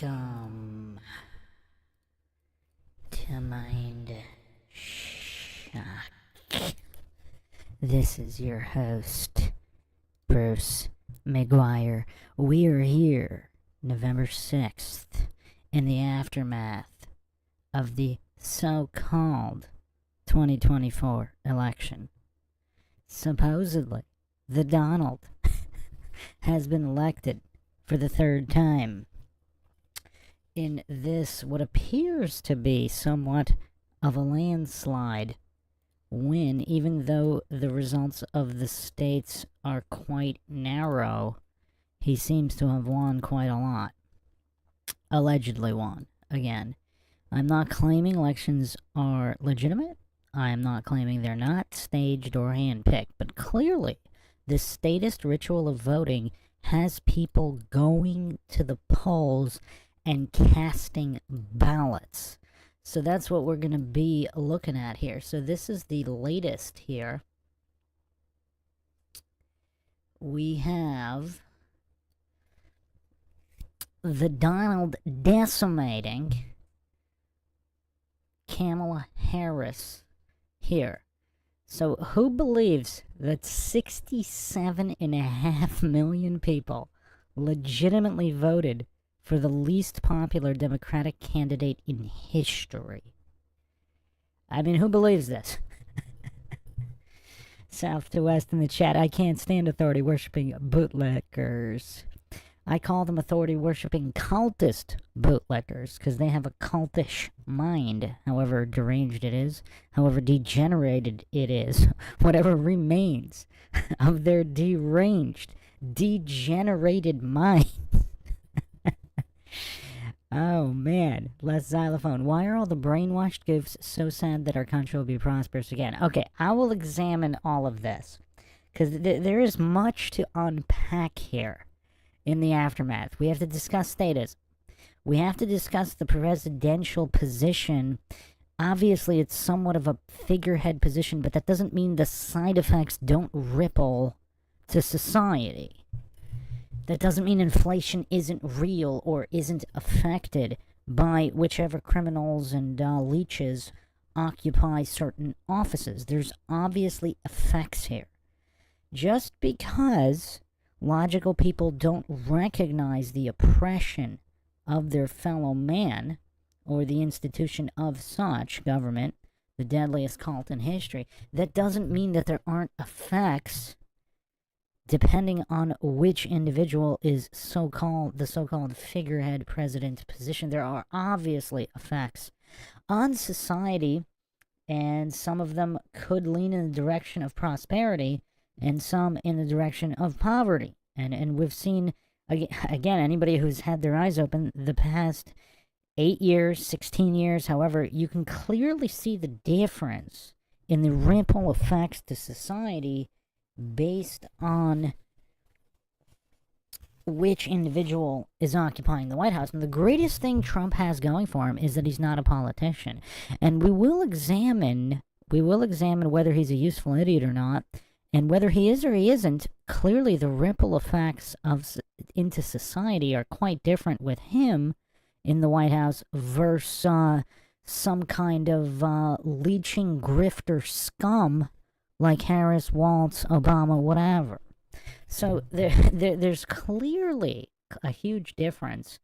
Welcome to MINDSHOCK. This is your host, Bruce McGuire. We are here November 6th in the aftermath of the so-called 2024 election. Supposedly, the Donald has been elected for the third time in this what appears to be somewhat of a landslide win, even though the results of the states are quite narrow. He seems to have won quite a lot. Allegedly won. Again, I'm not claiming elections are legitimate. I am not claiming they're not staged or handpicked, but clearly the statist ritual of voting has people going to the polls and casting ballots. So that's what we're going to be looking at here. So this is the latest here. We have the Donald decimating Kamala Harris here. So who believes that 67.5 million people legitimately voted for the least popular Democratic candidate in history? I mean, who believes this? South to West in the chat. I can't stand authority-worshipping bootlickers. I call them authority-worshipping cultist bootlickers because they have a cultish mind, however deranged it is, however degenerated it is, whatever remains of their deranged, degenerated mind. Oh, man. Less xylophone. Why are all the brainwashed goofs so sad that our country will be prosperous again? Okay, I will examine all of this because there is much to unpack here. In the aftermath, we have to discuss statism. We have to discuss the presidential position. Obviously, it's somewhat of a figurehead position, but that doesn't mean the side effects don't ripple to society. That doesn't mean inflation isn't real or isn't affected by whichever criminals and leeches occupy certain offices. There's obviously effects here. Just because logical people don't recognize the oppression of their fellow man or the institution of such government, the deadliest cult in history, that doesn't mean that there aren't effects depending on which individual is the so-called figurehead president position. There are obviously effects on society, and some of them could lean in the direction of prosperity and some in the direction of poverty. And we've seen, again, anybody who's had their eyes open the past 8 years, 16 years, however, you can clearly see the difference in the ripple effects to society based on which individual is occupying the White House. And the greatest thing Trump has going for him is that he's not a politician. And we will examine whether he's a useful idiot or not. And whether he is or he isn't, clearly the ripple effects into society are quite different with him in the White House versus some kind of leeching grifter scum like Harris, Waltz, Obama, whatever. So there's clearly a huge difference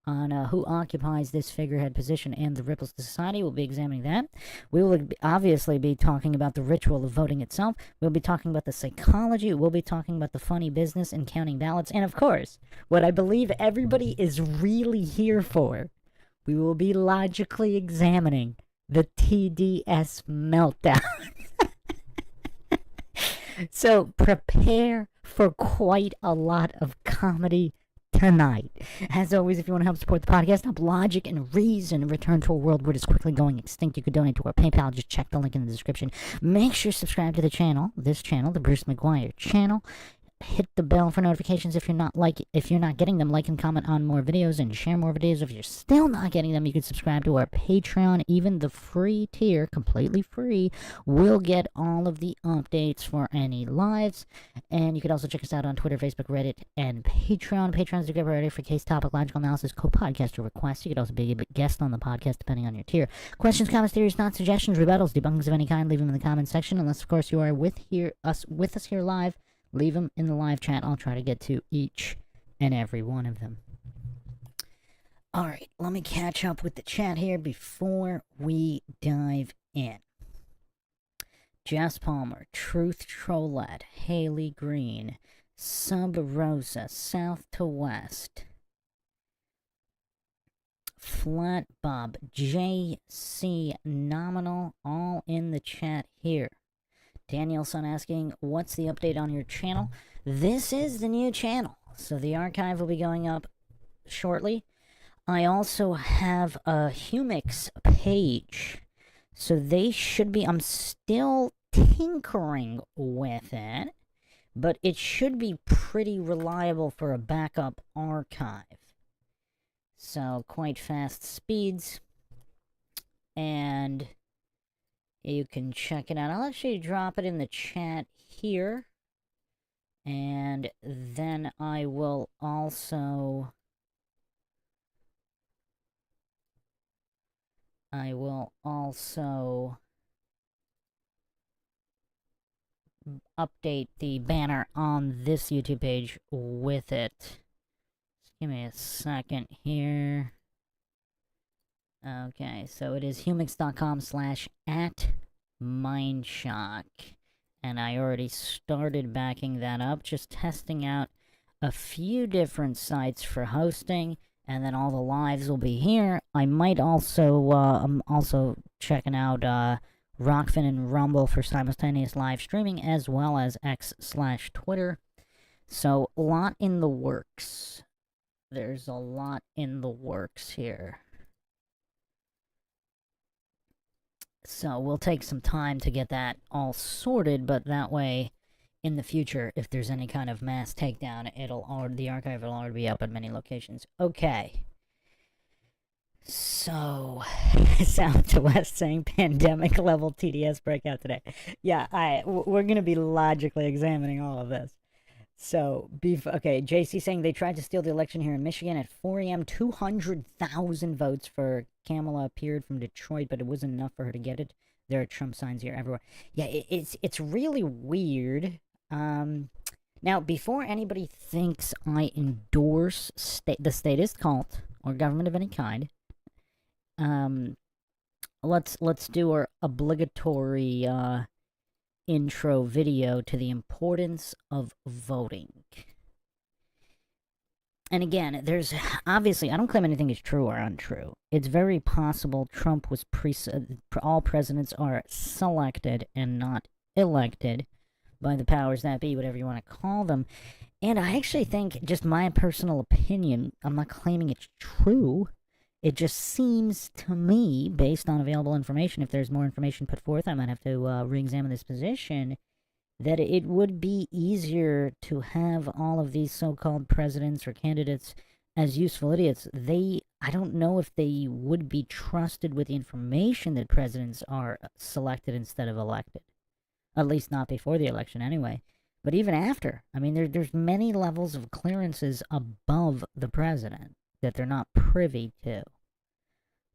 on who occupies this figurehead position and the ripples to society. We'll be examining that. We will obviously be talking about the ritual of voting itself. We'll be talking about the psychology. We'll be talking about the funny business and counting ballots. And of course, what I believe everybody is really here for, we will be logically examining the TDS meltdown. So prepare for quite a lot of comedy tonight. As always, if you want to help support the podcast, help logic and reason return to a world where it is quickly going extinct, you could donate to our PayPal. Just check the link in the description. Make sure to subscribe to the channel, the Bruce McGuire channel. hit the bell for notifications if you're not getting them. Like and comment on more videos and share more videos. If you're still not getting them, you can subscribe to our Patreon. Even the free tier, completely free, will get all of the updates for any lives. And you can also check us out on Twitter, Facebook, Reddit, and Patreon. Patreon's a great variety for case, topic, logical analysis, co-podcaster requests. You could also be a guest on the podcast depending on your tier. Questions, comments, theories, not suggestions, rebuttals, debunkings of any kind, leave them in the comments section. Unless, of course, you are with us here live. Leave them in the live chat. I'll try to get to each and every one of them. Alright, let me catch up with the chat here before we dive in. Jess Palmer, Truth Trollette, Haley Green, Sub Rosa, South to West, Flat Bob, JC Nominal, all in the chat here. Danielson asking, what's the update on your channel? This is the new channel, so the archive will be going up shortly. I also have a Humix page, so they should be, I'm still tinkering with it, but it should be pretty reliable for a backup archive. So, quite fast speeds, and you can check it out. I'll actually drop it in the chat here. And then I will also update the banner on this YouTube page with it. Just give me a second here. Okay, so it is humix.com/@MINDSHOCK. And I already started backing that up, just testing out a few different sites for hosting, and then all the lives will be here. I might also, I'm also checking out Rockfin and Rumble for simultaneous live streaming, as well as X/Twitter. So, a lot in the works. There's a lot in the works here. So we'll take some time to get that all sorted, but that way, in the future, if there's any kind of mass takedown, the archive will already be up at many locations. Okay. So, South to West saying pandemic level TDS breakout today. Yeah, we're gonna be logically examining all of this. So, okay, JC saying they tried to steal the election here in Michigan at 4 a.m. 200,000 votes for Kamala appeared from Detroit, but it wasn't enough for her to get it. There are Trump signs here everywhere. Yeah, it's really weird. Now, before anybody thinks I endorse the statist cult or government of any kind, let's do our obligatory intro video to the importance of voting. And again, there's obviously, I don't claim anything is true or untrue. It's very possible Trump was all presidents are selected and not elected by the powers that be, whatever you want to call them. And I actually think, just my personal opinion, I'm not claiming it's true. It just seems to me, based on available information, if there's more information put forth, I might have to re-examine this position, that it would be easier to have all of these so-called presidents or candidates as useful idiots. I don't know if they would be trusted with the information that presidents are selected instead of elected. At least not before the election anyway. But even after, I mean, there's many levels of clearances above the president that they're not privy to.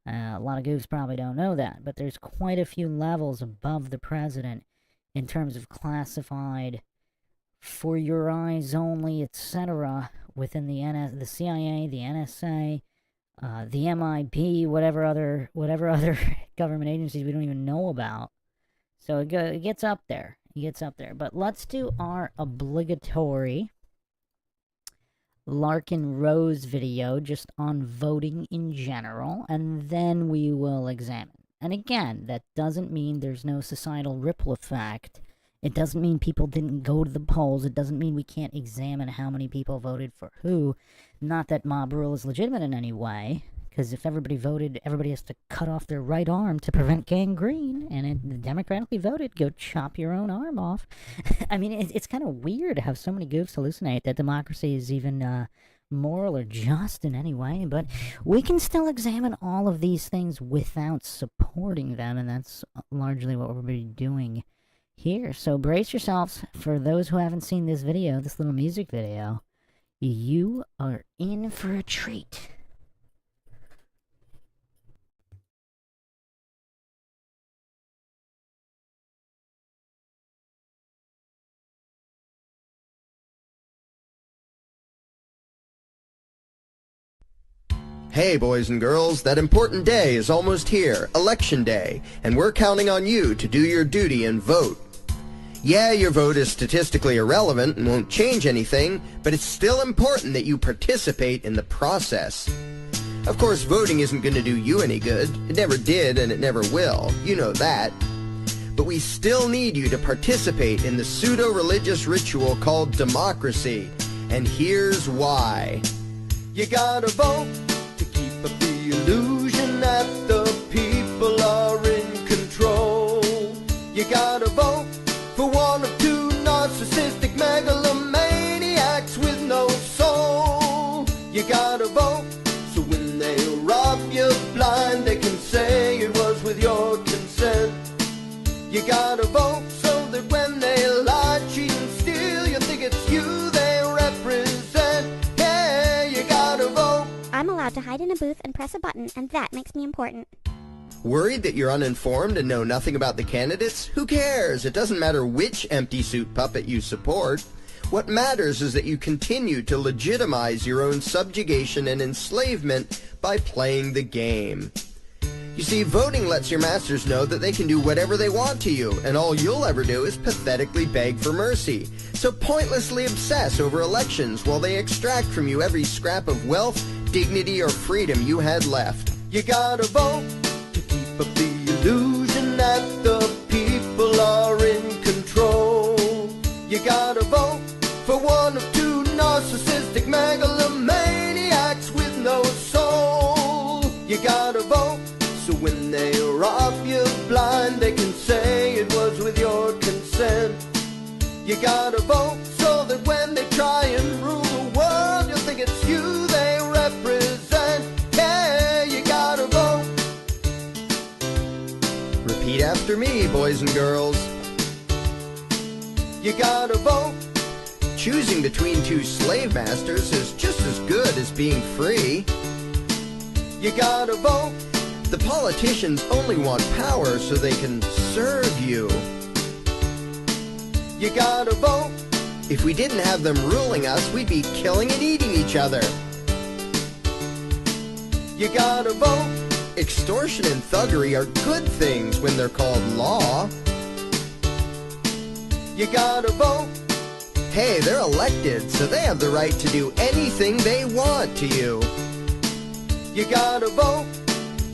A lot of goofs probably don't know that, but there's quite a few levels above the president in terms of classified, for your eyes only, etc., within the CIA, the NSA, the MIB, whatever other government agencies we don't even know about. So it gets up there. It gets up there. But let's do our obligatory Larkin Rose video just on voting in general, and then we will examine. And again, that doesn't mean there's no societal ripple effect. It doesn't mean people didn't go to the polls. It doesn't mean we can't examine how many people voted for who. Not that mob rule is legitimate in any way, because if everybody voted, everybody has to cut off their right arm to prevent gangrene, and it democratically voted, go chop your own arm off. I mean, it's kind of weird how so many goofs hallucinate that democracy is even moral or just in any way, but we can still examine all of these things without supporting them, and that's largely what we'll be doing here. So brace yourselves. For those who haven't seen this video, this little music video, you are in for a treat. Hey boys and girls, that important day is almost here, Election Day, and we're counting on you to do your duty and vote. Yeah, your vote is statistically irrelevant and won't change anything, but it's still important that you participate in the process. Of course, voting isn't going to do you any good. It never did and it never will. You know that. But we still need you to participate in the pseudo-religious ritual called democracy. And here's why. You gotta vote to keep up the illusion that the people are in control. You gotta vote for one of two narcissistic megalomaniacs with no soul. You gotta vote so when they rob you blind they can say it was with your consent. You gotta vote so that when they lie, cheat and steal, you think it's you they represent. Yeah, you gotta vote. I'm allowed to hide in a booth and press a button, and that makes me important. Worried that you're uninformed and know nothing about the candidates? Who cares? It doesn't matter which empty suit puppet you support. What matters is that you continue to legitimize your own subjugation and enslavement by playing the game. You see, voting lets your masters know that they can do whatever they want to you, and all you'll ever do is pathetically beg for mercy. So pointlessly obsess over elections while they extract from you every scrap of wealth, dignity, or freedom you had left. You gotta vote to keep up the illusion that the people are in control. You gotta vote for one of two narcissistic megalomaniacs with no soul. You gotta vote so when they rob you blind they can say it was with your consent. You gotta vote so that when they try and rule the world you'll think it's you they represent. Yeah, you gotta vote. Repeat after me, boys and girls. You gotta vote. Choosing between two slave masters is just as good as being free. You gotta vote. The politicians only want power so they can serve you. You gotta vote. If we didn't have them ruling us, we'd be killing and eating each other. You gotta vote. Extortion and thuggery are good things when they're called law. You gotta vote. Hey, they're elected, so they have the right to do anything they want to you. You gotta vote.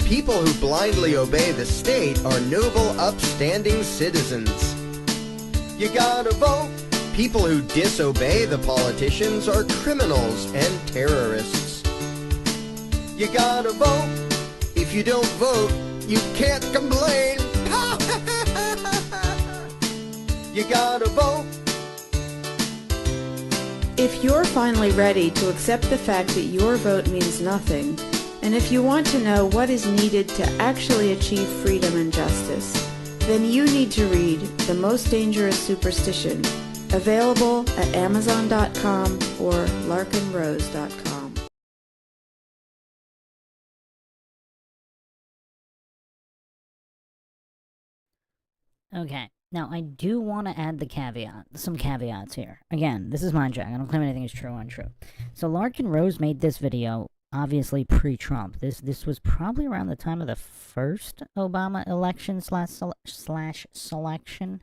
People who blindly obey the state are noble, upstanding citizens. You gotta vote. People who disobey the politicians are criminals and terrorists. You gotta vote. If you don't vote, you can't complain. You gotta vote. If you're finally ready to accept the fact that your vote means nothing, and if you want to know what is needed to actually achieve freedom and justice, then you need to read The Most Dangerous Superstition, available at Amazon.com or larkinrose.com. Okay, now I do want to add some caveats here. Again, this is MINDSHOCK. I don't claim anything is true or untrue. So Larkin Rose made this video obviously pre-Trump. This was probably around the time of the first Obama election slash selection.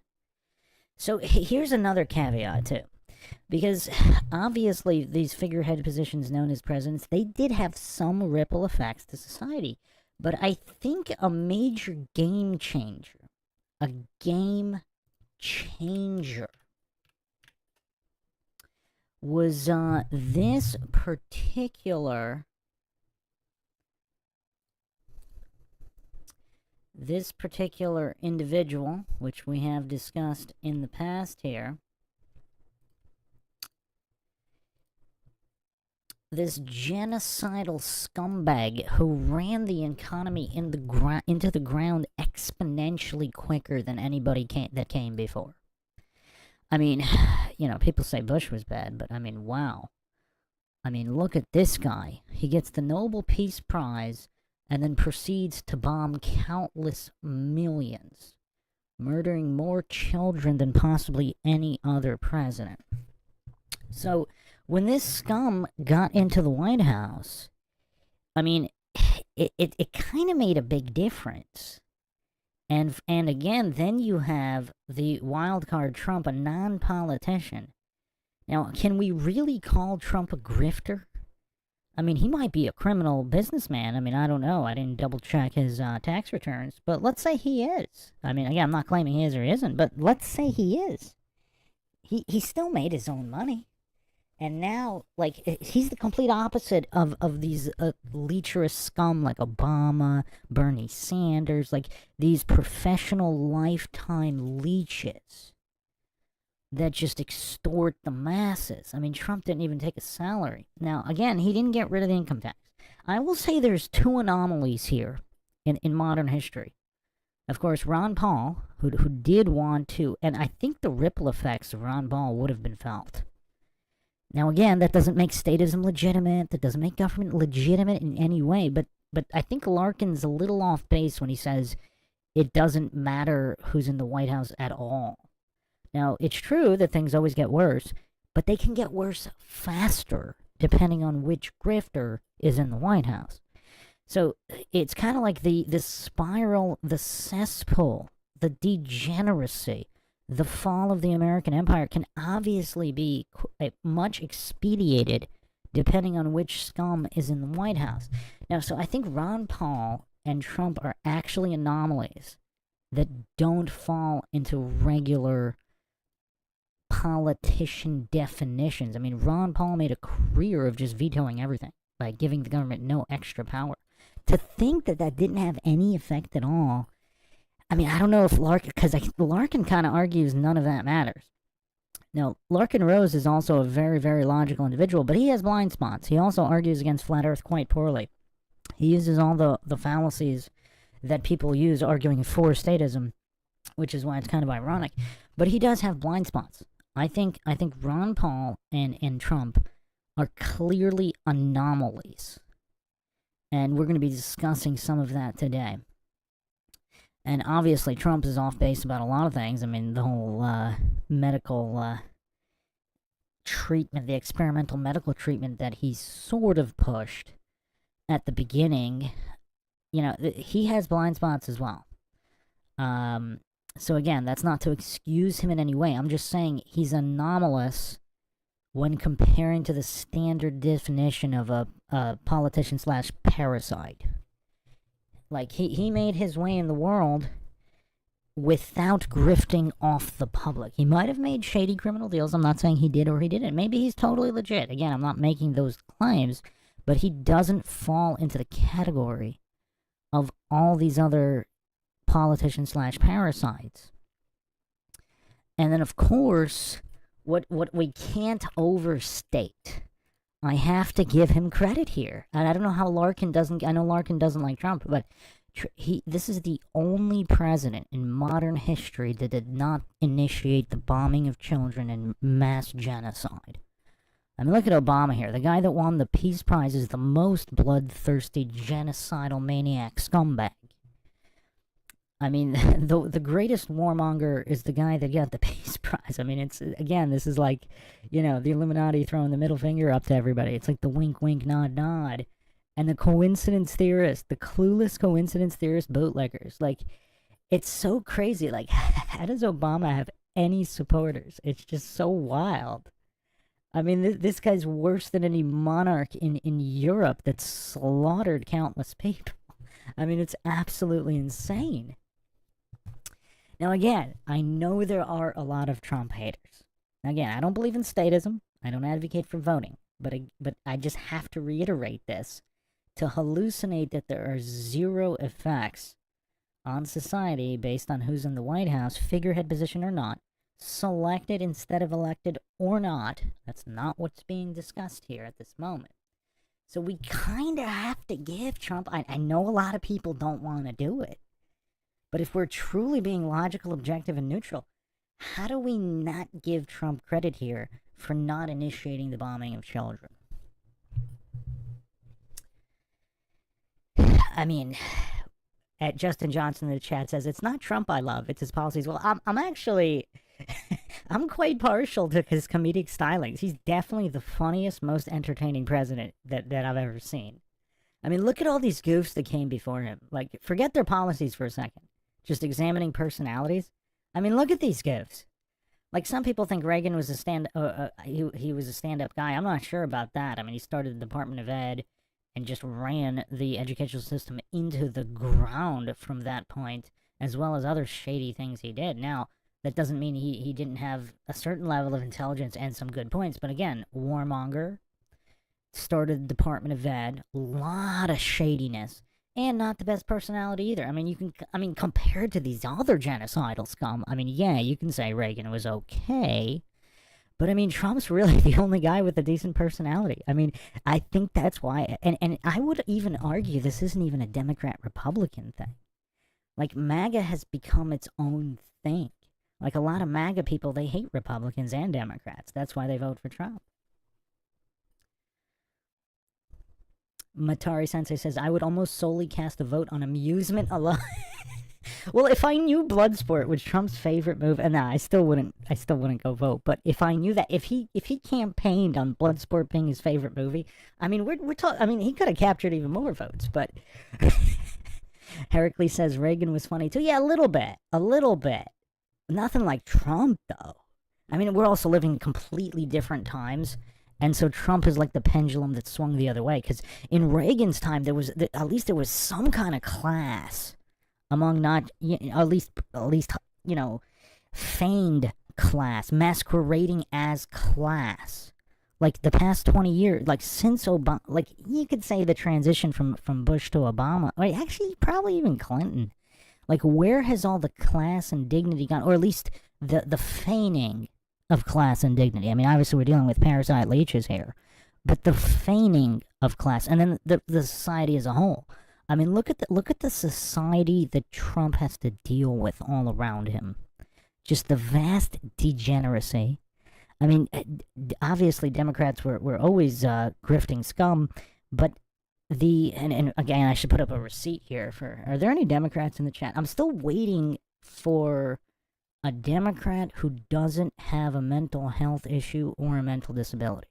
So here's another caveat too, because obviously these figurehead positions known as presidents, they did have some ripple effects to society, but I think a major game changer was this particular this particular individual, which we have discussed in the past here, this genocidal scumbag who ran the economy into the ground exponentially quicker than anybody that came before. I mean, people say Bush was bad, but I mean, wow. I mean, look at this guy. He gets the Nobel Peace Prize and then proceeds to bomb countless millions, murdering more children than possibly any other president. So, when this scum got into the White House, I mean, it kind of made a big difference. And again, then you have the wild card Trump, a non-politician. Now, can we really call Trump a grifter? I mean, he might be a criminal businessman. I mean, I don't know. I didn't double-check his tax returns. But let's say he is. I mean, again, I'm not claiming he is or isn't, but let's say he is. He still made his own money. And now, like, he's the complete opposite of these lecherous scum like Obama, Bernie Sanders, like these professional lifetime leeches that just extort the masses. I mean, Trump didn't even take a salary. Now, again, he didn't get rid of the income tax. I will say there's two anomalies here in modern history. Of course, Ron Paul, who did want to, and I think the ripple effects of Ron Paul would have been felt. Now, again, that doesn't make statism legitimate. That doesn't make government legitimate in any way. But I think Larkin's a little off base when he says it doesn't matter who's in the White House at all. Now, it's true that things always get worse, but they can get worse faster depending on which grifter is in the White House. So it's kind of like the spiral, the cesspool, the degeneracy, the fall of the American empire can obviously be much expedited depending on which scum is in the White House. Now, so I think Ron Paul and Trump are actually anomalies that don't fall into regular politician definitions. I mean, Ron Paul made a career of just vetoing everything by giving the government no extra power. To think that didn't have any effect at all, I mean, I don't know if Larkin, because Larkin kind of argues none of that matters. Now, Larkin Rose is also a very, very logical individual, but he has blind spots. He also argues against flat Earth quite poorly. He uses all the fallacies that people use arguing for statism, which is why it's kind of ironic. But he does have blind spots. I think Ron Paul and Trump are clearly anomalies. And we're going to be discussing some of that today. And obviously, Trump is off base about a lot of things. I mean, the whole medical treatment, the experimental medical treatment that he sort of pushed at the beginning, he has blind spots as well. So again, that's not to excuse him in any way. I'm just saying he's anomalous when comparing to the standard definition of a politician/parasite. Like, he made his way in the world without grifting off the public. He might have made shady criminal deals. I'm not saying he did or he didn't. Maybe he's totally legit. Again, I'm not making those claims, but he doesn't fall into the category of all these other politicians/parasites. And then, of course, what we can't overstate, I have to give him credit here. And I don't know how Larkin doesn't, I know Larkin doesn't like Trump, but this is the only president in modern history that did not initiate the bombing of children and mass genocide. I mean, look at Obama here. The guy that won the Peace Prize is the most bloodthirsty, genocidal maniac scumbag. I mean, the greatest warmonger is the guy that got the Peace Prize. I mean, it's, again, this is like, the Illuminati throwing the middle finger up to everybody. It's like the wink, wink, nod, nod. And the coincidence theorists, the clueless coincidence theorist bootleggers. Like, it's so crazy. Like, how does Obama have any supporters? It's just so wild. I mean, this guy's worse than any monarch in Europe that slaughtered countless people. I mean, it's absolutely insane. Now, again, I know there are a lot of Trump haters. Now, again, I don't believe in statism. I don't advocate for voting. But I just have to reiterate this. To hallucinate that there are zero effects on society based on who's in the White House, figurehead position or not, selected instead of elected or not. That's not what's being discussed here at this moment. So we kind of have to give Trump, I know a lot of people don't want to do it, but if we're truly being logical, objective, and neutral, how do we not give Trump credit here for not initiating the bombing of children? I mean, at Justin Johnson in the chat says, it's not Trump I love, it's his policies. Well, I'm actually, I'm quite partial to his comedic stylings. He's definitely the funniest, most entertaining president that I've ever seen. I mean, look at all these goofs that came before him. Like, forget their policies for a second. Just examining personalities. I mean, look at these goofs. Like, some people think Reagan was he was a stand-up guy. I'm not sure about that. I mean, he started the Department of Ed and just ran the educational system into the ground from that point, as well as other shady things he did. Now, that doesn't mean he didn't have a certain level of intelligence and some good points, but again, warmonger, started the Department of Ed, a lot of shadiness, and not the best personality either. I mean, compared to these other genocidal scum, I mean, yeah, you can say Reagan was okay, but I mean, Trump's really the only guy with a decent personality. I mean, I think that's why, and I would even argue this isn't even a Democrat-Republican thing. Like, MAGA has become its own thing. Like, a lot of MAGA people, they hate Republicans and Democrats. That's why they vote for Trump. Matari Sensei says, I would almost solely cast a vote on amusement alone. Well, if I knew Bloodsport was Trump's favorite movie, and I still wouldn't go vote. But if I knew that, if he campaigned on Bloodsport being his favorite movie, I mean, we're talking. I mean, he could have captured even more votes. But Heracles says Reagan was funny too. Yeah, a little bit. Nothing like Trump though. I mean, we're also living in completely different times. And so Trump is like the pendulum that swung the other way. Because in Reagan's time, at least there was some kind of class among at least feigned class, masquerading as class. Like the past 20 years, like since Obama, like you could say the transition from Bush to Obama, or actually probably even Clinton. Like, where has all the class and dignity gone? Or at least the feigning of class and dignity. I mean, obviously we're dealing with parasite leeches here, but the feigning of class, and then the society as a whole. I mean, look at the society that Trump has to deal with all around him. Just the vast degeneracy. I mean, obviously Democrats were always grifting scum, but and again, I should put up a receipt here are there any Democrats in the chat? I'm still waiting for a Democrat who doesn't have a mental health issue or a mental disability.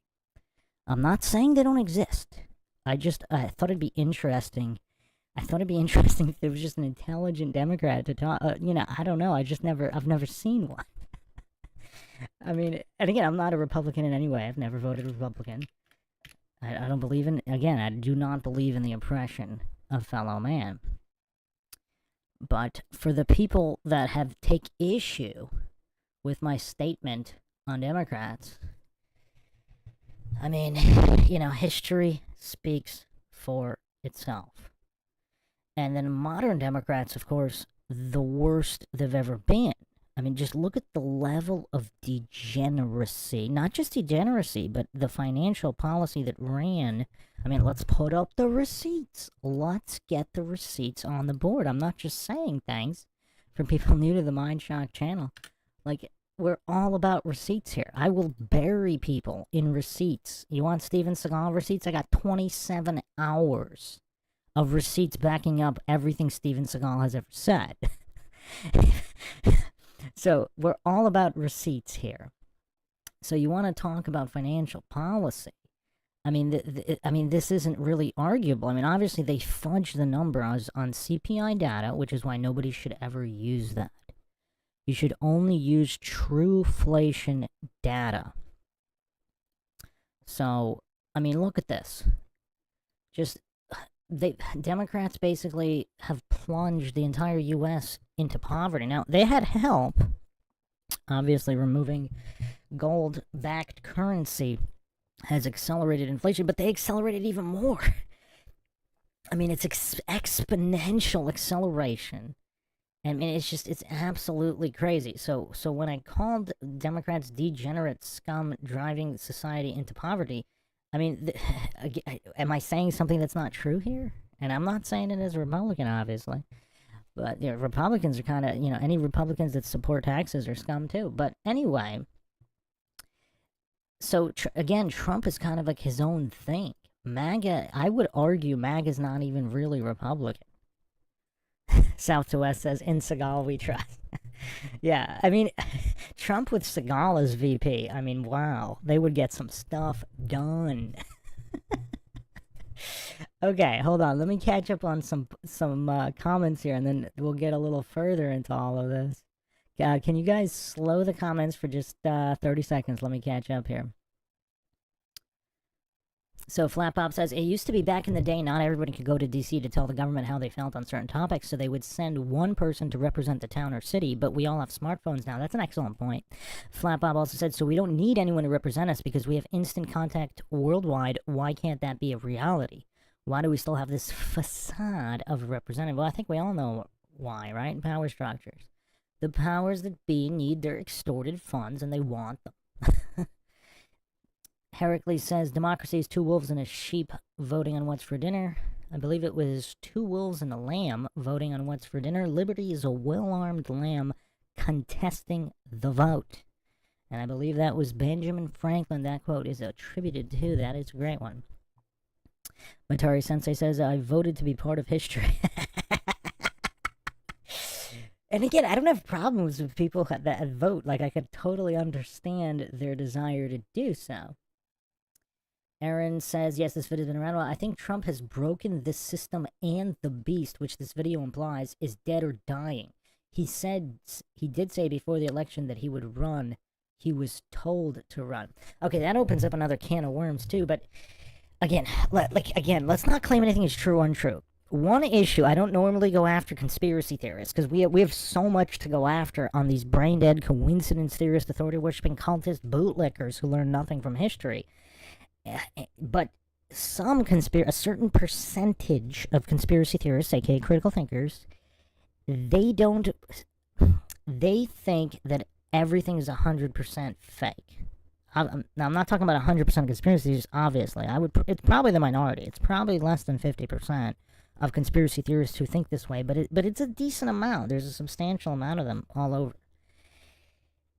I'm not saying they don't exist. I thought it'd be interesting. I thought it'd be interesting if there was just an intelligent Democrat to talk. I don't know. I've never seen one. I mean, and again, I'm not a Republican in any way. I've never voted Republican. I don't believe in, again, I do not believe in the oppression of fellow man. But for the people that have take issue with my statement on Democrats, I mean, history speaks for itself. And then modern Democrats, of course, the worst they've ever been. I mean, just look at the level of degeneracy. Not just degeneracy, but the financial policy that ran. I mean, let's put up the receipts. Let's get the receipts on the board. I'm not just saying things for people new to the MindShock channel. Like, we're all about receipts here. I will bury people in receipts. You want Steven Seagal receipts? I got 27 hours of receipts backing up everything Steven Seagal has ever said. So we're all about receipts here. So you want to talk about financial policy. I mean, this isn't really arguable. I mean, obviously they fudge the numbers on CPI data, which is why nobody should ever use that. You should only use trueflation data. So, I mean, look at this. Democrats basically have plunged the entire U.S. into poverty. Now, they had help, obviously removing gold-backed currency has accelerated inflation, but they accelerated even more. I mean, it's exponential acceleration I mean, it's absolutely crazy. So when I called Democrats degenerate scum driving society into poverty, I mean, am I saying something that's not true here? And I'm not saying it as a Republican, obviously. But Republicans are kind of, any Republicans that support taxes are scum too. But anyway, so again, Trump is kind of like his own thing. MAGA, I would argue MAGA's not even really Republican. South to West says, in Seagal we trust. Yeah, I mean, Trump with Seagal as VP, I mean, wow, they would get some stuff done. Okay, hold on, let me catch up on some comments here, and then we'll get a little further into all of this. Can you guys slow the comments for just 30 seconds? Let me catch up here. So Flatpop says, it used to be back in the day not everybody could go to DC to tell the government how they felt on certain topics, so they would send one person to represent the town or city, but we all have smartphones now. That's an excellent point. Flatpop also said, so we don't need anyone to represent us because we have instant contact worldwide. Why can't that be a reality? Why do we still have this facade of a representative? Well, I think we all know why, right? Power structures. The powers that be need their extorted funds, and they want them. Heracles says, democracy is 2 wolves and a sheep voting on what's for dinner. I believe it was 2 wolves and a lamb voting on what's for dinner. Liberty is a well-armed lamb contesting the vote. And I believe that was Benjamin Franklin. That quote is attributed to. That is a great one. Matari Sensei says, I voted to be part of history. And again, I don't have problems with people that vote. Like, I could totally understand their desire to do so. Aaron says, yes, this video has been around a while. I think Trump has broken this system, and the beast, which this video implies, is dead or dying. He did say before the election that he would run. He was told to run. Okay, that opens up another can of worms too, but again, let's not claim anything is true or untrue. One issue, I don't normally go after conspiracy theorists, because we have so much to go after on these brain-dead, coincidence theorist, authority-worshipping cultist bootlickers who learn nothing from history. But a certain percentage of conspiracy theorists, aka critical thinkers, they think that everything is 100% fake. Now, I'm not talking about 100% conspiracies, obviously. It's probably the minority. It's probably less than 50% of conspiracy theorists who think this way, but it's a decent amount. There's a substantial amount of them all over.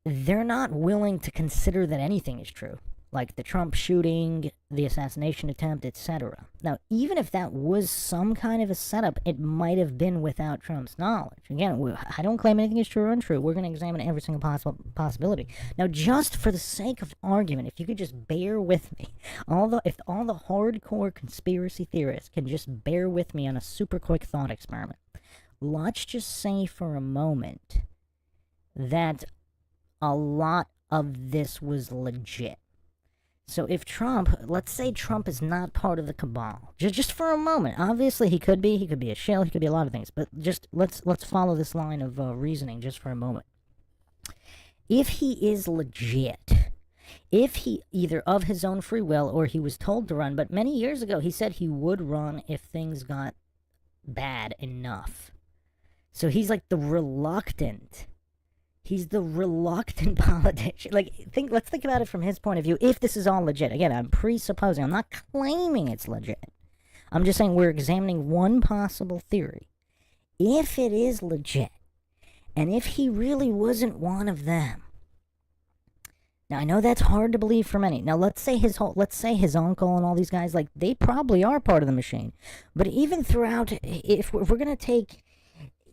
They're not willing to consider that anything is true, like the Trump shooting, the assassination attempt, etc. Now, even if that was some kind of a setup, it might have been without Trump's knowledge. Again, I don't claim anything is true or untrue. We're going to examine every single possibility. Now, just for the sake of argument, if you could just bear with me, if all the hardcore conspiracy theorists can just bear with me on a super quick thought experiment. Let's just say for a moment that a lot of this was legit. So if let's say Trump is not part of the cabal, just for a moment. Obviously he could be a shill, he could be a lot of things, but just let's follow this line of reasoning just for a moment. If he is legit, if he either of his own free will or he was told to run, but many years ago he said he would run if things got bad enough. So he's like the reluctant. He's the reluctant politician. Let's think about it from his point of view. If this is all legit, again, I'm presupposing, I'm not claiming it's legit. I'm just saying we're examining one possible theory. If it is legit, and if he really wasn't one of them. Now, I know that's hard to believe for many. Now, let's say his uncle and all these guys, they probably are part of the machine. But even throughout, if we're going to take...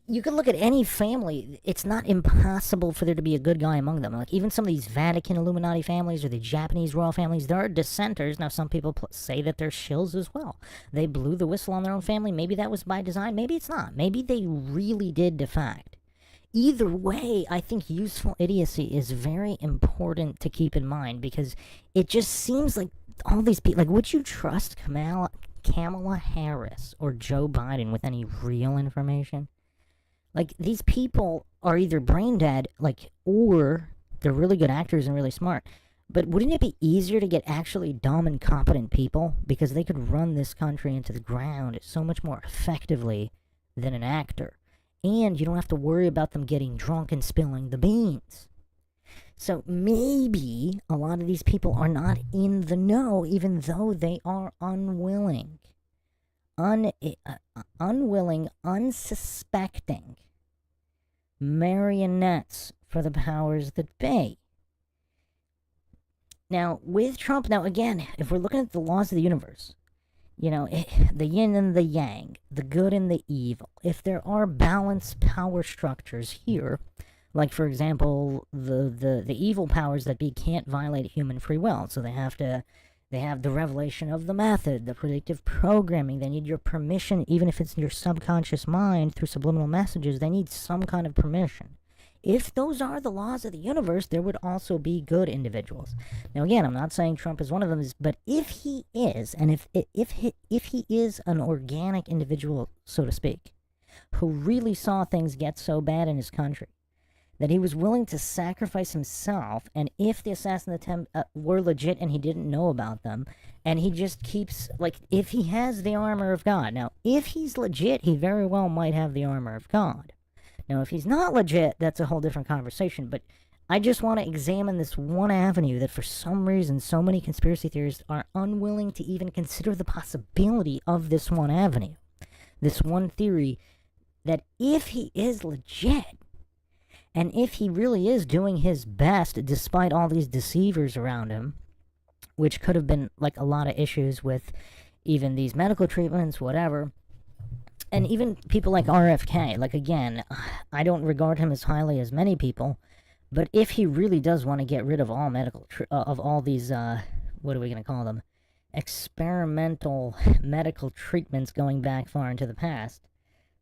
You can look at any family. It's not impossible for there to be a good guy among them. Even some of these Vatican Illuminati families or the Japanese royal families, there are dissenters. Now, some people say that they're shills as well. They blew the whistle on their own family. Maybe that was by design. Maybe it's not. Maybe they really did defect. Either way, I think useful idiocy is very important to keep in mind, because it just seems like all these people... would you trust Kamala Harris or Joe Biden with any real information? These people are either brain dead, or they're really good actors and really smart. But wouldn't it be easier to get actually dumb and competent people? Because they could run this country into the ground so much more effectively than an actor. and you don't have to worry about them getting drunk and spilling the beans. So maybe a lot of these people are not in the know, even though they are unwilling. Unwilling, unsuspecting marionettes for the powers that be. Now, with Trump, now again, if we're looking at the laws of the universe, the yin and the yang, the good and the evil, if there are balanced power structures here, like, for example, the evil powers that be can't violate human free will, so they have the revelation of the method, the predictive programming, they need your permission, even if it's in your subconscious mind through subliminal messages, they need some kind of permission. If those are the laws of the universe, there would also be good individuals. Now, again, I'm not saying Trump is one of them, but if he is, and if he is an organic individual, so to speak, who really saw things get so bad in his country, that he was willing to sacrifice himself, and if the assassin attempt were legit and he didn't know about them, and he just keeps, if he has the armor of God. Now, if he's legit, he very well might have the armor of God. Now, if he's not legit, that's a whole different conversation, but I just want to examine this one avenue that for some reason so many conspiracy theorists are unwilling to even consider the possibility of this one avenue. This one theory that if he is legit, and if he really is doing his best despite all these deceivers around him, which could have been a lot of issues with even these medical treatments, whatever, and even people like RFK, again, I don't regard him as highly as many people, but if he really does want to get rid of all of all these, what are we going to call them, experimental medical treatments going back far into the past,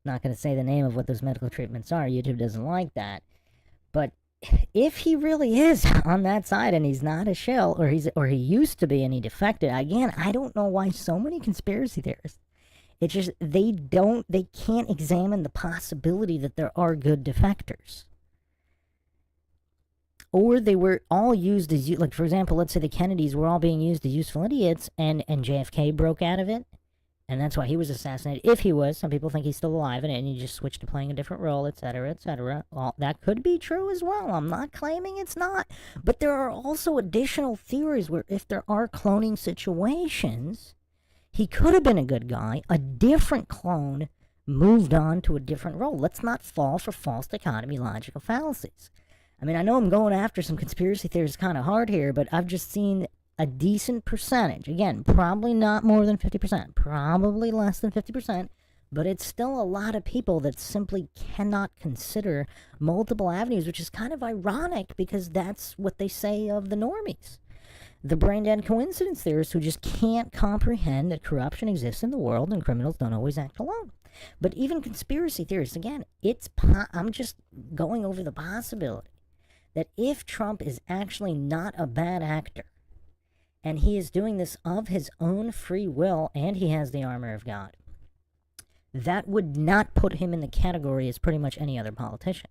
not going to say the name of what those medical treatments are, YouTube doesn't like that, but if he really is on that side and he's not a shill, or he used to be and he defected, again, I don't know why so many conspiracy theorists, it's just they can't examine the possibility that there are good defectors. Or they were all used as, for example, let's say the Kennedys were all being used as useful idiots, and JFK broke out of it, and that's why he was assassinated. If he was, some people think he's still alive, and he just switched to playing a different role, etc., etc. Well, that could be true as well. I'm not claiming it's not. But there are also additional theories where if there are cloning situations, he could have been a good guy. A different clone moved on to a different role. Let's not fall for false dichotomy logical fallacies. I mean, I know I'm going after some conspiracy theories kind of hard here, but I've just seen a decent percentage. Again, probably not more than 50%, probably less than 50%, but it's still a lot of people that simply cannot consider multiple avenues, which is kind of ironic because that's what they say of the normies. The brain-dead coincidence theorists who just can't comprehend that corruption exists in the world and criminals don't always act alone. But even conspiracy theorists, again, I'm just going over the possibility that if Trump is actually not a bad actor, and he is doing this of his own free will, and he has the armor of God, that would not put him in the category as pretty much any other politician.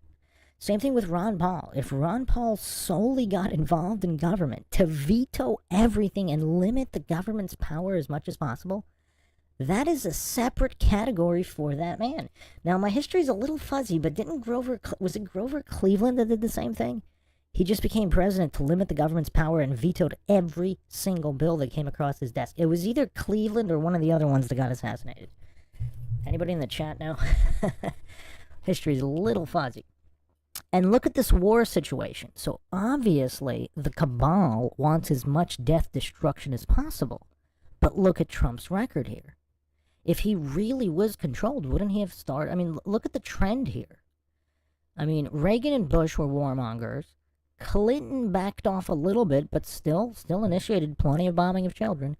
Same thing with Ron Paul. If Ron Paul solely got involved in government to veto everything and limit the government's power as much as possible, that is a separate category for that man. Now, my history is a little fuzzy, but was it Grover Cleveland that did the same thing? He just became president to limit the government's power and vetoed every single bill that came across his desk. It was either Cleveland or one of the other ones that got assassinated. Anybody in the chat know? History is a little fuzzy. And look at this war situation. So obviously, the cabal wants as much death destruction as possible. But look at Trump's record here. If he really was controlled, wouldn't he have started? I mean, look at the trend here. I mean, Reagan and Bush were warmongers. Clinton backed off a little bit, but still initiated plenty of bombing of children.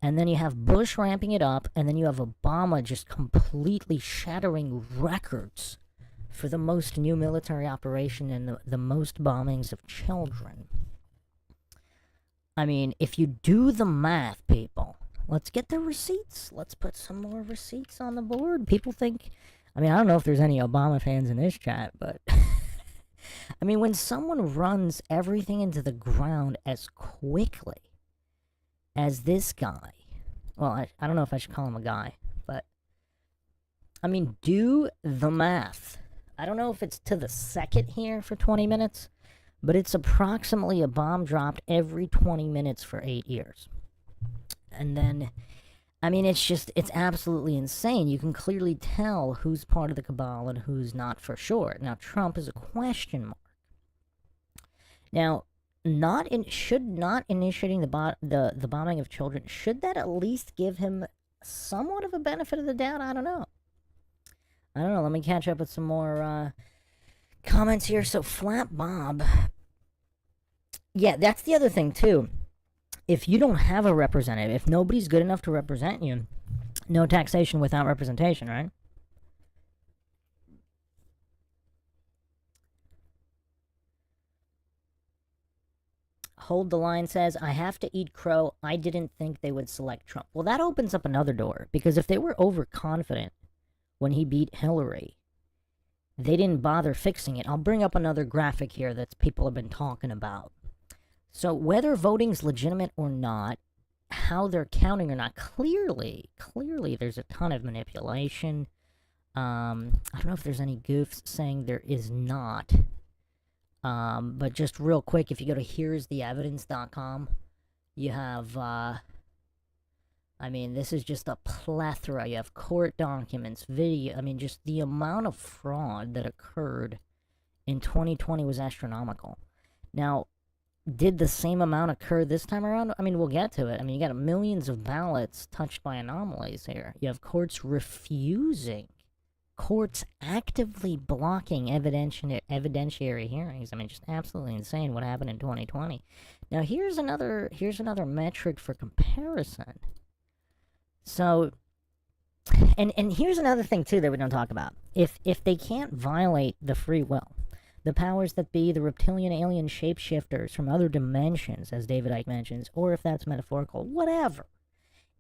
And then you have Bush ramping it up, and then you have Obama just completely shattering records for the most new military operation and the most bombings of children. I mean, if you do the math, people, let's get the receipts. Let's put some more receipts on the board. People think, I mean, I don't know if there's any Obama fans in this chat, but I mean, when someone runs everything into the ground as quickly as this guy, well, I don't know if I should call him a guy, but I mean, do the math. I don't know if it's to the second here for 20 minutes, but it's approximately a bomb dropped every 20 minutes for 8 years. And then, I mean, it's absolutely insane. You can clearly tell who's part of the cabal and who's not for sure. Now, Trump is a question mark. Now, should not initiating the bombing of children, should that at least give him somewhat of a benefit of the doubt? I don't know. Let me catch up with some more comments here. So, Flap Bob. Yeah, that's the other thing, too. If you don't have a representative, if nobody's good enough to represent you, no taxation without representation, right? Hold the Line says, I have to eat crow. I didn't think they would select Trump. Well, that opens up another door, because if they were overconfident when he beat Hillary, they didn't bother fixing it. I'll bring up another graphic here that people have been talking about. So whether voting's legitimate or not, how they're counting or not, clearly there's a ton of manipulation. I don't know if there's any goofs saying there is not. But just real quick, if you go to here'stheevidence.com, you have, I mean, this is just a plethora. You have court documents, video. I mean, just the amount of fraud that occurred in 2020 was astronomical. Now, did the same amount occur this time around? I mean, we'll get to it. I mean, you got millions of ballots touched by anomalies here. You have courts actively blocking evidentiary hearings. I mean, just absolutely insane what happened in 2020. Now, here's another metric for comparison. So, and here's another thing too that we don't talk about. If they can't violate the free will, the powers that be, the reptilian alien shapeshifters from other dimensions, as David Icke mentions, or if that's metaphorical, whatever.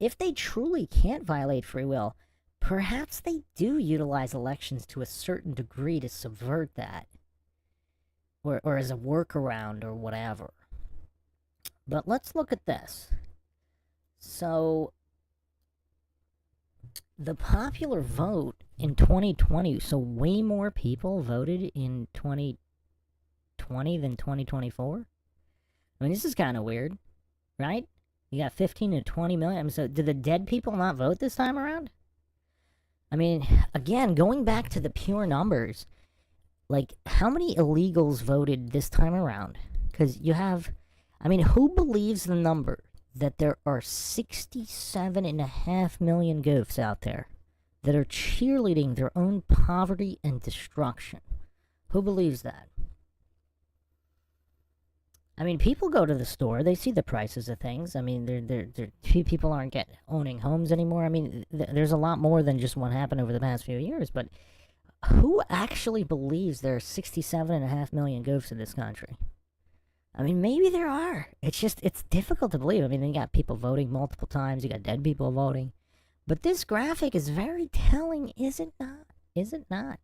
If they truly can't violate free will, perhaps they do utilize elections to a certain degree to subvert that, or as a workaround or whatever. But let's look at this. So, the popular vote in 2020, so way more people voted in 2020 than 2024? I mean, this is kind of weird, right? You got 15 to 20 million. I mean, so did the dead people not vote this time around? I mean, again, going back to the pure numbers, like, how many illegals voted this time around? Because you have, I mean, who believes the number that there are 67.5 million goofs out there that are cheerleading their own poverty and destruction? Who believes that? I mean, people go to the store, they see the prices of things. I mean, people aren't owning homes anymore. I mean, there's a lot more than just what happened over the past few years, but who actually believes there are 67.5 million goofs in this country? I mean, maybe there are. It's difficult to believe. I mean, you got people voting multiple times, you got dead people voting. But this graphic is very telling, is it not? Is it not?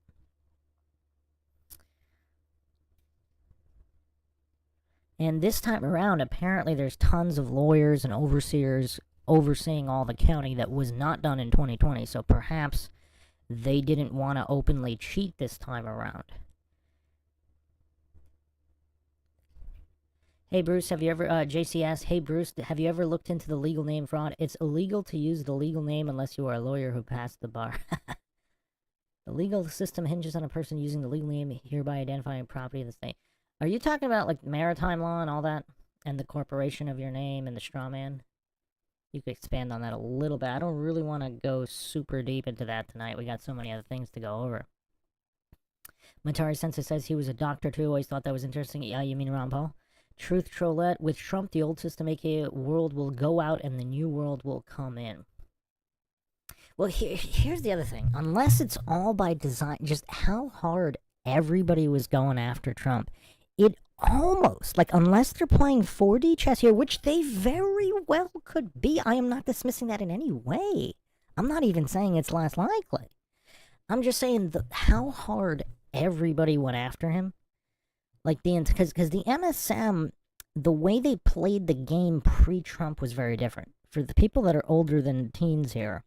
And this time around, apparently there's tons of lawyers and overseers overseeing all the counting that was not done in 2020. So perhaps they didn't want to openly cheat this time around. Hey Bruce, have you ever, JC asked, hey Bruce, have you ever looked into the legal name fraud? It's illegal to use the legal name unless you are a lawyer who passed the bar. The legal system hinges on a person using the legal name, hereby identifying property of the state. Are you talking about, like, maritime law and all that? And the corporation of your name and the straw man? You could expand on that a little bit. I don't really want to go super deep into that tonight. We got so many other things to go over. Matari Sensei says he was a doctor too. Always thought that was interesting. Yeah, you mean Ron Paul? Truth Trollette. With Trump, the old system, aka world, will go out and the new world will come in. Well, here's the other thing. Unless it's all by design, just how hard everybody was going after Trump, it almost, like, unless they're playing 4D chess here, which they very well could be. I am not dismissing that in any way. I'm not even saying it's less likely. I'm just saying how hard everybody went after him. Like, because the MSM, the way they played the game pre-Trump was very different. For the people that are older than teens here,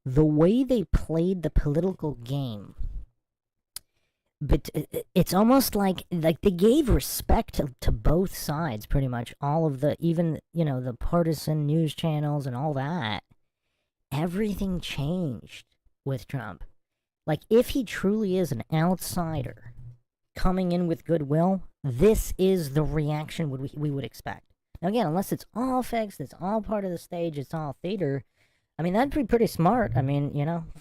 the way they played the political game but it's almost like they gave respect to both sides, pretty much. All of the, even, the partisan news channels and all that. Everything changed with Trump. Like, if he truly is an outsider coming in with goodwill, this is the reaction we would expect. Now, again, unless it's all fixed, it's all part of the stage, it's all theater, I mean, that'd be pretty smart. I mean,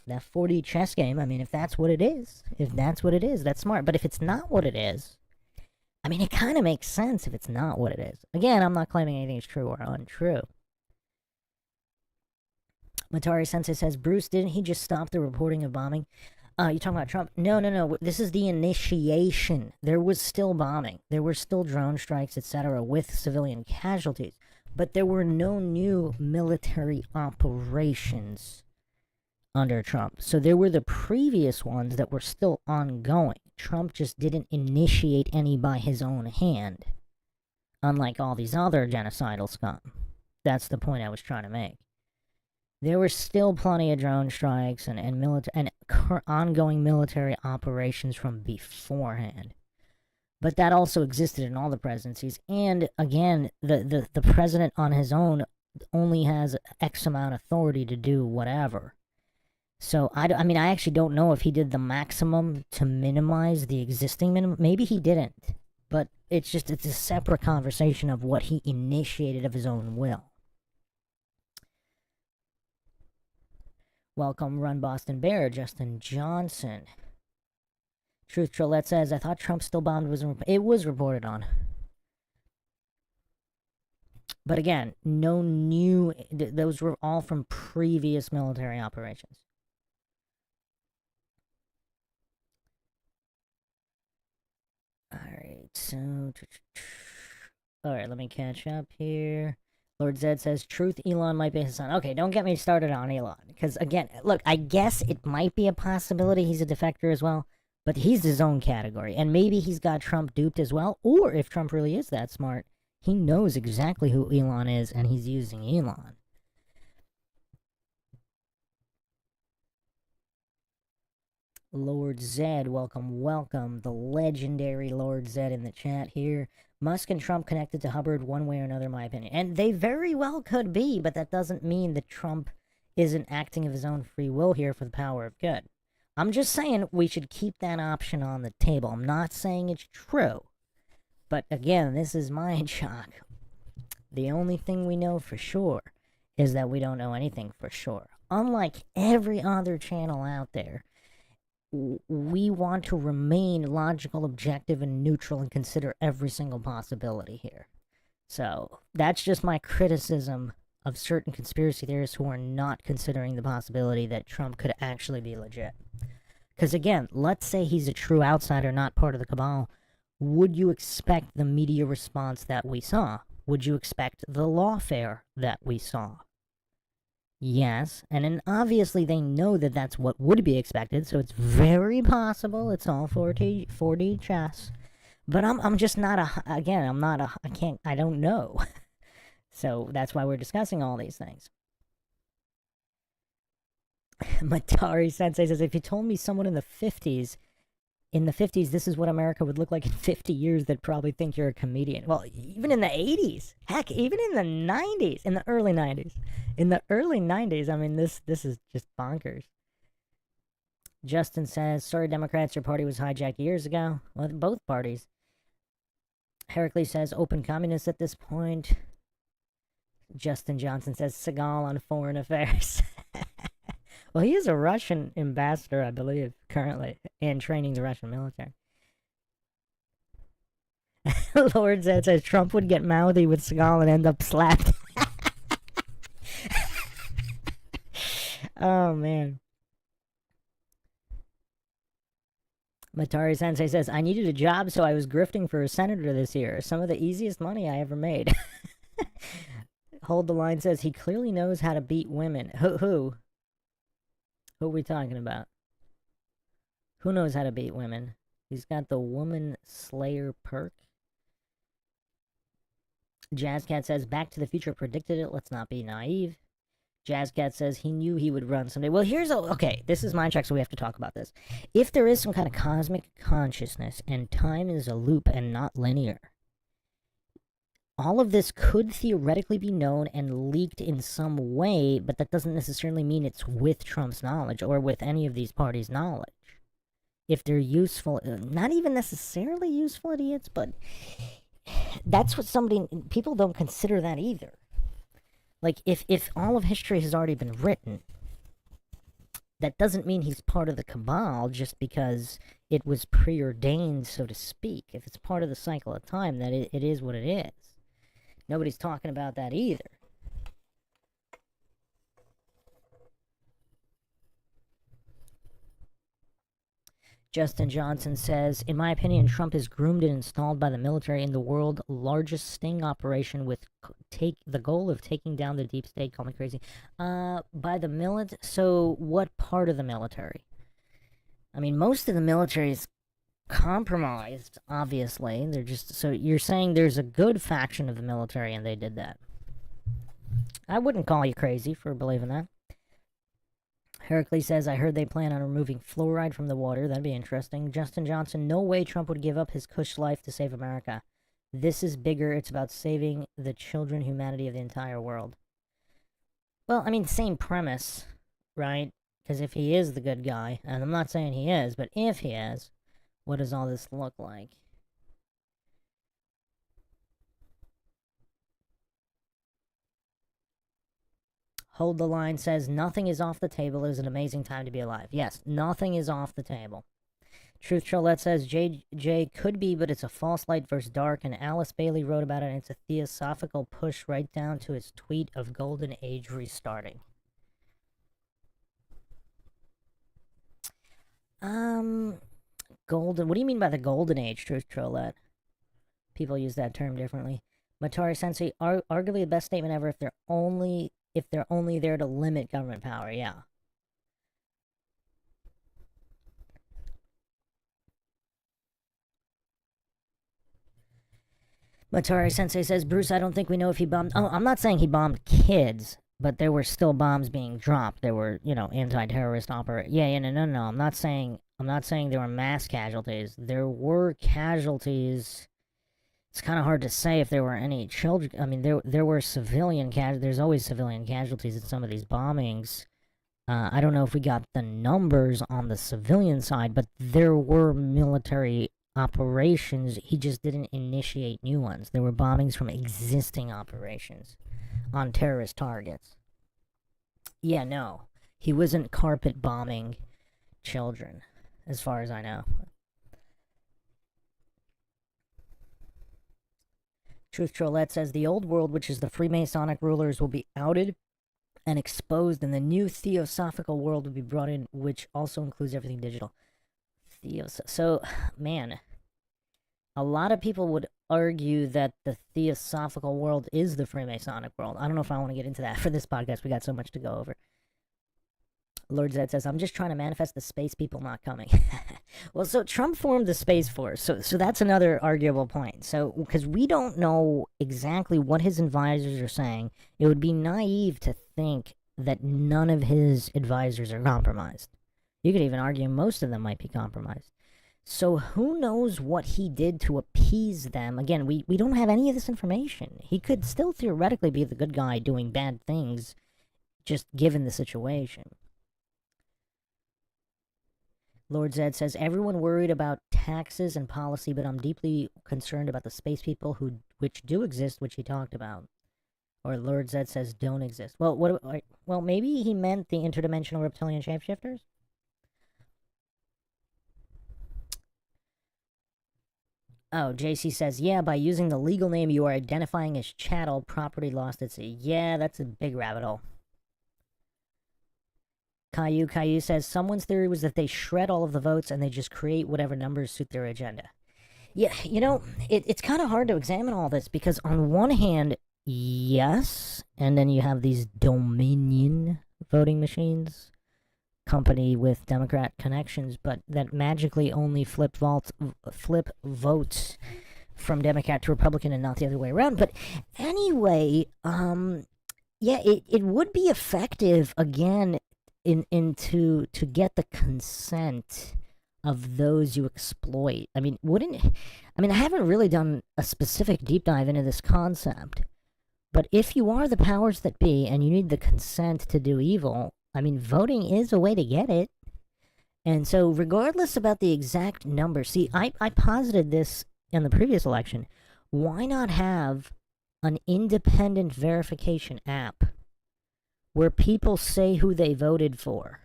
that 4D chess game, I mean, if that's what it is, that's smart. But if it's not what it is, I mean, it kind of makes sense if it's not what it is. Again, I'm not claiming anything is true or untrue. Matari Sensei says, Bruce, didn't he just stop the reporting of bombing? You talking about Trump? No. This is the initiation. There was still bombing. There were still drone strikes, etc., with civilian casualties. But there were no new military operations under Trump. So there were the previous ones that were still ongoing. Trump just didn't initiate any by his own hand, unlike all these other genocidal scum. That's the point I was trying to make. There were still plenty of drone strikes and ongoing military operations from beforehand. But that also existed in all the presidencies. And again, the president on his own only has X amount of authority to do whatever. So, I mean, I actually don't know if he did the maximum to minimize the existing minimum. Maybe he didn't. But it's a separate conversation of what he initiated of his own will. Welcome, Run Boston Bear, Justin Johnson. Truth Trollette says, I thought Trump still bombed. It was reported on. But again, no new... those were all from previous military operations. Alright, so... Alright, let me catch up here. Lord Zed says, truth, Elon might be his son. Okay, don't get me started on Elon. Because, again, look, I guess it might be a possibility he's a defector as well. But he's his own category. And maybe he's got Trump duped as well. Or if Trump really is that smart, he knows exactly who Elon is and he's using Elon. Lord Zed, welcome. The legendary Lord Zed in the chat here. Musk and Trump connected to Hubbard one way or another, in my opinion. And they very well could be, but that doesn't mean that Trump isn't acting of his own free will here for the power of good. I'm just saying we should keep that option on the table. I'm not saying it's true. But again, this is MINDSHOCK. The only thing we know for sure is that we don't know anything for sure. Unlike every other channel out there, we want to remain logical, objective, and neutral and consider every single possibility here. So, that's just my criticism of certain conspiracy theorists who are not considering the possibility that Trump could actually be legit. Because again, let's say he's a true outsider, not part of the cabal. Would you expect the media response that we saw? Would you expect the lawfare that we saw? Yes, and then obviously they know that that's what would be expected, so it's very possible it's all 4D chess. But I'm just not I don't know. So that's why we're discussing all these things. Matari Sensei says, if you told me someone in the 50s, this is what America would look like in 50 years, they'd probably think you're a comedian. Well, even in the 80s. Heck, even in the 90s. In the early 90s. I mean, this is just bonkers. Justin says, sorry, Democrats, your party was hijacked years ago. Well, both parties. Heracles says, open communists at this point. Justin Johnson says, Seagal on foreign affairs. Well, he is a Russian ambassador, I believe, currently, and training the Russian military. Lord Zed says Trump would get mouthy with Seagal and end up slapped. Oh, man. Matari Sensei says, I needed a job, so I was grifting for a senator this year. Some of the easiest money I ever made. Hold the Line says, he clearly knows how to beat women. Who? Who are we talking about? Who knows how to beat women? He's got the woman slayer perk. Jazzcat says, Back to the Future predicted it. Let's not be naive. Jazzcat says he knew he would run someday. Well, okay, this is MINDSHOCK, so we have to talk about this. If there is some kind of cosmic consciousness and time is a loop and not linear, all of this could theoretically be known and leaked in some way, but that doesn't necessarily mean it's with Trump's knowledge or with any of these parties' knowledge. If they're useful, not even necessarily useful idiots, but that's what people don't consider that either. Like, if all of history has already been written, that doesn't mean he's part of the cabal just because it was preordained, so to speak. If it's part of the cycle of time, that it is what it is. Nobody's talking about that either. Justin Johnson says, in my opinion, Trump is groomed and installed by the military in the world's largest sting operation with the goal of taking down the deep state. Call me crazy. By the military? So what part of the military? I mean, most of the military is compromised, obviously. They're just... So you're saying there's a good faction of the military and they did that. I wouldn't call you crazy for believing that. Heracles says, I heard they plan on removing fluoride from the water. That'd be interesting. Justin Johnson, no way Trump would give up his cush life to save America. This is bigger. It's about saving the children, humanity of the entire world. Well, I mean, same premise, right? Because if he is the good guy, and I'm not saying he is, but if he is, what does all this look like? Hold the Line says, nothing is off the table. It is an amazing time to be alive. Yes, nothing is off the table. Truth Trollette says, JJ could be, but it's a false light versus dark, and Alice Bailey wrote about it, and it's a theosophical push right down to his tweet of Golden Age restarting. Golden, what do you mean by the Golden Age, Truth Trollette? People use that term differently. Matari Sensei, arguably the best statement ever if they're only there to limit government power, yeah. Matari Sensei says, Bruce, I don't think we know if he bombed... Oh, I'm not saying he bombed kids, but there were still bombs being dropped. There were, anti-terrorist no. I'm not saying there were mass casualties. There were casualties... It's kind of hard to say if there were any children. I mean, there were civilian casualties. There's always civilian casualties in some of these bombings. I don't know if we got the numbers on the civilian side, but there were military operations. He just didn't initiate new ones. There were bombings from existing operations on terrorist targets. Yeah, no. He wasn't carpet bombing children, as far as I know. Truth Trollette says, the old world, which is the Freemasonic rulers, will be outed and exposed, and the new theosophical world will be brought in, which also includes everything digital. So, man, a lot of people would argue that the theosophical world is the Freemasonic world. I don't know if I want to get into that for this podcast. We got so much to go over. Lord Zed says, I'm just trying to manifest the space people not coming. Well, so Trump formed the Space Force, so that's another arguable point. So, because we don't know exactly what his advisors are saying, it would be naive to think that none of his advisors are compromised. You could even argue most of them might be compromised. So who knows what he did to appease them? Again, we don't have any of this information. He could still theoretically be the good guy doing bad things, just given the situation. Lord Zed says, everyone worried about taxes and policy, but I'm deeply concerned about the space people which do exist, which he talked about. Or Lord Zed says don't exist. Well, maybe he meant the interdimensional reptilian shapeshifters? Oh, JC says, yeah, by using the legal name you are identifying as chattel, property lost at sea. Yeah, that's a big rabbit hole. Caillou says, someone's theory was that they shred all of the votes and they just create whatever numbers suit their agenda. Yeah, it's kind of hard to examine all this because on one hand, yes, and then you have these Dominion voting machines, company with Democrat connections, but that magically only flip votes from Democrat to Republican and not the other way around. But anyway, Yeah, it would be effective again to get the consent of those you exploit. I mean, I haven't really done a specific deep dive into this concept, but if you are the powers that be and you need the consent to do evil, I mean, voting is a way to get it. And so, regardless about the exact number, see, I posited this in the previous election. Why not have an independent verification app where people say who they voted for?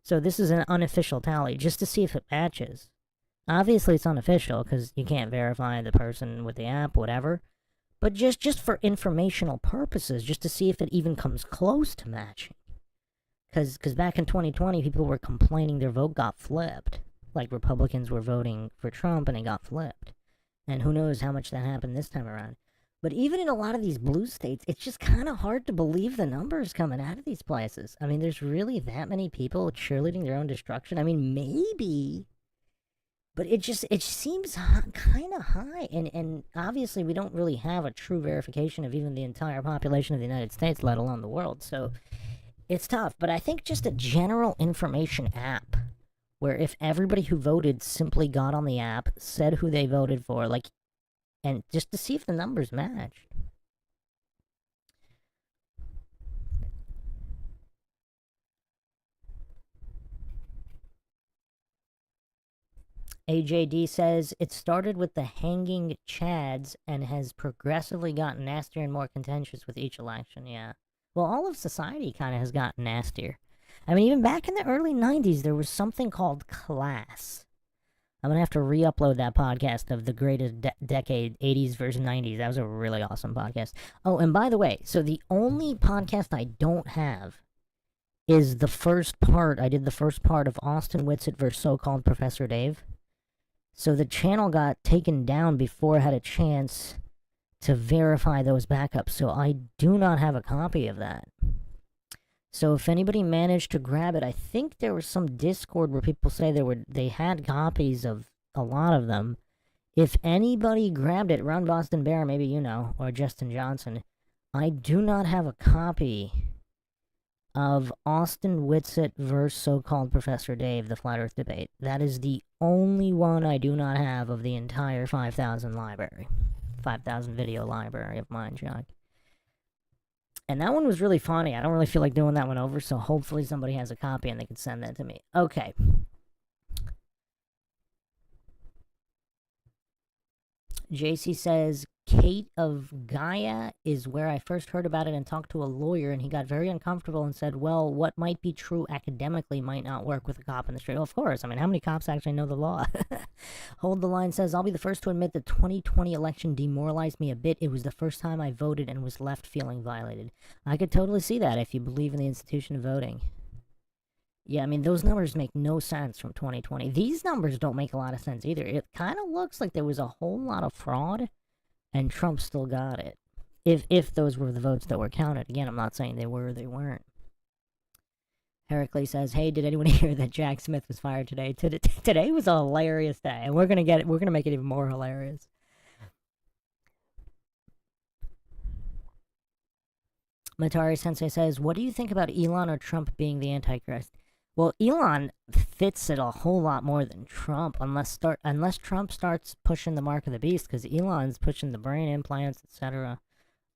So this is an unofficial tally, just to see if it matches. Obviously, it's unofficial because you can't verify the person with the app, whatever. But just for informational purposes, just to see if it even comes close to matching. Because back in 2020, people were complaining their vote got flipped. Like Republicans were voting for Trump and it got flipped. And who knows how much that happened this time around. But even in a lot of these blue states, it's just kind of hard to believe the numbers coming out of these places. I mean, there's really that many people cheerleading their own destruction? I mean, maybe. But it seems kind of high. And obviously, we don't really have a true verification of even the entire population of the United States, let alone the world. So it's tough. But I think just a general information app where if everybody who voted simply got on the app, said who they voted for, like, and just to see if the numbers matched. AJD says, it started with the hanging chads and has progressively gotten nastier and more contentious with each election, yeah. Well, all of society kind of has gotten nastier. I mean, even back in the early 90s, there was something called class. I'm going to have to re-upload that podcast of the greatest decade, 80s versus 90s. That was a really awesome podcast. Oh, and by the way, so the only podcast I don't have is the first part. I did the first part of Austin Whitsitt versus so-called Professor Dave. So the channel got taken down before I had a chance to verify those backups. So I do not have a copy of that. So if anybody managed to grab it, I think there was some Discord where people say they had copies of a lot of them. If anybody grabbed it, Ron Boston Bear, maybe you know, or Justin Johnson, I do not have a copy of Austin Whitsitt versus so-called Professor Dave, the Flat Earth debate. That is the only one I do not have of the entire 5,000 library. 5,000 video library of MINDSHOCK. And that one was really funny. I don't really feel like doing that one over, so hopefully somebody has a copy and they can send that to me. Okay. JC says, Kate of Gaia is where I first heard about it and talked to a lawyer, and he got very uncomfortable and said, well, what might be true academically might not work with a cop in the street. Well, of course. I mean, how many cops actually know the law? Hold the Line says, I'll be the first to admit the 2020 election demoralized me a bit. It was the first time I voted and was left feeling violated. I could totally see that if you believe in the institution of voting. Yeah, I mean, those numbers make no sense from 2020. These numbers don't make a lot of sense either. It kind of looks like there was a whole lot of fraud, and Trump still got it. If those were the votes that were counted. Again, I'm not saying they were or they weren't. Heracles says, hey, did anyone hear that Jack Smith was fired today? Today was a hilarious day, and we're gonna make it even more hilarious. Matari Sensei says, what do you think about Elon or Trump being the Antichrist? Well, Elon fits it a whole lot more than Trump, unless Trump starts pushing the mark of the beast, because Elon's pushing the brain implants, etc.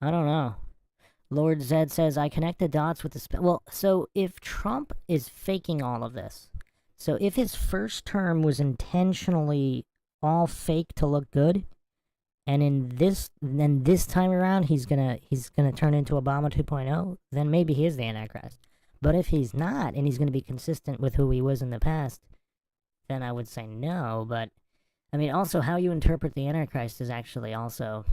I don't know. Lord Zed says, I connect the dots with the... Well, so if Trump is faking all of this, so if his first term was intentionally all fake to look good, and then this time around he's gonna turn into Obama 2.0, then maybe he is the Antichrist. But if he's not, and he's gonna be consistent with who he was in the past, then I would say no. But I mean, also how you interpret the Antichrist is actually also,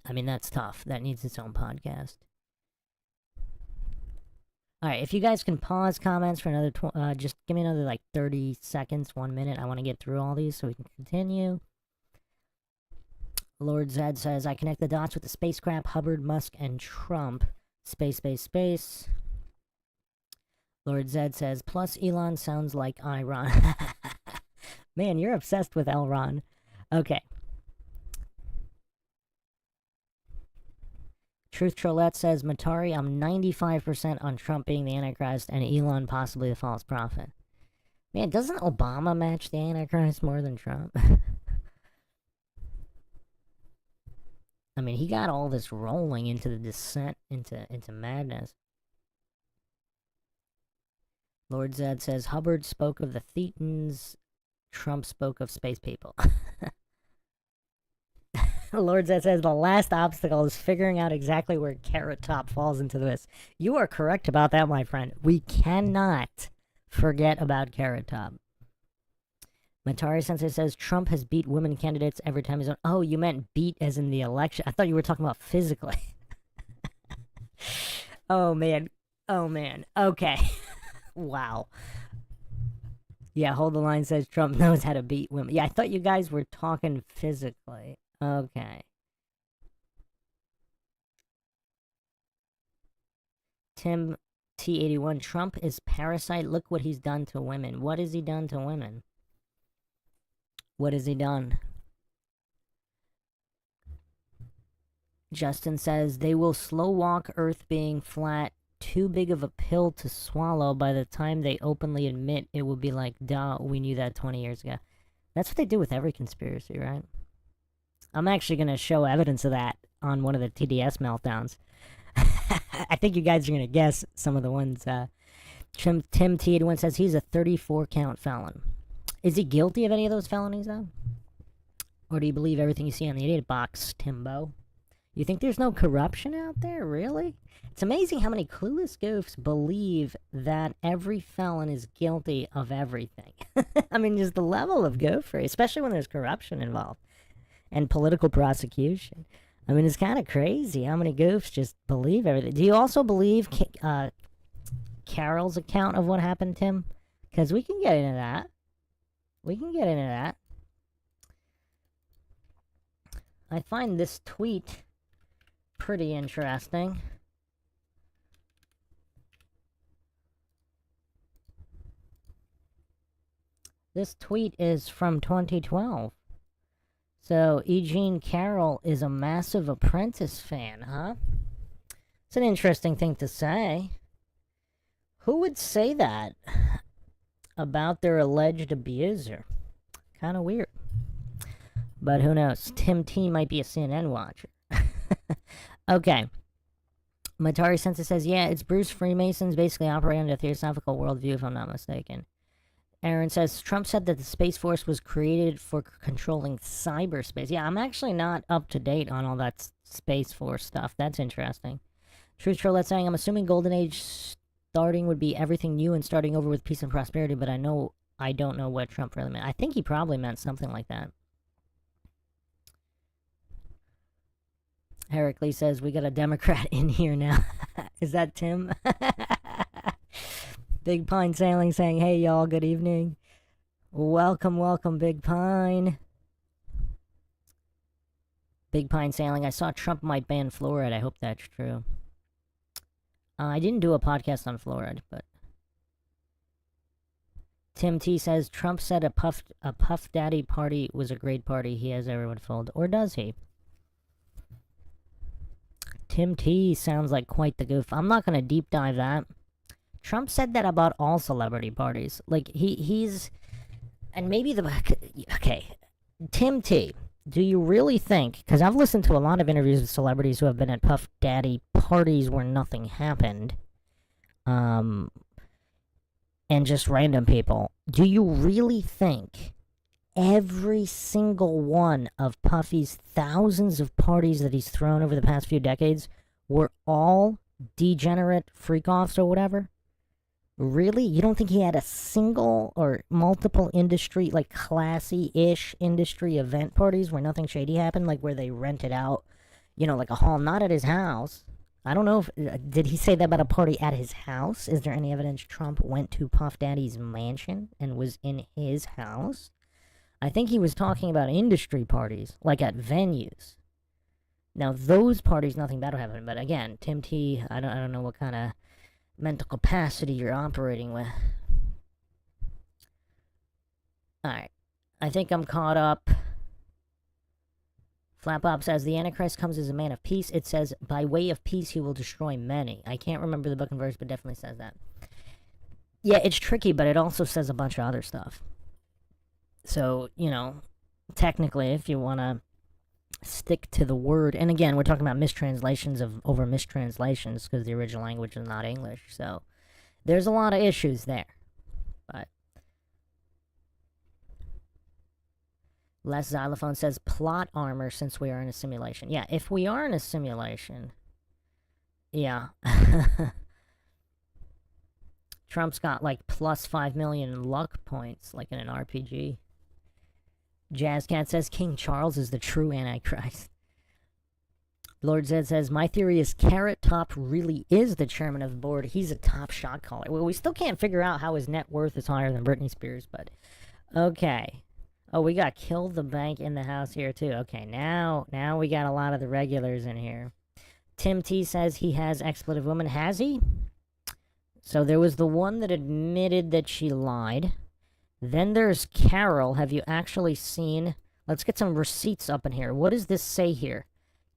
I mean, that's tough. That needs its own podcast. All right, if you guys can pause comments for another, just give me another like 30 seconds, 1 minute. I want to get through all these so we can continue. Lord Zed says, I connect the dots with the spacecraft, Hubbard, Musk, and Trump. Space, space, space. Lord Zed says, plus Elon sounds like Iron. Man, you're obsessed with Elron. Okay. Truth Trollette says, Matari, I'm 95% on Trump being the Antichrist and Elon possibly the false prophet. Man, doesn't Obama match the Antichrist more than Trump? I mean, he got all this rolling into the descent into madness. Lord Zed says, Hubbard spoke of the Thetans, Trump spoke of space people. Lord Zed says, the last obstacle is figuring out exactly where Carrot Top falls into this. You are correct about that, my friend. We cannot forget about Carrot Top. Matari Sensei says, Trump has beat women candidates every time he's on. Oh, you meant beat as in the election. I thought you were talking about physically. Oh, man. Oh, man. Okay. Wow. Yeah, Hold the Line says Trump knows how to beat women. Yeah, I thought you guys were talking physically. Okay. Tim T81, Trump is parasite. Look what he's done to women. What has he done to women? What has he done? Justin says, they will slow walk Earth being flat. Too big of a pill to swallow. By the time they openly admit, it will be like, duh, we knew that 20 years ago. That's what they do with every conspiracy, right? I'm actually going to show evidence of that on one of the TDS meltdowns. I think you guys are going to guess some of the ones. Tim T81 says he's a 34 count felon. Is he guilty of any of those felonies, though? Or do you believe everything you see on the idiot box, Timbo? You think there's no corruption out there, really? It's amazing how many clueless goofs believe that every felon is guilty of everything. I mean, just the level of goofery, especially when there's corruption involved and political prosecution. I mean, it's kind of crazy how many goofs just believe everything. Do you also believe Carol's account of what happened, Tim? Because we can get into that. We can get into that. I find this tweet pretty interesting. This tweet is from 2012. So, E. Jean Carroll is a massive Apprentice fan, huh? It's an interesting thing to say. Who would say that about their alleged abuser? Kind of weird. But who knows? Tim T might be a CNN watcher. Okay. Matari Sensei says, yeah, it's Bruce Freemasons basically operating under a theosophical worldview, if I'm not mistaken. Aaron says, Trump said that the Space Force was created for controlling cyberspace. Yeah, I'm actually not up to date on all that Space Force stuff. That's interesting. Truth Trollette saying, I'm assuming Golden Age starting would be everything new and starting over with peace and prosperity, but I don't know what Trump really meant. I think he probably meant something like that. Heracles says, we got a Democrat in here now. Is that Tim? Big Pine Sailing saying, hey y'all, good evening. Welcome, welcome, Big Pine. Big Pine Sailing, I saw Trump might ban fluoride. I hope that's true. I didn't do a podcast on fluoride, but... Tim T says, Trump said a Puff Daddy party was a great party. He has everyone fooled. Or does he? Tim T sounds like quite the goof. I'm not going to deep dive that. Trump said that about all celebrity parties. Like, he's... And maybe the... Okay. Tim T, do you really think... Because I've listened to a lot of interviews with celebrities who have been at Puff Daddy parties where nothing happened. And just random people. Do you really think every single one of Puffy's thousands of parties that he's thrown over the past few decades were all degenerate freak-offs or whatever? Really? You don't think he had a single or multiple industry, like classy-ish industry event parties where nothing shady happened, like where they rented out, you know, like a hall, not at his house? I don't know if, did he say that about a party at his house? Is there any evidence Trump went to Puff Daddy's mansion and was in his house? I think he was talking about industry parties, like at venues. Now, those parties, nothing bad will happen, but again, Tim T, I don't know what kind of mental capacity you're operating with. Alright, I think I'm caught up Flapop says, the Antichrist comes as a man of peace. It says, by way of peace he will destroy many. I can't remember the book and verse, but definitely says that. Yeah, it's tricky, but it also says a bunch of other stuff. So, you know, technically, if you want to stick to the word, and again, we're talking about mistranslations over mistranslations, because the original language is not English, so there's a lot of issues there. But Les Xylophone says, plot armor since we are in a simulation. Yeah, if we are in a simulation, yeah. Trump's got like plus 5 million luck points, like in an RPG. Jazzcat says, King Charles is the true Antichrist. Lord Zed says, my theory is Carrot Top really is the chairman of the board. He's a top shot caller. Well, we still can't figure out how his net worth is higher than Britney Spears, but okay. Oh, we got Kill the Bank in the house here, too. Okay, now we got a lot of the regulars in here. Tim T says he has expletive woman. Has he? So there was the one that admitted that she lied. Then there's Carol. Have you actually seen... Let's get some receipts up in here. What does this say here?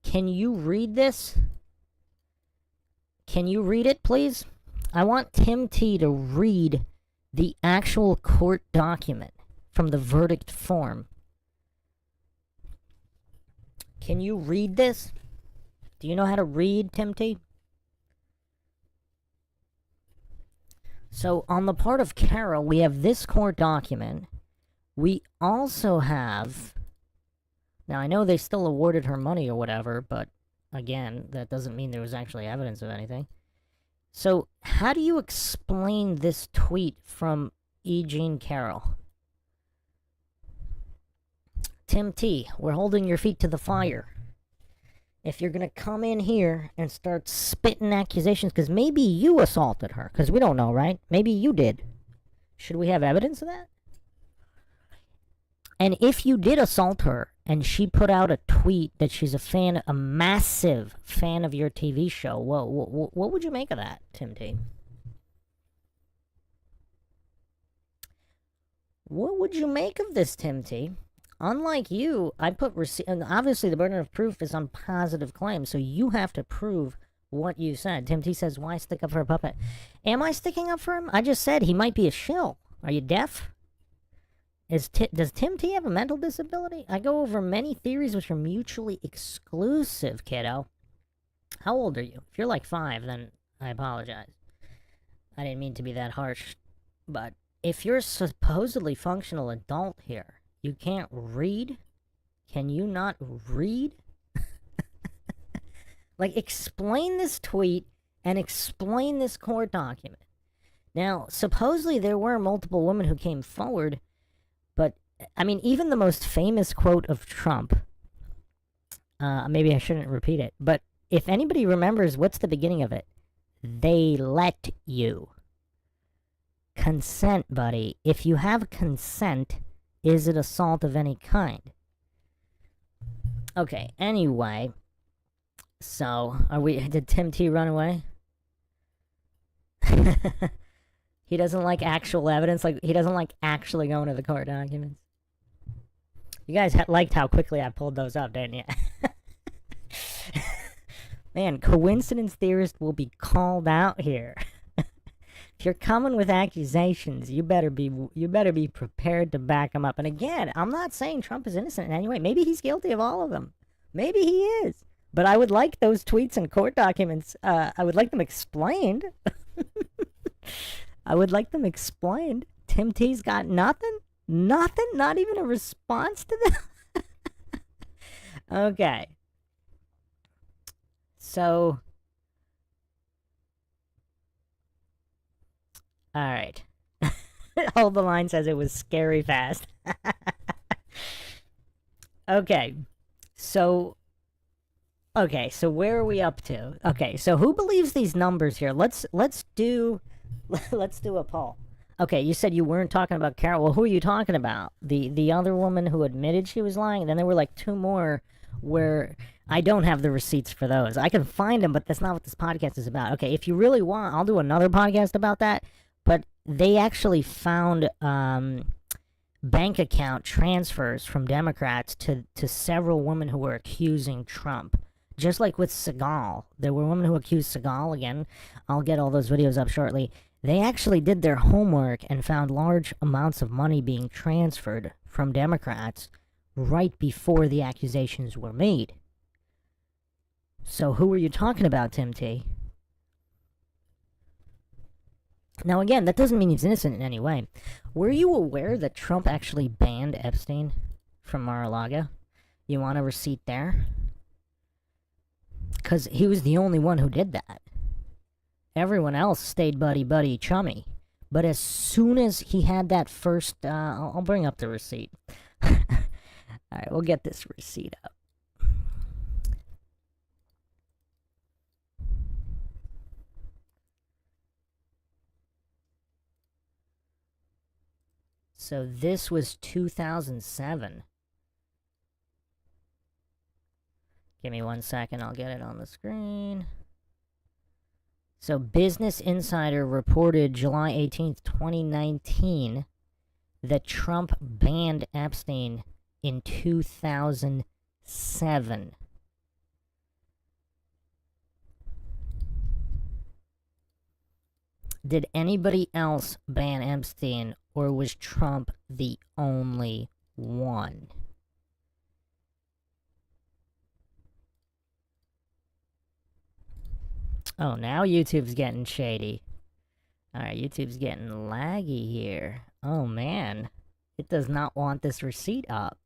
Can you read this? Can you read it, please? I want Tim T to read the actual court document from the verdict form. Can you read this? Do you know how to read, Tim T? So, on the part of Carol, we have this court document. We also have... Now, I know they still awarded her money or whatever, but, again, that doesn't mean there was actually evidence of anything. So, how do you explain this tweet from E. Jean Carroll? Tim T, we're holding your feet to the fire. If you're going to come in here and start spitting accusations, because maybe you assaulted her, because we don't know, right? Maybe you did. Should we have evidence of that? And if you did assault her, and she put out a tweet that she's a massive fan of your TV show, what would you make of that, Tim T? What would you make of this, Tim T? Unlike you, I put and obviously the burden of proof is on positive claims, so you have to prove what you said. Tim T says, why stick up for a puppet? Am I sticking up for him? I just said he might be a shill. Are you deaf? Does Tim T have a mental disability? I go over many theories which are mutually exclusive, kiddo. How old are you? If you're like 5, then I apologize. I didn't mean to be that harsh. But if you're a supposedly functional adult here, you can't read? Can you not read? Like, explain this tweet and explain this court document. Now, supposedly there were multiple women who came forward, but, I mean, even the most famous quote of Trump, maybe I shouldn't repeat it, but if anybody remembers, what's the beginning of it? They let you. Consent, buddy. If you have consent, is it assault of any kind? Okay, anyway. So, did Tim T run away? He doesn't like actual evidence, like, he doesn't like actually going to the court documents. You guys liked how quickly I pulled those up, didn't you? Man, coincidence theorists will be called out here. If you're coming with accusations, you better be prepared to back them up. And again, I'm not saying Trump is innocent in any way. Maybe he's guilty of all of them. Maybe he is. But I would like those tweets and court documents, I would like them explained. I would like them explained. Tim T's got nothing? Nothing? Not even a response to them? Okay. So... Alright. Hold the line says it was scary fast. Okay. So where are we up to? Okay, so who believes these numbers here? Let's do a poll. Okay, you said you weren't talking about Carol. Well, who are you talking about? The other woman who admitted she was lying? And then there were like 2 more where I don't have the receipts for those. I can find them, but that's not what this podcast is about. Okay, if you really want, I'll do another podcast about that. But they actually found bank account transfers from Democrats to several women who were accusing Trump. Just like with Seagal, there were women who accused Seagal. Again, I'll get all those videos up shortly. They actually did their homework and found large amounts of money being transferred from Democrats right before the accusations were made. So who are you talking about, Tim T? Now again, that doesn't mean he's innocent in any way. Were you aware that Trump actually banned Epstein from Mar-a-Lago? You want a receipt there? Because he was the only one who did that. Everyone else stayed buddy chummy. But as soon as he had that first... I'll bring up the receipt. Alright, we'll get this receipt up. So this was 2007. Give me 1 second, I'll get it on the screen. So Business Insider reported July 18th, 2019 that Trump banned Epstein in 2007. Did anybody else ban Epstein, or was Trump the only one? Oh, now YouTube's getting shady. Alright, YouTube's getting laggy here. Oh man, it does not want this receipt up.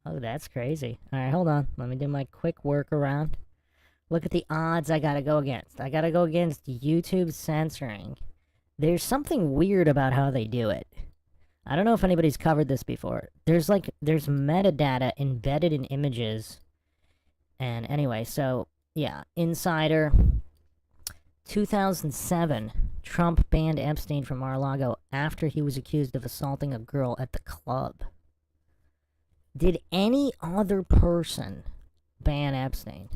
Oh, that's crazy. Alright, hold on. Let me do my quick workaround. Look at the odds I gotta go against. I gotta go against YouTube censoring. There's something weird about how they do it. I don't know if anybody's covered this before. There's metadata embedded in images. And anyway, so, yeah, Insider, 2007, Trump banned Epstein from Mar-a-Lago after he was accused of assaulting a girl at the club. Did any other person ban Epstein?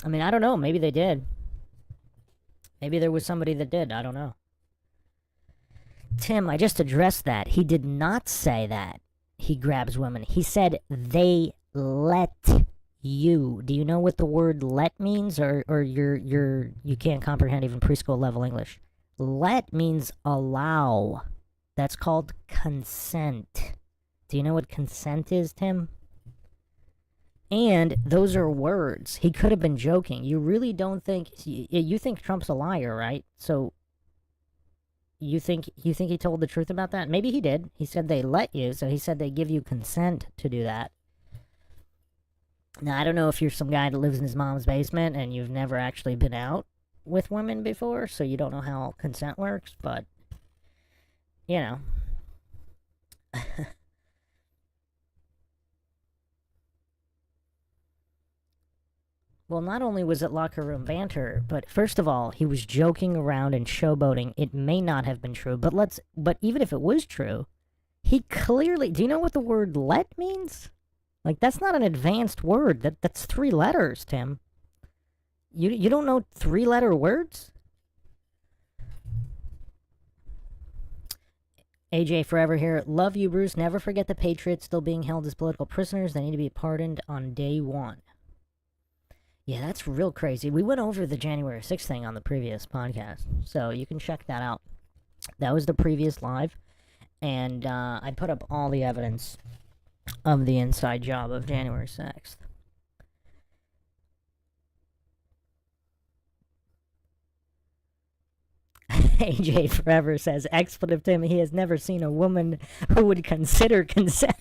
I mean, I don't know. Maybe they did. Maybe there was somebody that did. I don't know. Tim, I just addressed that. He did not say that he grabs women. He said they let you. Do you know what the word let means? Or you can't comprehend even preschool level English. Let means allow. That's called consent. Do you know what consent is, Tim? And those are words. He could have been joking. You really don't think... You think Trump's a liar, right? So, you think he told the truth about that? Maybe he did. He said they let you, so he said they give you consent to do that. Now, I don't know if you're some guy that lives in his mom's basement and you've never actually been out with women before, so you don't know how consent works, but... You know... Well, not only was it locker room banter, but first of all, he was joking around and showboating. It may not have been true, but even if it was true, he clearly... Do you know what the word let means? Like, that's not an advanced word. That's 3 letters, Tim. You don't know 3-letter words? AJ Forever here. Love you, Bruce. Never forget the Patriots still being held as political prisoners. They need to be pardoned on day 1. Yeah, that's real crazy. We went over the January 6th thing on the previous podcast, so you can check that out. That was the previous live, and I put up all the evidence of the inside job of January 6th. AJ Forever says, expletive Tim, he has never seen a woman who would consider consent.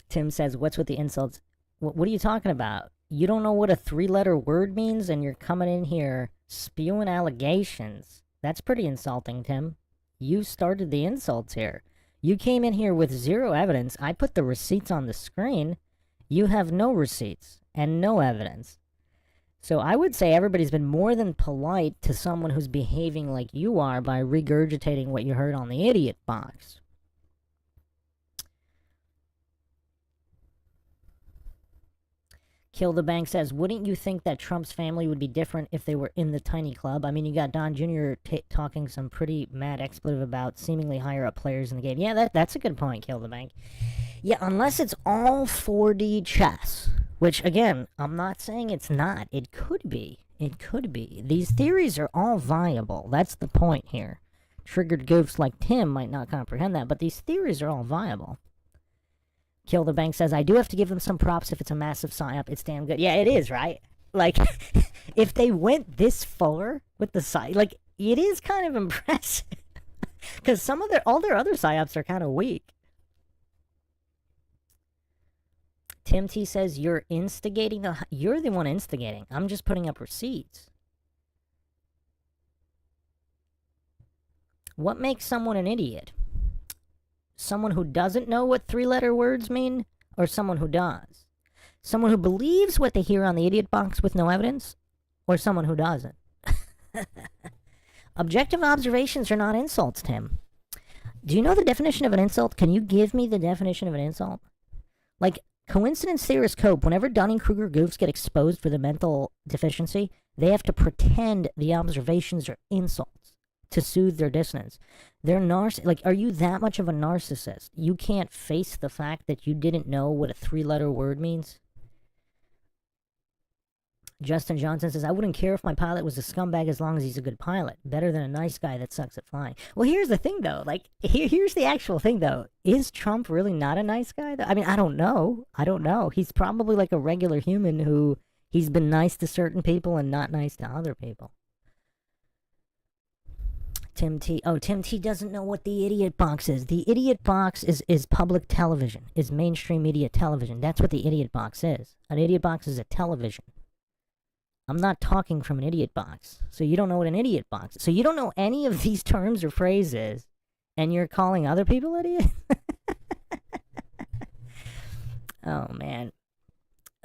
Tim says, what's with the insults? What are you talking about? You don't know what a 3-letter word means, and you're coming in here spewing allegations. That's pretty insulting, Tim. You started the insults here. You came in here with 0 evidence. I put the receipts on the screen. You have no receipts and no evidence. So I would say everybody's been more than polite to someone who's behaving like you are by regurgitating what you heard on the idiot box. Kill the Bank says, wouldn't you think that Trump's family would be different if they were in the tiny club? I mean, you got Don Jr. talking some pretty mad expletive about seemingly higher up players in the game. Yeah, that's a good point, Kill the Bank. Yeah, unless it's all 4D chess, which, again, I'm not saying it's not. It could be. It could be. These theories are all viable. That's the point here. Triggered goofs like Tim might not comprehend that, but these theories are all viable. Kill the Bank says, I do have to give them some props if it's a massive psyop. It's damn good. Yeah, it is, right? Like, if they went this far with the psyop, like, it is kind of impressive. Because all their other psyops are kind of weak. Tim T says, you're instigating you're the one instigating. I'm just putting up receipts. What makes someone an idiot? Someone who doesn't know what three-letter words mean, or someone who does? Someone who believes what they hear on the idiot box with no evidence, or someone who doesn't? Objective observations are not insults, Tim. Do you know the definition of an insult? Can you give me the definition of an insult? Like, coincidence theorists cope. Whenever Dunning-Kruger goofs get exposed for the mental deficiency, they have to pretend the observations are insults to soothe their dissonance. They're like, are you that much of a narcissist? You can't face the fact that you didn't know what a three-letter word means? Justin Johnson says, I wouldn't care if my pilot was a scumbag as long as he's a good pilot. Better than a nice guy that sucks at flying. Well, here's the thing, though. Like, here's the actual thing, though. Is Trump really not a nice guy, though? I mean, I don't know. He's probably like a regular human who he's been nice to certain people and not nice to other people. Tim T. Oh, Tim T doesn't know what the idiot box is. The idiot box is public television, is mainstream media television. That's what the idiot box is. An idiot box is a television. I'm not talking from an idiot box. So you don't know what an idiot box is. So you don't know any of these terms or phrases, and you're calling other people idiots? Oh, man.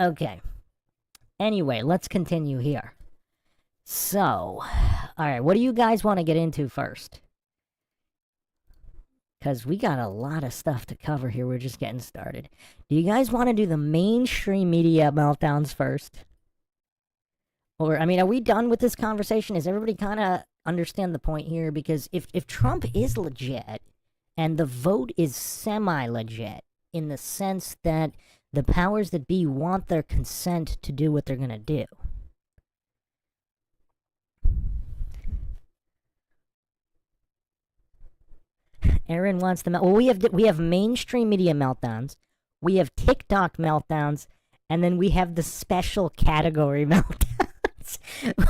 Okay. Anyway, let's continue here. So, alright, what do you guys want to get into first? Because we got a lot of stuff to cover here. We're just getting started. Do you guys want to do the mainstream media meltdowns first? Or, I mean, are we done with this conversation? Does everybody kind of understand the point here? Because if Trump is legit, and the vote is semi-legit, in the sense that the powers that be want their consent to do what they're going to do. Aaron wants the well. We have mainstream media meltdowns, we have TikTok meltdowns, and then we have the special category meltdowns.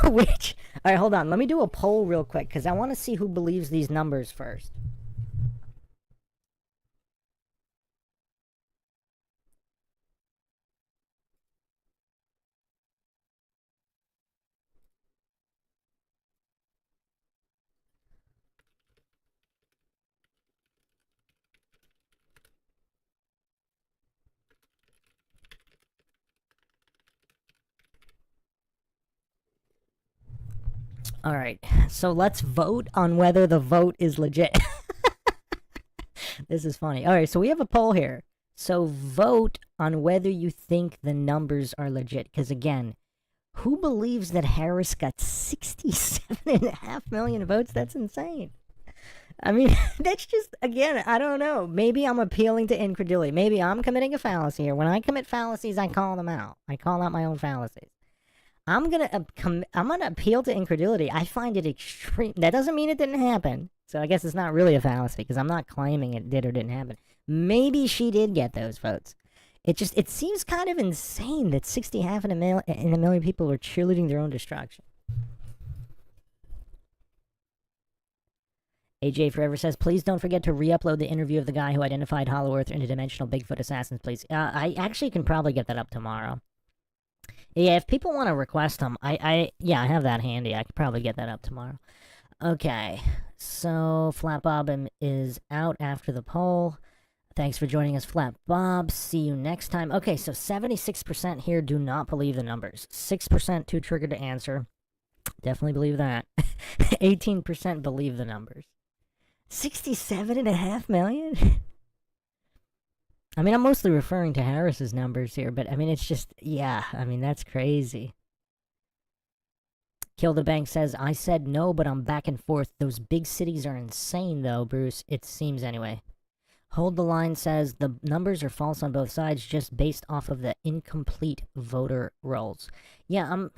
Which, all right, hold on. Let me do a poll real quick because I want to see who believes these numbers first. All right, so let's vote on whether the vote is legit. This is funny. All right, so we have a poll here. So vote on whether you think the numbers are legit. Because again, who believes that Harris got 67.5 million votes? That's insane. I mean, that's just, again, I don't know. Maybe I'm appealing to incredulity. Maybe I'm committing a fallacy here. When I commit fallacies, I call them out. I call out my own fallacies. I'm gonna appeal to incredulity. I find it extreme. That doesn't mean it didn't happen. So I guess it's not really a fallacy because I'm not claiming it did or didn't happen. Maybe she did get those votes. It seems kind of insane that 60.5 in a million people are cheerleading their own destruction. AJ Forever says, please don't forget to re-upload the interview of the guy who identified Hollow Earth interdimensional Bigfoot assassins, please. I actually can probably get that up tomorrow. Yeah, if people want to request them, I have that handy. I could probably get that up tomorrow. Okay, so Flat Bob is out after the poll. Thanks for joining us, Flat Bob. See you next time. Okay, so 76% here do not believe the numbers. 6% too triggered to answer. Definitely believe that. 18% believe the numbers. 67.5 million? I mean, I'm mostly referring to Harris's numbers here, but I mean, it's just, yeah, I mean, that's crazy. Kill the Bank says, I said no, but I'm back and forth. Those big cities are insane, though, Bruce. It seems anyway. Hold the Line says, the numbers are false on both sides, just based off of the incomplete voter rolls. Yeah,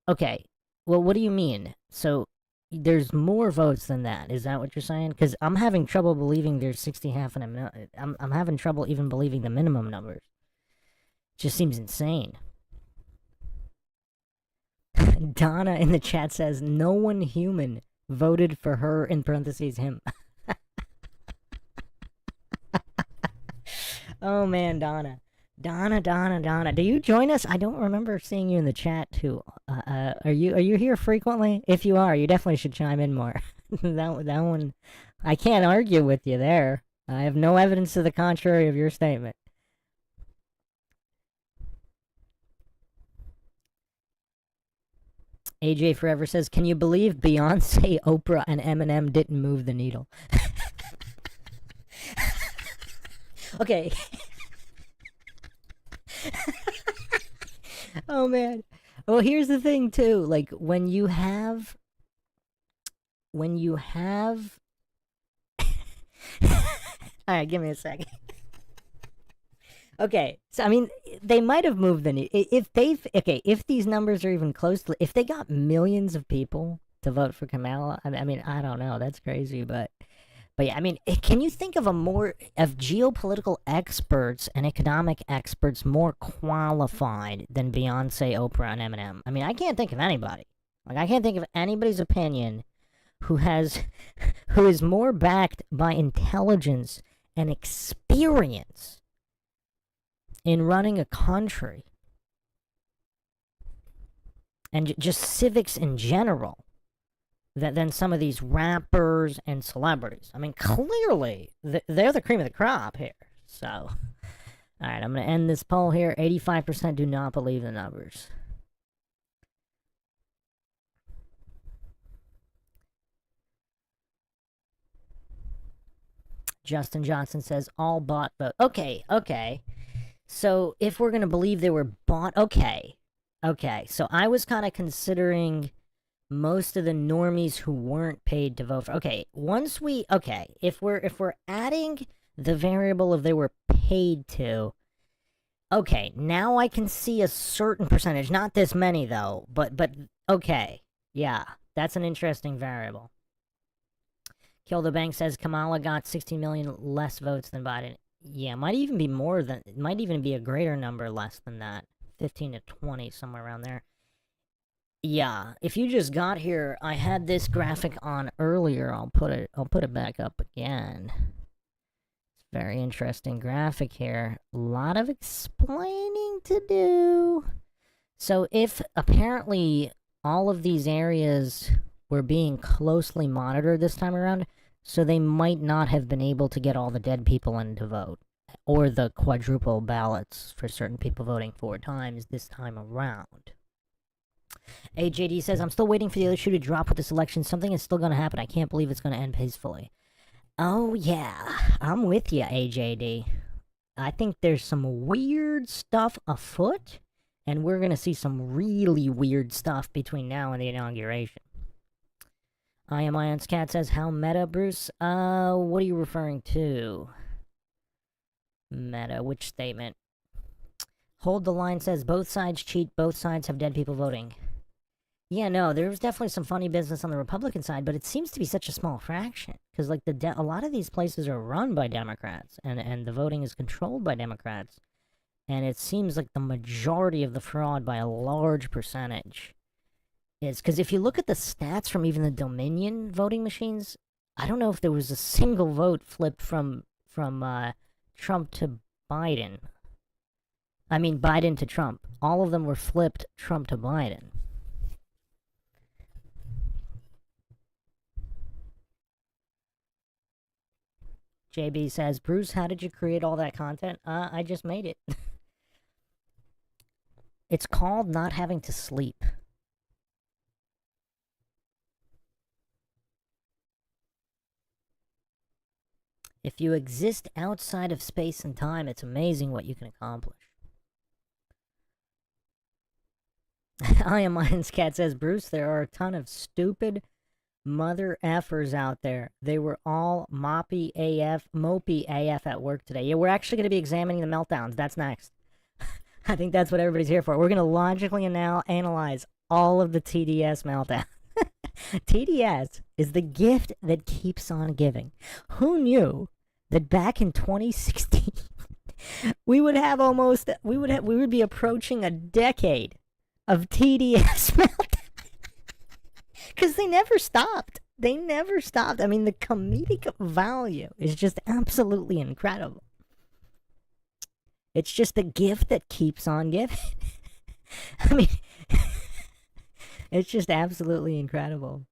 okay. Well, what do you mean? So, there's more votes than that. Is that what you're saying? Because I'm having trouble believing there's 60 half and a million. I'm having trouble even believing the minimum numbers. Just seems insane. Donna in the chat says, no one human voted for her, in parentheses, him. Oh man, Donna. Donna. Do you join us? I don't remember seeing you in the chat too. Are you here frequently? If you are, you definitely should chime in more. that one, I can't argue with you there. I have no evidence to the contrary of your statement. AJ Forever says, can you believe Beyonce, Oprah, and Eminem didn't move the needle? Okay. Oh man. Well, here's the thing too. Like when you have Alright, give me a second. Okay, so I mean, they might have moved the needle. If these numbers are even close to, if they got millions of people to vote for Kamala, I mean, I don't know, that's crazy, but yeah, I mean, can you think of geopolitical experts and economic experts more qualified than Beyonce, Oprah, and Eminem? I mean, I can't think of anybody. Like, I can't think of anybody's opinion who is more backed by intelligence and experience in running a country and just civics in general than some of these rappers and celebrities. I mean, clearly, they're the cream of the crop here. So, all right, I'm going to end this poll here. 85% do not believe the numbers. Justin Johnson says, all bot vote. Okay. So, if we're going to believe they were bought, okay. So, I was kind of considering most of the normies who weren't paid to vote for. If we're adding the variable of they were paid to, okay, now I can see a certain percentage, not this many though, but okay, yeah, that's an interesting variable. Kill the Bank says Kamala got 16 million less votes than Biden. Yeah, might even be a greater number less than that, 15 to 20, somewhere around there. Yeah, if you just got here, I had this graphic on earlier. I'll put it back up again. It's a very interesting graphic here. A lot of explaining to do. So if apparently all of these areas were being closely monitored this time around, so they might not have been able to get all the dead people in to vote, or the quadruple ballots for certain people voting 4 times this time around. AJD says, I'm still waiting for the other shoe to drop with this election. Something is still going to happen. I can't believe it's going to end peacefully. Oh, yeah. I'm with you, AJD. I think there's some weird stuff afoot, and we're going to see some really weird stuff between now and the inauguration. I Am Ion's Cat says, how meta, Bruce? What are you referring to? Meta, which statement? Hold the Line says, both sides cheat, both sides have dead people voting. Yeah, no, there's definitely some funny business on the Republican side, but it seems to be such a small fraction. Because, like, a lot of these places are run by Democrats, and the voting is controlled by Democrats. And it seems like the majority of the fraud, by a large percentage, is... Because if you look at the stats from even the Dominion voting machines, I don't know if there was a single vote flipped from Trump to Biden. I mean, Biden to Trump. All of them were flipped Trump to Biden. JB says, Bruce, how did you create all that content? I just made it. It's called not having to sleep. If you exist outside of space and time, it's amazing what you can accomplish. I am Lions Cat says, Bruce, there are a ton of stupid mother effers out there. They were all mopey AF at work today. Yeah, we're actually going to be examining the meltdowns. That's next. I think that's what everybody's here for. We're going to logically analyze all of the TDS meltdown. TDS is the gift that keeps on giving. Who knew that back in 2016 we would be approaching a decade of TDS meltdown? Because they never stopped. They never stopped. I mean, the comedic value is just absolutely incredible. It's just a gift that keeps on giving. I mean, it's just absolutely incredible.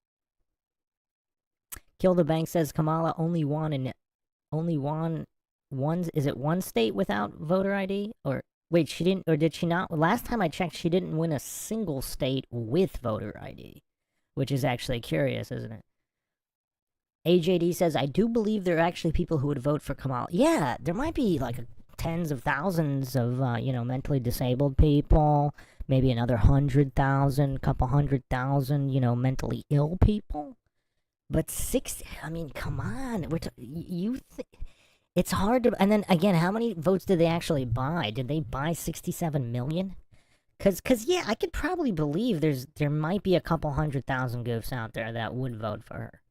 Kill the Bank says Kamala only won is it one state without voter ID? Or wait, she didn't, or did she not? Last time I checked, she didn't win a single state with voter ID, which is actually curious, isn't it? AJD says, I do believe there are actually people who would vote for Kamala. Yeah, there might be like tens of thousands of, mentally disabled people, maybe another 100,000, couple 100,000, mentally ill people. But I mean, come on. It's hard to, and then again, how many votes did they actually buy? Did they buy 67 million? Cause yeah, I could probably believe there might be a couple 100,000 goofs out there that would vote for her.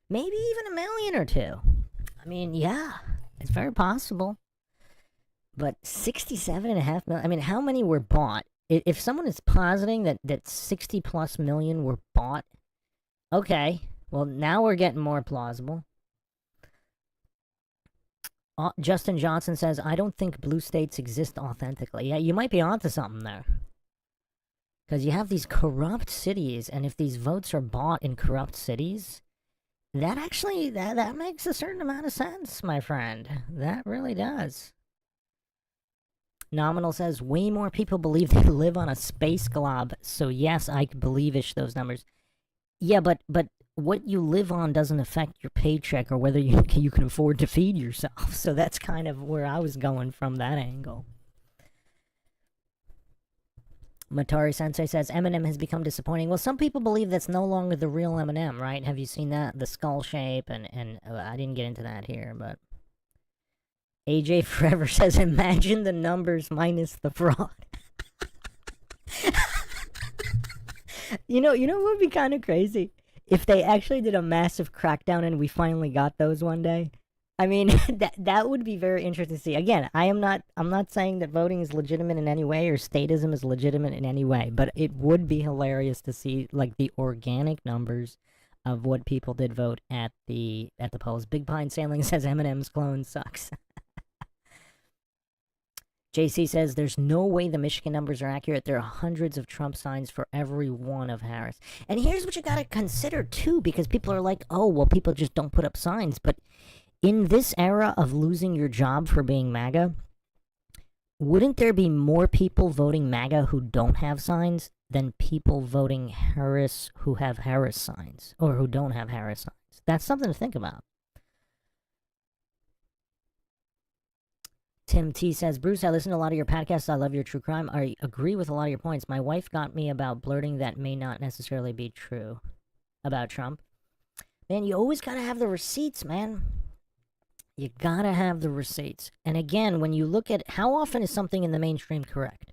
Maybe even 1 million or 2. I mean, yeah, it's very possible. But 67.5 million, I mean, how many were bought? If someone is positing that 60 plus million were bought, okay, well, now we're getting more plausible. Justin Johnson says, I don't think blue states exist authentically. Yeah, you might be onto something there. Because you have these corrupt cities, and if these votes are bought in corrupt cities, that actually, that makes a certain amount of sense, my friend. That really does. Nominal says, way more people believe they live on a space globe, so yes, I believe-ish those numbers. Yeah, but what you live on doesn't affect your paycheck or whether you can afford to feed yourself, so that's kind of where I was going from that angle. Matari Sensei says, Eminem has become disappointing. Well, some people believe that's no longer the real Eminem, right? Have you seen that? The skull shape, and I didn't get into that here, but... AJ Forever says, imagine the numbers minus the fraud. You know what would be kind of crazy? If they actually did a massive crackdown and we finally got those one day. I mean, that would be very interesting to see. Again, I'm not saying that voting is legitimate in any way or statism is legitimate in any way, but it would be hilarious to see like the organic numbers of what people did vote at the polls. Big Pine Sailing says Eminem's clone sucks. JC says, there's no way the Michigan numbers are accurate. There are hundreds of Trump signs for every one of Harris. And here's what you gotta consider, too, because people are like, oh, well, people just don't put up signs. But in this era of losing your job for being MAGA, wouldn't there be more people voting MAGA who don't have signs than people voting Harris who have Harris signs, or who don't have Harris signs? That's something to think about. Tim T says, Bruce, I listen to a lot of your podcasts. I love your true crime. I agree with a lot of your points. My wife got me about blurting that may not necessarily be true about Trump. Man, you always gotta have the receipts, man. You gotta have the receipts. And again, when you look at how often is something in the mainstream correct?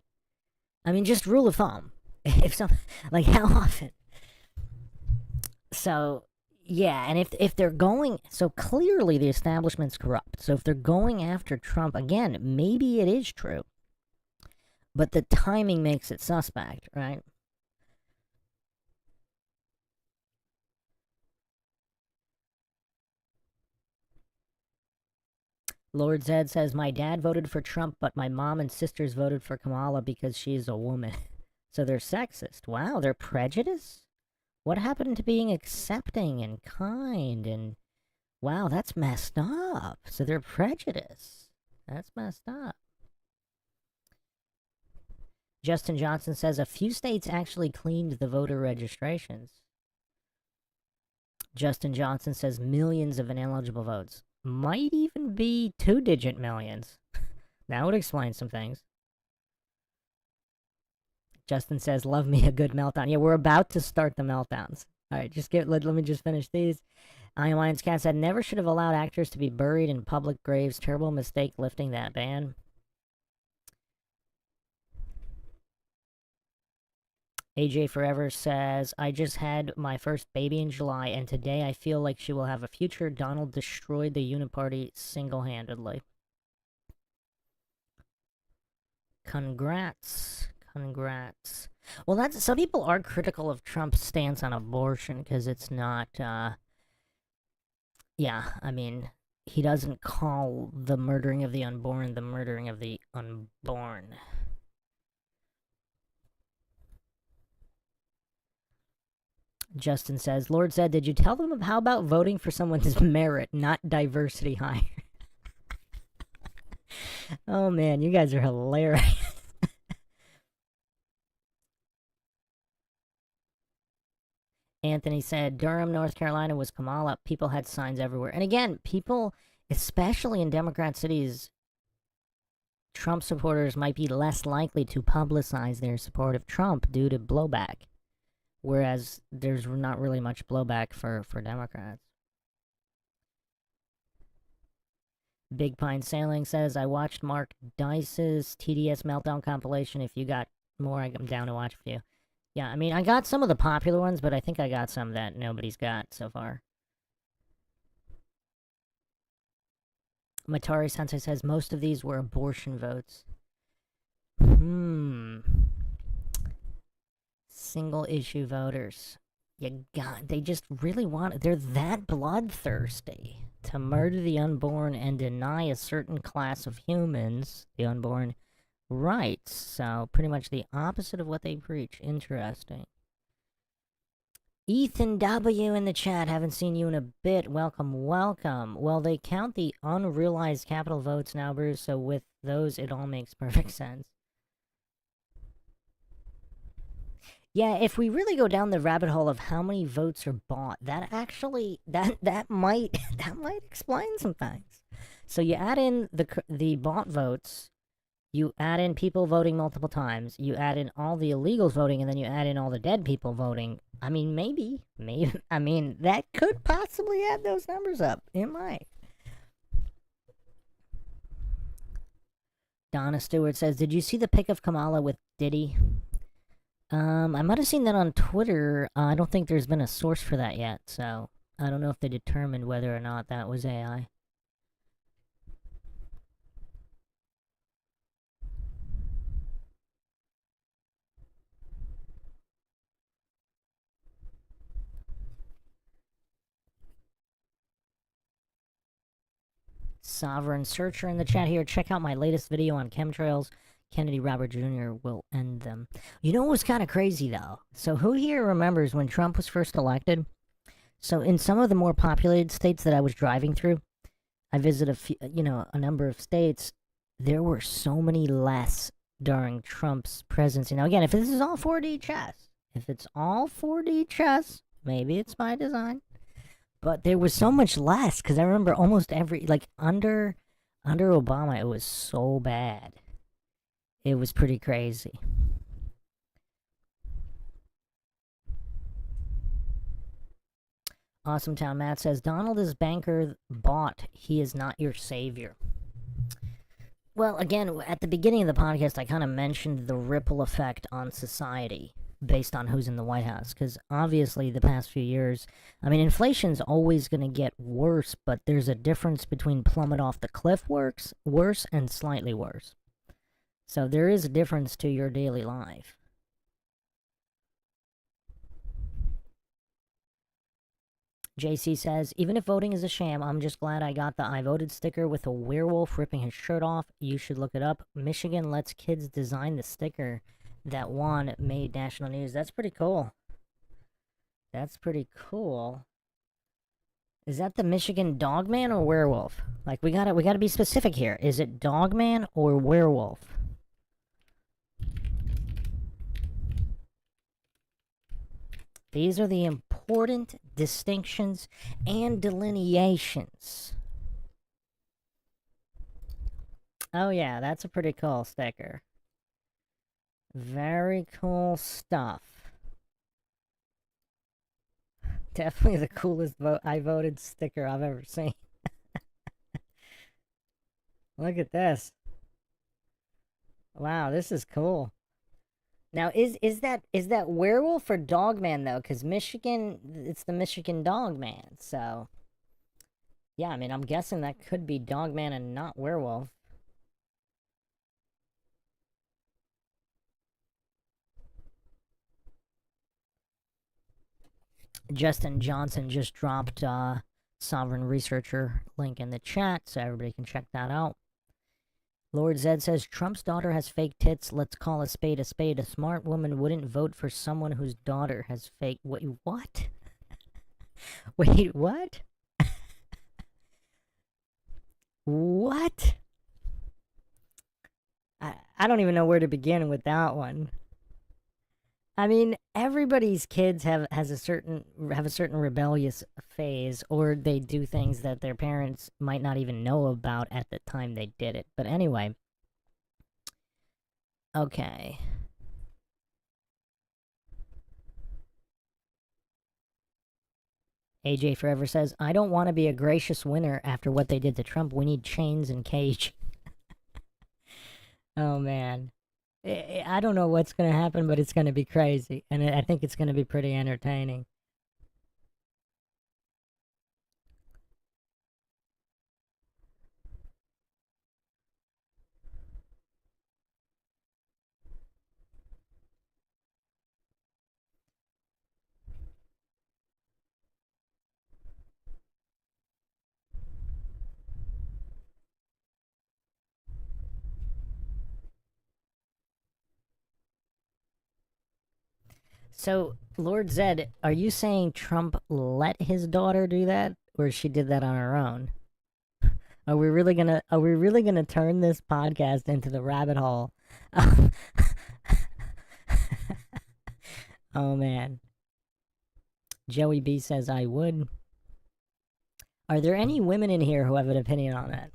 I mean, just rule of thumb. Like, how often? So... yeah, and if they're going... so clearly the establishment's corrupt. So if they're going after Trump, again, maybe it is true. But the timing makes it suspect, right? Lord Zed says, my dad voted for Trump, but my mom and sisters voted for Kamala because she's a woman. So they're sexist. Wow, they're prejudiced? What happened to being accepting and kind and... wow, that's messed up. So they're prejudiced. That's messed up. Justin Johnson says, a few states actually cleaned the voter registrations. Justin Johnson says, millions of ineligible votes. Might even be 2-digit millions. That would explain some things. Justin says, love me a good meltdown. Yeah, we're about to start the meltdowns. All right, let me just finish these. Iron Lions Cat said, never should have allowed actors to be buried in public graves. Terrible mistake lifting that ban. AJ Forever says, I just had my first baby in July, and today I feel like she will have a future. Donald destroyed the Uniparty single-handedly. Congrats. Congrats. Well, that's, some people are critical of Trump's stance on abortion, because it's not, yeah, I mean, he doesn't call the murdering of the unborn the murdering of the unborn. Justin says, Lord said, did you tell them how about voting for someone's merit, not diversity hire? Oh man, you guys are hilarious. Anthony said, Durham, North Carolina was Kamala. People had signs everywhere. And again, people, especially in Democrat cities, Trump supporters might be less likely to publicize their support of Trump due to blowback. Whereas there's not really much blowback for Democrats. Big Pine Sailing says, I watched Mark Dice's TDS Meltdown compilation. If you got more, I'm down to watch a few. Yeah, I mean, I got some of the popular ones, but I think I got some that nobody's got so far. Matari Sensei says, most of these were abortion votes. Single issue voters. They just really want, they're that bloodthirsty to murder the unborn and deny a certain class of humans, the unborn, rights. So pretty much the opposite of what they preach. Interesting. Ethan W. in the chat, haven't seen you in a bit. Welcome, welcome. Well, they count the unrealized capital votes now, Bruce, so with those it all makes perfect sense. Yeah, if we really go down the rabbit hole of how many votes are bought, that actually that might explain some things. So you add in the bought votes, you add in people voting multiple times, you add in all the illegals voting, and then you add in all the dead people voting. I mean, maybe, I mean, that could possibly add those numbers up. It might. Donna Stewart says, did you see the pic of Kamala with Diddy? I might have seen that on Twitter. I don't think there's been a source for that yet, so I don't know if they determined whether or not that was AI. Sovereign Searcher in the chat here. Check out my latest video on chemtrails. Kennedy Robert Jr. will end them. You know what was kind of crazy, though? So who here remembers when Trump was first elected? So in some of the more populated states that I was driving through, I visited a number of states. There were so many less during Trump's presidency. Now, again, if this is all 4D chess, maybe it's by design. But there was so much less, because I remember almost every, under Obama, it was so bad. It was pretty crazy. Awesome Town Matt says, Donald is banker bought. He is not your savior. Well, again, at the beginning of the podcast, I kind of mentioned the ripple effect on society based on who's in the White House. Because obviously the past few years, I mean, inflation's always going to get worse, but there's a difference between plummet off the cliff worse and slightly worse. So there is a difference to your daily life. JC says, even if voting is a sham, I'm just glad I got the I voted sticker with a werewolf ripping his shirt off. You should look it up. Michigan lets kids design the sticker that won, made national news. That's pretty cool. That's pretty cool. Is that the Michigan Dogman or werewolf? Like, we gotta be specific here. Is it Dogman or werewolf? These are the important distinctions and delineations. Oh yeah, that's a pretty cool sticker. Very cool stuff. Definitely the coolest vote I voted sticker I've ever seen. Look at this. Wow, this is cool. Now, is that werewolf or dogman though? Because Michigan, it's the Michigan Dogman. So, yeah, I mean, I'm guessing that could be dogman and not werewolf. Justin Johnson just dropped Sovereign Researcher link in the chat, so everybody can check that out. Lord Zed says Trump's daughter has fake tits. Let's call a spade a spade. A smart woman wouldn't vote for someone whose daughter has fake. Wait, what? Wait, what? What? I don't even know where to begin with that one. I mean, everybody's kids have a certain rebellious phase, or they do things that their parents might not even know about at the time they did it. But anyway, okay. AJ Forever says, I don't want to be a gracious winner after what they did to Trump. We need chains and cage. Oh man. I don't know what's going to happen, but it's going to be crazy. And I think it's going to be pretty entertaining. So, Lord Zed, are you saying Trump let his daughter do that, or she did that on her own? Are we really gonna turn this podcast into the rabbit hole? Oh man. Joey B says I would. Are there any women in here who have an opinion on that?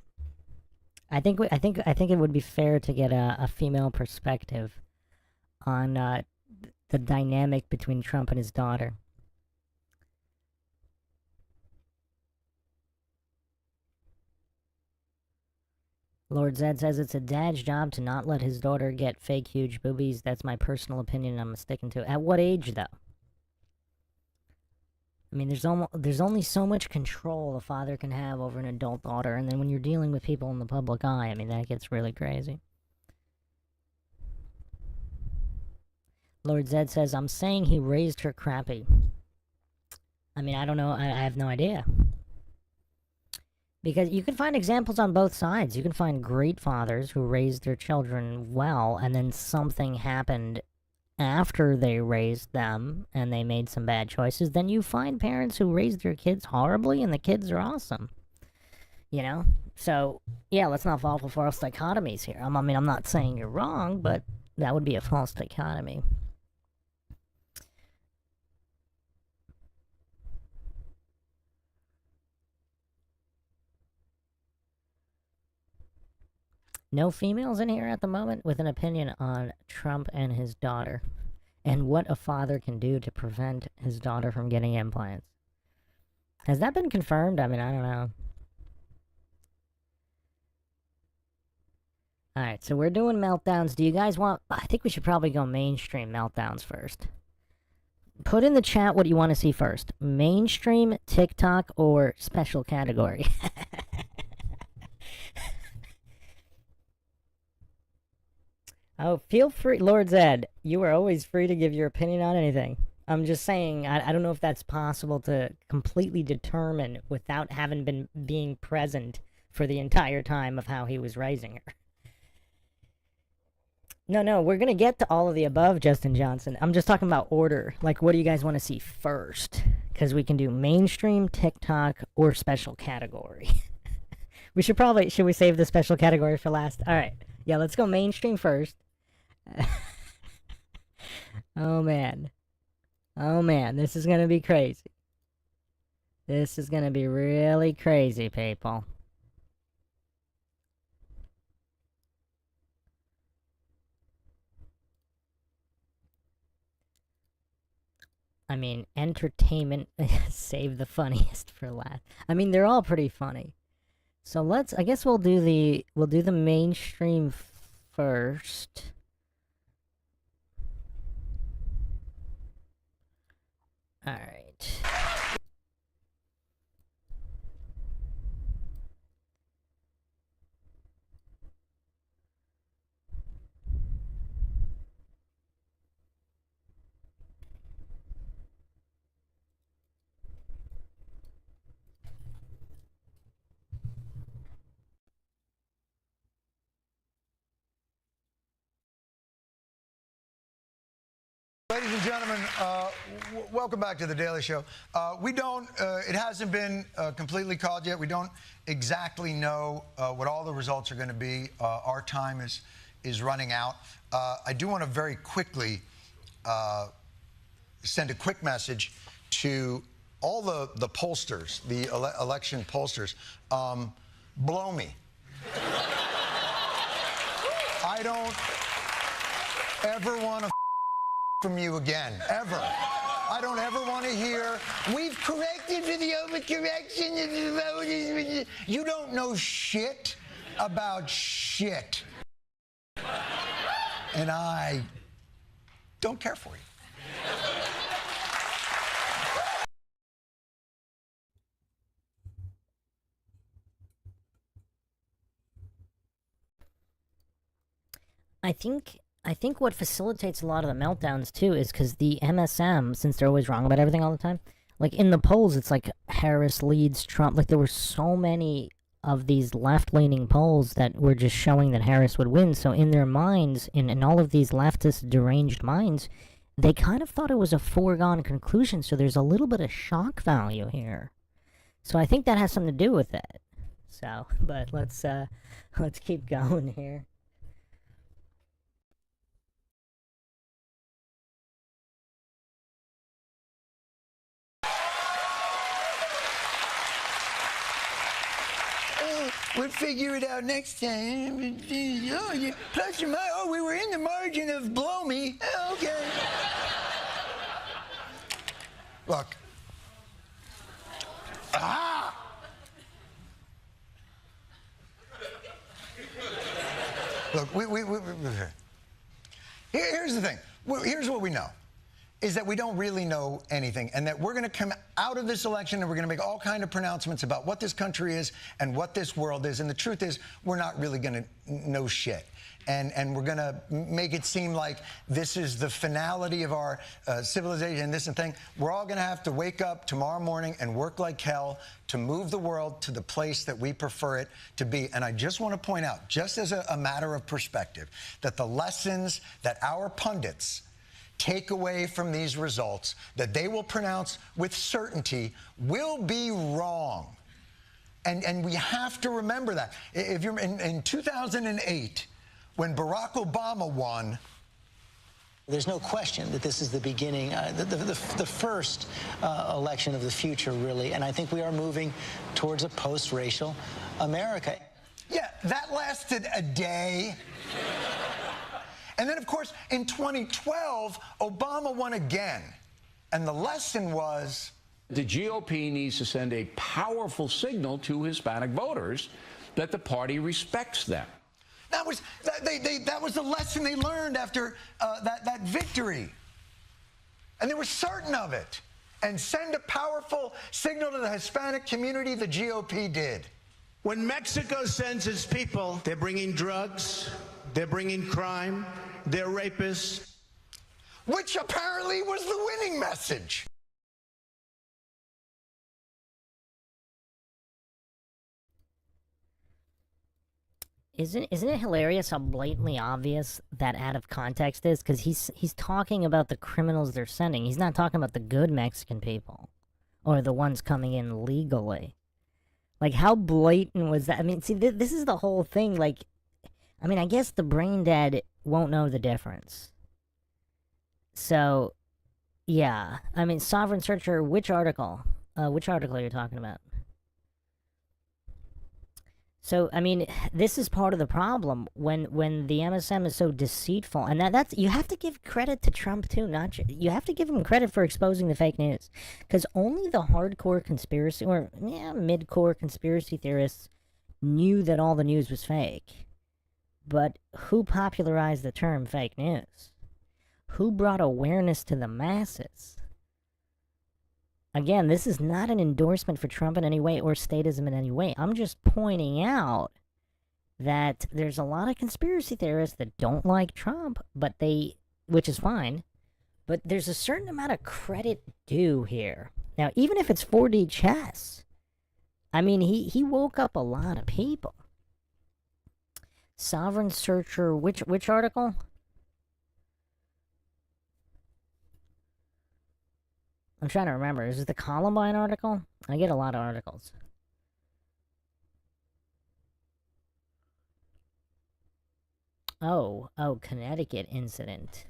I think it would be fair to get a female perspective on the dynamic between Trump and his daughter. Lord Zed says it's a dad's job to not let his daughter get fake huge boobies. That's my personal opinion I'm sticking to. At what age, though? I mean, there's only so much control a father can have over an adult daughter, and then when you're dealing with people in the public eye, I mean, that gets really crazy. Lord Zed says, I'm saying he raised her crappy. I mean, I don't know. I have no idea. Because you can find examples on both sides. You can find great fathers who raised their children well, and then something happened after they raised them and they made some bad choices. Then you find parents who raised their kids horribly and the kids are awesome. You know? So, yeah, let's not fall for false dichotomies here. I mean, I'm not saying you're wrong, but that would be a false dichotomy. No females in here at the moment with an opinion on Trump and his daughter, and what a father can do to prevent his daughter from getting implants. Has that been confirmed? I mean, I don't know. Alright, so we're doing meltdowns. Do you guys want... I think we should probably go mainstream meltdowns first. Put in the chat what you want to see first. Mainstream, TikTok, or special category. Oh, feel free, Lord Zed. You are always free to give your opinion on anything. I'm just saying, I don't know if that's possible to completely determine without having being present for the entire time of how he was raising her. No, we're gonna get to all of the above, Justin Johnson. I'm just talking about order. Like, what do you guys want to see first? Because we can do mainstream, TikTok, or special category. Should we save the special category for last? All right. Yeah, let's go mainstream first. Oh man, this is gonna be crazy. This is gonna be really crazy, people. I mean, entertainment, save the funniest for last. I mean, they're all pretty funny. So I guess we'll do the mainstream first. All right. Ladies and gentlemen, welcome back to The Daily Show. It hasn't been completely called yet. We don't exactly know what all the results are going to be. Our time is running out. I do want to very quickly send a quick message to all the pollsters, the election pollsters. Blow me. I don't ever want to from you again, ever. I don't ever want to hear, we've corrected for the overcorrection of the voters. You don't know shit about shit. And I don't care for you. I think what facilitates a lot of the meltdowns too is because the MSM, since they're always wrong about everything all the time, like in the polls, it's like Harris leads Trump. Like there were so many of these left-leaning polls that were just showing that Harris would win. So in their minds, in all of these leftist deranged minds, they kind of thought it was a foregone conclusion. So there's a little bit of shock value here. So I think that has something to do with it. So, but let's keep going here. We'll figure it out next time. Oh, plus or minus. Oh, we were in the margin of blow me. Oh, okay. Look. Ah! Look, here's the thing. Here's what we know. Is that we don't really know anything, and that we're going to come out of this election and we're going to make all kind of pronouncements about what this country is and what this world is. And the truth is, we're not really going to know shit. And we're going to make it seem like this is the finality of our civilization, this and thing. We're all going to have to wake up tomorrow morning and work like hell to move the world to the place that we prefer it to be. And I just want to point out, just as a matter of perspective, that the lessons that our pundits take away from these results, that they will pronounce with certainty, will be wrong. And we have to remember that. If you're in 2008, when Barack Obama won, there's no question that this is the beginning, the first election of the future, really. And I think we are moving towards a post-racial America. Yeah, that lasted a day. And then, of course, in 2012, Obama won again. And the lesson was, the GOP needs to send a powerful signal to Hispanic voters that the party respects them. that was the lesson they learned after that victory. And they were certain of it. And send a powerful signal to the Hispanic community, the GOP did. When Mexico sends its people, they're bringing drugs, they're bringing crime, they're rapists. Which apparently was the winning message. Isn't it hilarious how blatantly obvious that out of context is? Because he's talking about the criminals they're sending. He's not talking about the good Mexican people. Or the ones coming in legally. Like, how blatant was that? I mean, see, this is the whole thing. Like, I mean, I guess the brain dead won't know the difference. So, yeah. I mean, Sovereign Searcher, which article? Which article are you talking about? So I mean, this is part of the problem when the MSM is so deceitful, and that's you have to give credit to Trump too. You have to give him credit for exposing the fake news, because only the hardcore conspiracy or mid-core conspiracy theorists knew that all the news was fake. But who popularized the term fake news? Who brought awareness to the masses? Again, this is not an endorsement for Trump in any way or statism in any way. I'm just pointing out that there's a lot of conspiracy theorists that don't like Trump, which is fine, but there's a certain amount of credit due here. Now, even if it's 4D chess, I mean, he woke up a lot of people. Sovereign Searcher, which article? I'm trying to remember. Is it the Columbine article? I get a lot of articles. Oh, Connecticut incident.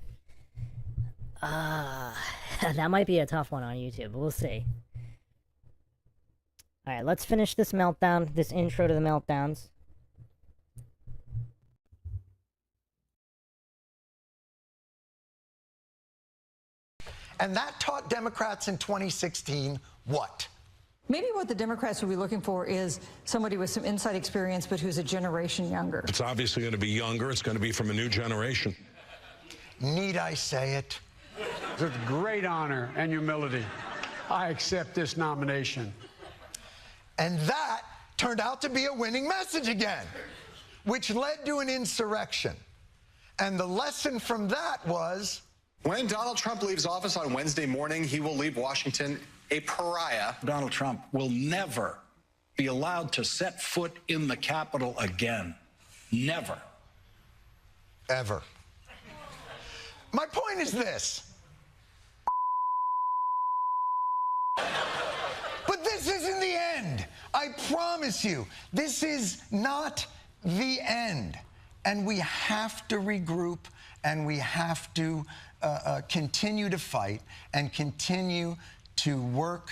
That might be a tough one on YouTube. We'll see. Alright, let's finish this meltdown, this intro to the meltdowns. And that taught Democrats in 2016 what? Maybe what the Democrats would be looking for is somebody with some inside experience, but who's a generation younger. It's obviously going to be younger. It's going to be from a new generation. Need I say it? It's a great honor and humility. I accept this nomination. And that turned out to be a winning message again, which led to an insurrection. And the lesson from that was, when Donald Trump leaves office on Wednesday morning, he will leave Washington a pariah. Donald Trump will never be allowed to set foot in the Capitol again. Never. Ever. My point is this. But this isn't the end. I promise you, this is not the end. And we have to regroup, and we have to continue to fight and continue to work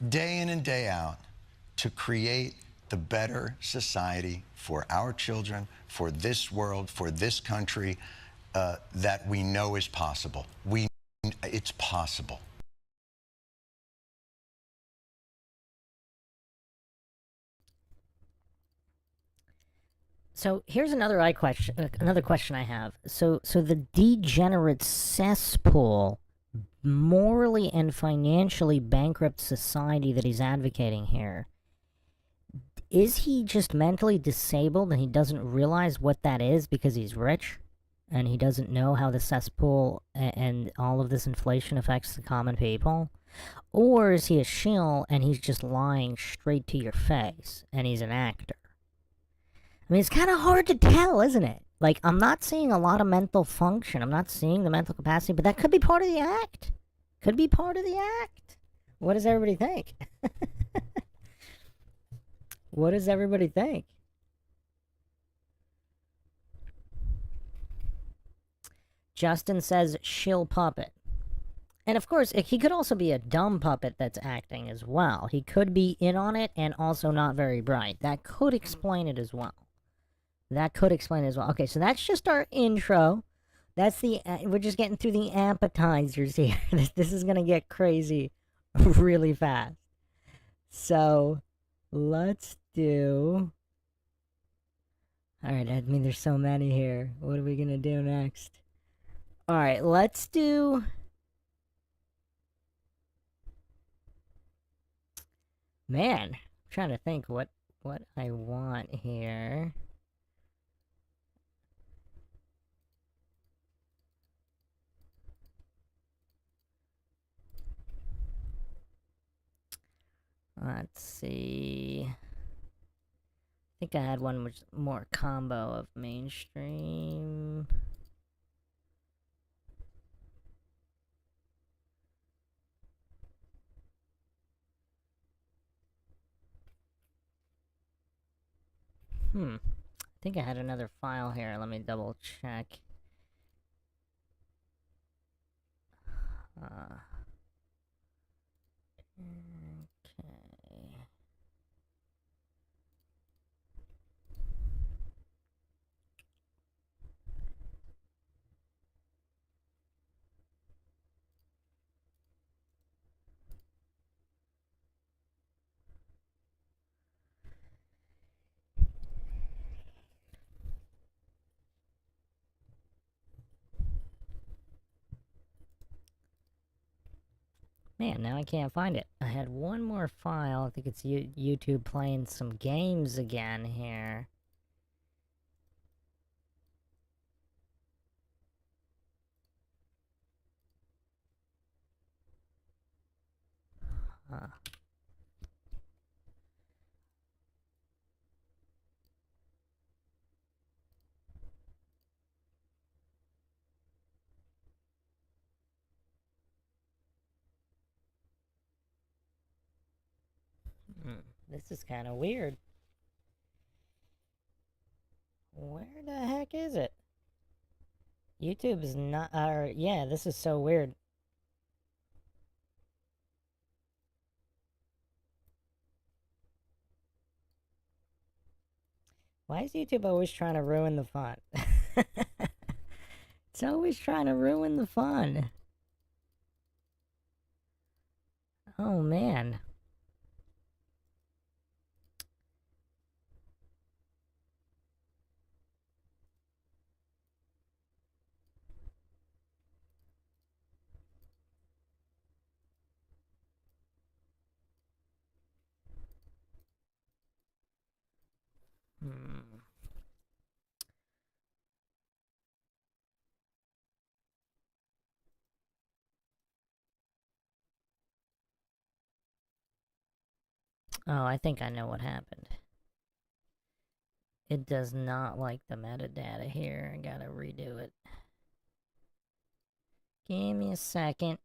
day in and day out to create the better society for our children, for this world, for this country, that we know is possible. It's possible. So here's another question I have. So the degenerate cesspool, morally and financially bankrupt society that he's advocating here, is he just mentally disabled and he doesn't realize what that is because he's rich? And he doesn't know how the cesspool and all of this inflation affects the common people? Or is he a shill and he's just lying straight to your face and he's an actor? I mean, it's kind of hard to tell, isn't it? Like, I'm not seeing a lot of mental function. I'm not seeing the mental capacity, but that could be part of the act. Could be part of the act. What does everybody think? What does everybody think? Justin says shill puppet. And of course, he could also be a dumb puppet that's acting as well. He could be in on it and also not very bright. That could explain it as well. Okay, so that's just our intro. We're just getting through the appetizers here. This is gonna get crazy really fast. So, let's do... Alright, I mean, there's so many here. What are we gonna do next? Alright, let's do... Man, I'm trying to think what I want here. Let's see. I think I had one which more combo of mainstream. I think I had another file here. Let me double check. Okay. Man, now I can't find it. I had one more file. I think it's YouTube playing some games again here. Huh. This is kind of weird. Where the heck is it? YouTube is not, yeah, this is so weird. Why is YouTube always trying to ruin the fun? It's always trying to ruin the fun. Oh, man. Oh, I think I know what happened. It does not like the metadata here. I gotta redo it. Give me a second.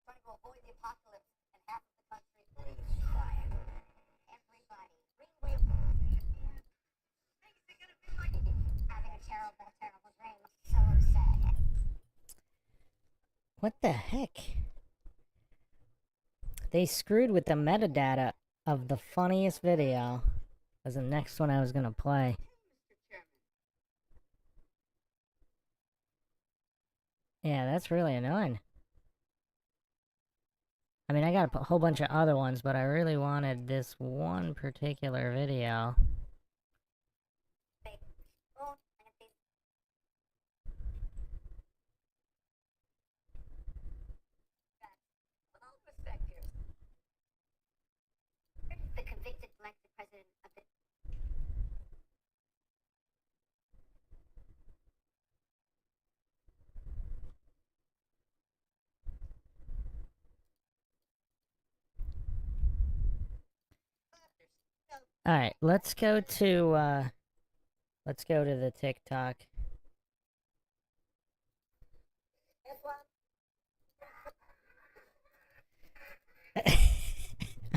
Trying to avoid the apocalypse and half of the country is quiet. Everybody, bring away. Things are gonna be like having a terrible, terrible dream. So sad. What the heck? They screwed with the metadata of the funniest video. Was the next one I was gonna play. Yeah, that's really annoying. I mean, I got a whole bunch of other ones, but I really wanted this one particular video. The convicted elected president of the Alright, let's go to the TikTok.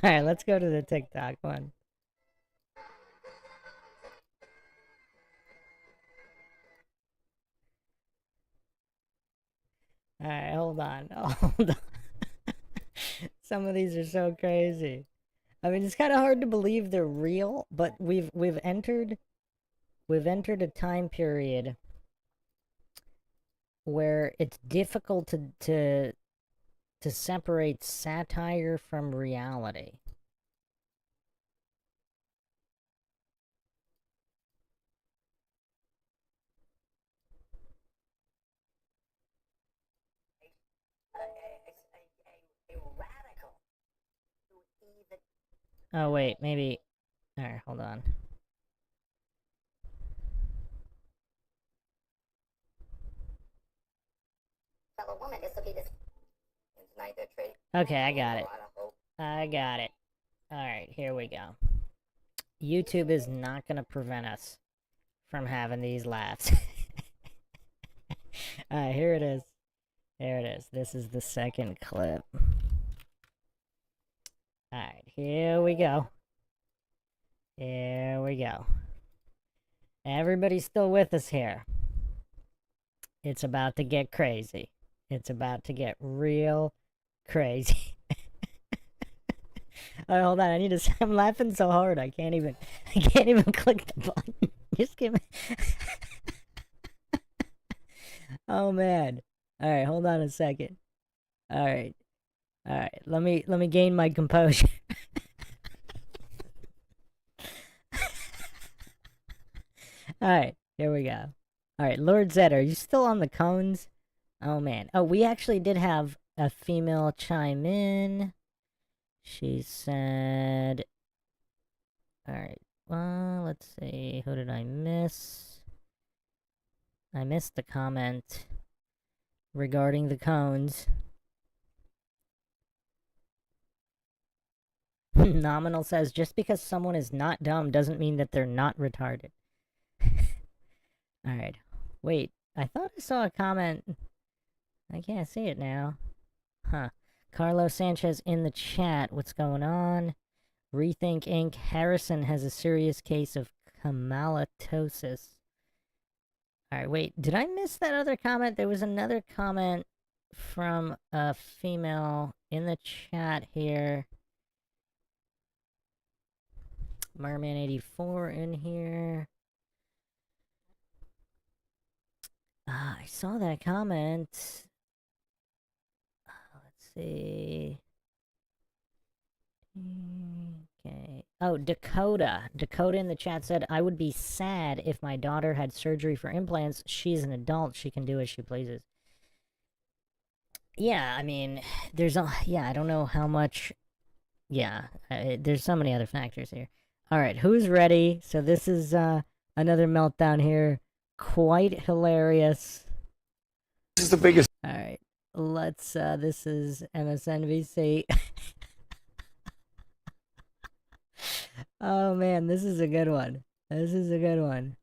Alright, let's go to the TikTok one. Alright, hold on. Hold on. Some of these are so crazy. I mean, it's kind of hard to believe they're real, but we've entered a time period where it's difficult to separate satire from reality. Oh wait, maybe. All right, hold on. Fellow woman, this will be this. Tonight they're trading. Okay, I got it. I got it. All right, here we go. YouTube is not going to prevent us from having these laughs. All right, here it is. Here it is. This is the second clip. All right, here we go. Here we go. Everybody's still with us here. It's about to get crazy. It's about to get real crazy. Alright, hold on. I need to. I'm laughing so hard. I can't even click the button. Just give me. Oh man. All right, hold on a second. All right. Let me gain my composure. All right, here we go. All right, Lord Zed, are you still on the cones? Oh man. Oh, we actually did have a female chime in. She said, alright, well, let's see, who did I miss? I missed the comment regarding the cones. Nominal says, just because someone is not dumb doesn't mean that they're not retarded. Alright, wait, I thought I saw a comment. I can't see it now. Huh. Carlos Sanchez in the chat. What's going on? Rethink Inc. Harrison has a serious case of camalatosis. Alright, wait. Did I miss that other comment? There was another comment from a female in the chat here. Merman84 in here. I saw that comment. See. Okay. Oh, Dakota. Dakota in the chat said, I would be sad if my daughter had surgery for implants. She's an adult. She can do as she pleases. Yeah, I mean, there's a... Yeah, I don't know how much... Yeah, there's so many other factors here. Alright, who's ready? So this is another meltdown here. Quite hilarious. This is the biggest... Alright. Let's, this is MSNBC. Oh man, this is a good one. This is a good one.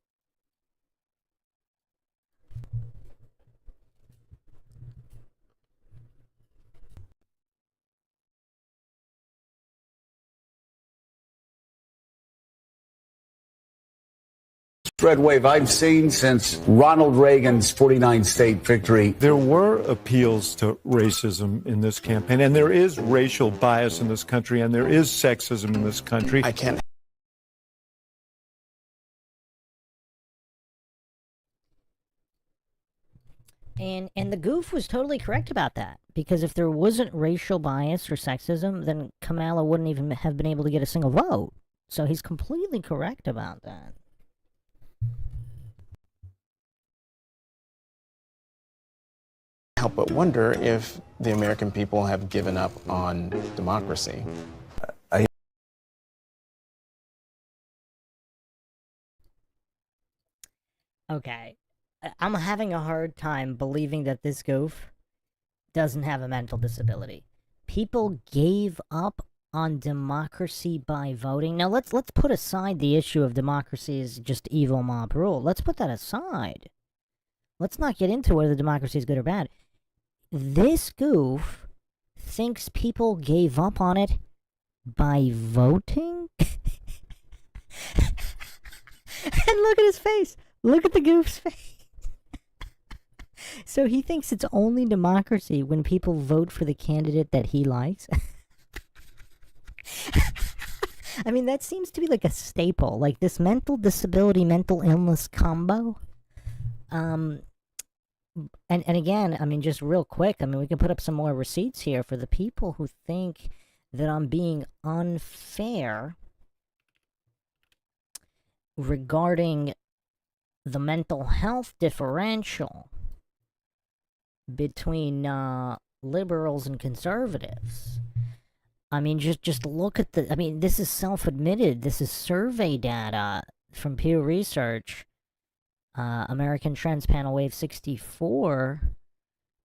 Red wave I've seen since Ronald Reagan's 49-state victory. There were appeals to racism in this campaign, and there is racial bias in this country, and there is sexism in this country. I can't. And the goof was totally correct about that, because if there wasn't racial bias or sexism, then Kamala wouldn't even have been able to get a single vote. So he's completely correct about that. Help but wonder if the American people have given up on democracy. Okay, I'm having a hard time believing that this goof doesn't have a mental disability. People gave up on democracy by voting. Now let's put aside the issue of democracy is just evil mob rule. Let's put that aside. Let's not get into whether democracy is good or bad. This goof thinks people gave up on it by voting? And look at his face. Look at the goof's face. So he thinks it's only democracy when people vote for the candidate that he likes? I mean, that seems to be like a staple, like this mental disability, mental illness combo. And again, I mean, just real quick, I mean, we can put up some more receipts here for the people who think that I'm being unfair regarding the mental health differential between liberals and conservatives. I mean, just look at the... I mean, this is self-admitted. This is survey data from Pew Research. American Trends Panel Wave 64,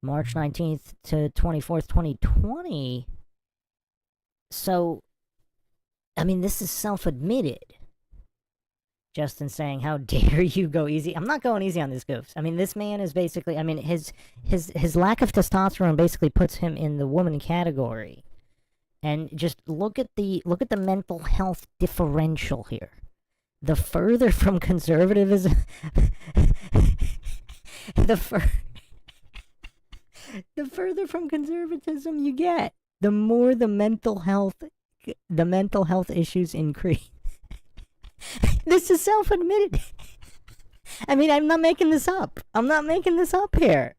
March 19th to 24th, 2020. So, I mean, this is self-admitted. Justin saying, how dare you go easy? I'm not going easy on this goofs. I mean, this man is basically... I mean, his lack of testosterone basically puts him in the woman category. And just look at the mental health differential here. The further from conservatism, the further from conservatism you get, the more the mental health issues increase. This is self-admitted. I mean, I'm not making this up. I'm not making this up here.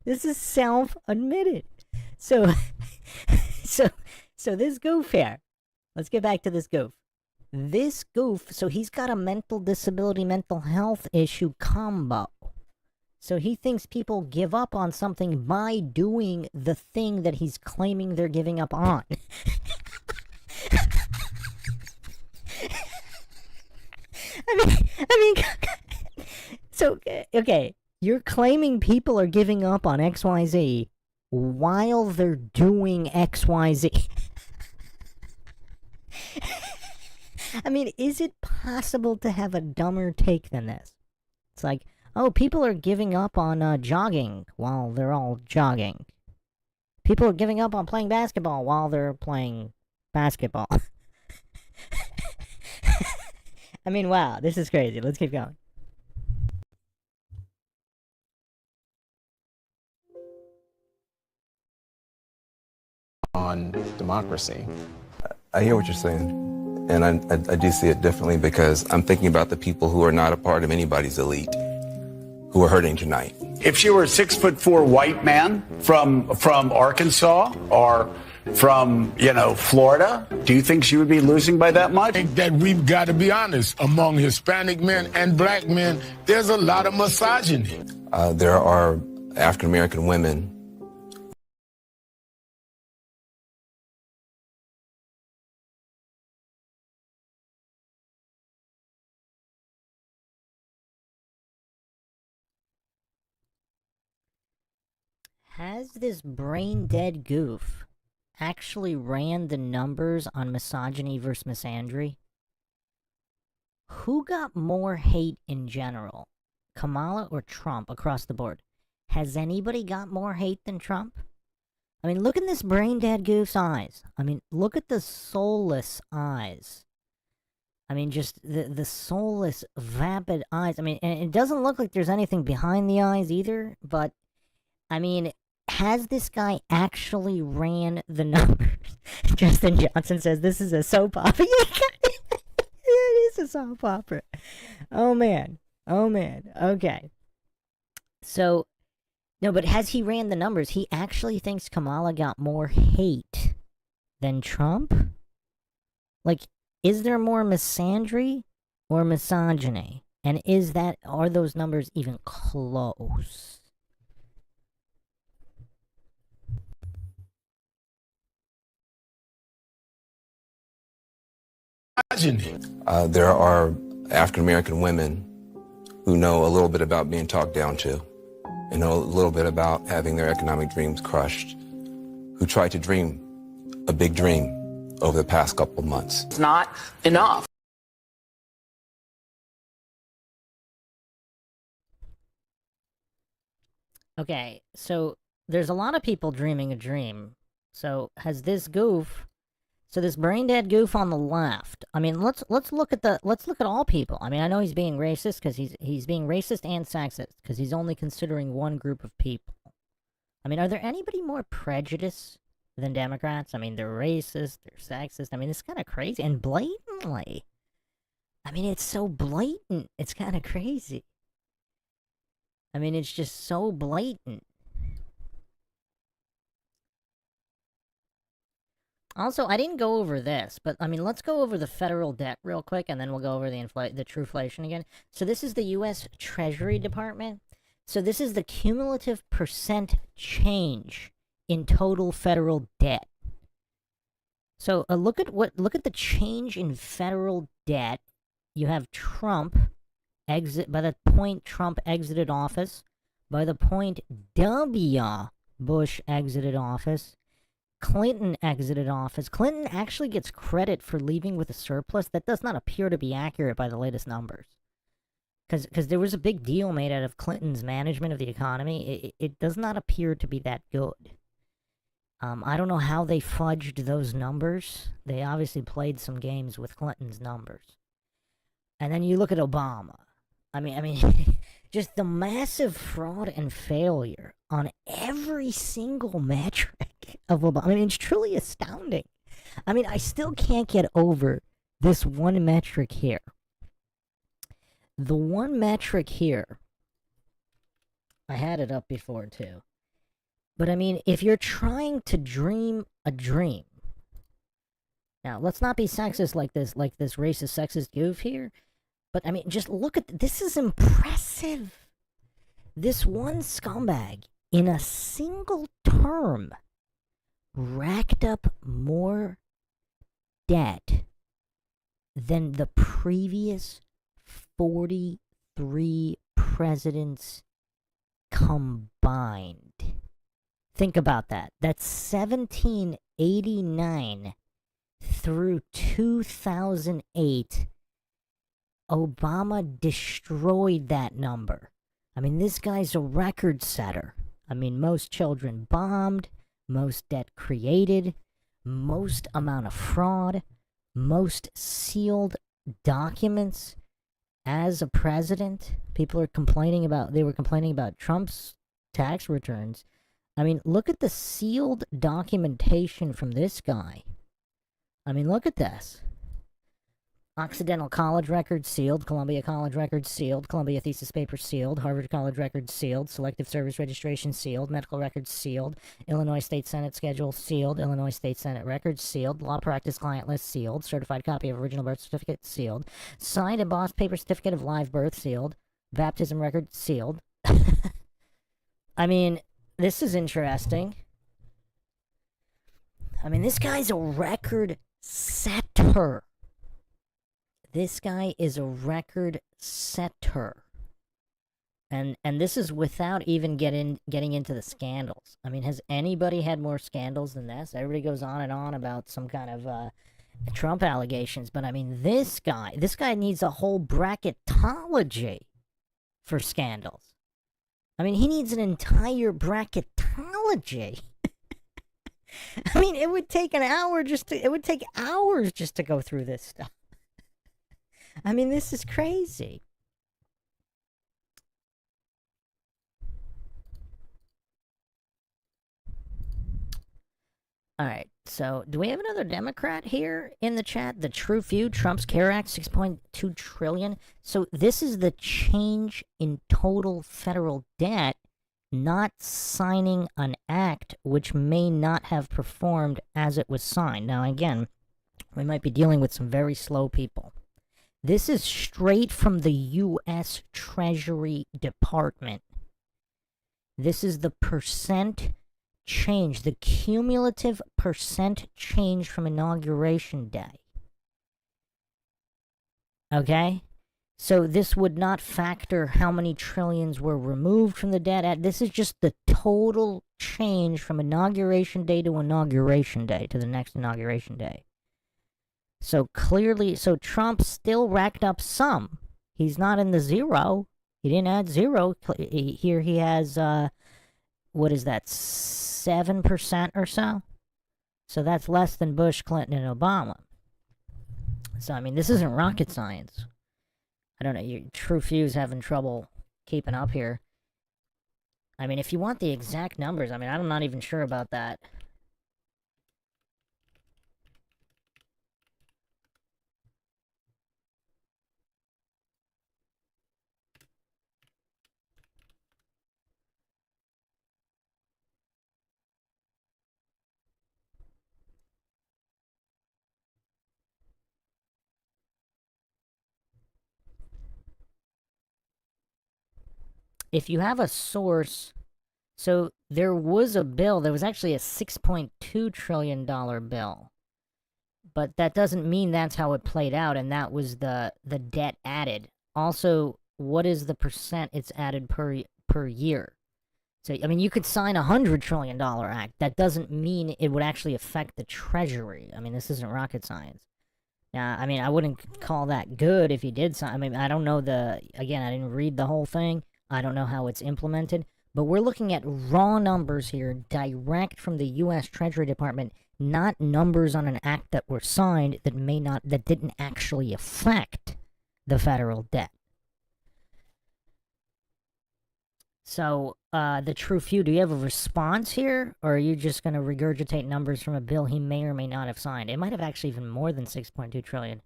This is self-admitted. So this goof here. Let's get back to this goof. This goof, so he's got a mental disability, mental health issue combo. So he thinks people give up on something by doing the thing that he's claiming they're giving up on. I mean, so, okay, you're claiming people are giving up on XYZ while they're doing XYZ. I mean, is it possible to have a dumber take than this? It's like, oh, people are giving up on jogging while they're all jogging. People are giving up on playing basketball while they're playing basketball. I mean, wow, this is crazy. Let's keep going. On democracy. I hear what you're saying. And I do see it differently because I'm thinking about the people who are not a part of anybody's elite, who are hurting tonight. If you were a 6'4" white man from Arkansas or from, Florida, do you think she would be losing by that much? I think that we've got to be honest. Among Hispanic men and black men, there's a lot of misogyny. There are African American women. Has this brain-dead goof actually ran the numbers on misogyny versus misandry? Who got more hate in general? Kamala or Trump across the board? Has anybody got more hate than Trump? I mean, look at this brain-dead goof's eyes. I mean, look at the soulless eyes. I mean, just the soulless, vapid eyes. I mean, and it doesn't look like there's anything behind the eyes either, but, I mean, has this guy actually ran the numbers? Justin Johnson says this is a soap opera. It is a soap opera. Oh, man. Oh, man. Okay. So, no, but has he ran the numbers? He actually thinks Kamala got more hate than Trump? Like, is there more misandry or misogyny? And are those numbers even close? There are African American women who know a little bit about being talked down to and know a little bit about having their economic dreams crushed, who tried to dream a big dream over the past couple of months. It's not enough. Okay, so there's a lot of people dreaming a dream. So has this goof... So this brain-dead goof on the left. I mean, let's look at all people. I mean, I know he's being racist because he's being racist and sexist because he's only considering one group of people. I mean, are there anybody more prejudiced than Democrats. I mean, they're racist, they're sexist. I mean, it's kind of crazy. And blatantly. I mean, it's so blatant. It's kind of crazy. I mean, it's just so blatant. Also, I didn't go over this, but I mean, let's go over the federal debt real quick, and then we'll go over the trueflation again. So this is the U.S. Treasury Department. So this is the cumulative percent change in total federal debt. So look at the change in federal debt. You have Trump by the point Trump exited office, by the point W. Bush exited office, Clinton exited office. Clinton actually gets credit for leaving with a surplus. That does not appear to be accurate by the latest numbers. Because there was a big deal made out of Clinton's management of the economy. It does not appear to be that good. I don't know how they fudged those numbers. They obviously played some games with Clinton's numbers. And then you look at Obama. I mean, just the massive fraud and failure on every single metric of Obama. I mean, it's truly astounding. I mean, I still can't get over this one metric here. The one metric here, I had it up before too. But I mean, if you're trying to dream a dream, now let's not be sexist like this racist, sexist goof here. But I mean, just look at this is impressive. This one scumbag in a single term racked up more debt than the previous 43 presidents combined. Think about that. That's 1789 through 2008. Obama destroyed that number. I mean, this guy's a record setter. I mean, most children bombed, most debt created, most amount of fraud, most sealed documents as a president. They were complaining about Trump's tax returns. I mean, look at the sealed documentation from this guy. I mean, look at this. Occidental College records sealed, Columbia College records sealed, Columbia thesis paper sealed, Harvard College records sealed, Selective Service registration sealed, medical records sealed, Illinois State Senate schedule sealed, Illinois State Senate records sealed, law practice client list sealed, certified copy of original birth certificate sealed, signed embossed paper certificate of live birth sealed, baptism record sealed. I mean, this is interesting. I mean, this guy's a record setter. This guy is a record setter. And this is without even getting into the scandals. I mean, has anybody had more scandals than this? Everybody goes on and on about some kind of Trump allegations, but I mean, this guy needs a whole bracketology for scandals. I mean, he needs an entire bracketology. I mean, it would take hours just to go through this stuff. I mean, this is crazy. All right, so do we have another Democrat here in the chat? The True Few, Trump's CARE Act, $6.2 trillion. So this is the change in total federal debt, not signing an act which may not have performed as it was signed. Now, again, we might be dealing with some very slow people. This is straight from the U.S. Treasury Department. This is the percent change, the cumulative percent change from Inauguration Day. Okay? So this would not factor how many trillions were removed from the debt. This is just the total change from Inauguration Day to Inauguration Day to the next Inauguration Day. So clearly, Trump still racked up some. He's not in the zero. He didn't add zero. Here he has, what is that, 7% or so? So that's less than Bush, Clinton, and Obama. So, I mean, this isn't rocket science. I don't know, your True Few's having trouble keeping up here. I mean, if you want the exact numbers, I mean, I'm not even sure about that. if you have a source, so there was a bill, there was actually a $6.2 trillion bill. But that doesn't mean that's how it played out, and that was the debt added. Also, what is the percent it's added per year? So, I mean, you could sign a $100 trillion act. That doesn't mean it would actually affect the Treasury. I mean, this isn't rocket science. Now, I mean, I wouldn't call that good if you did sign. I mean, I don't know again, I didn't read the whole thing. I don't know how it's implemented. But we're looking at raw numbers here, direct from the U.S. Treasury Department, not numbers on an act that were signed that didn't actually affect the federal debt. So, the True Few, do you have a response here? Or are you just going to regurgitate numbers from a bill he may or may not have signed? It might have actually even more than $6.2 trillion.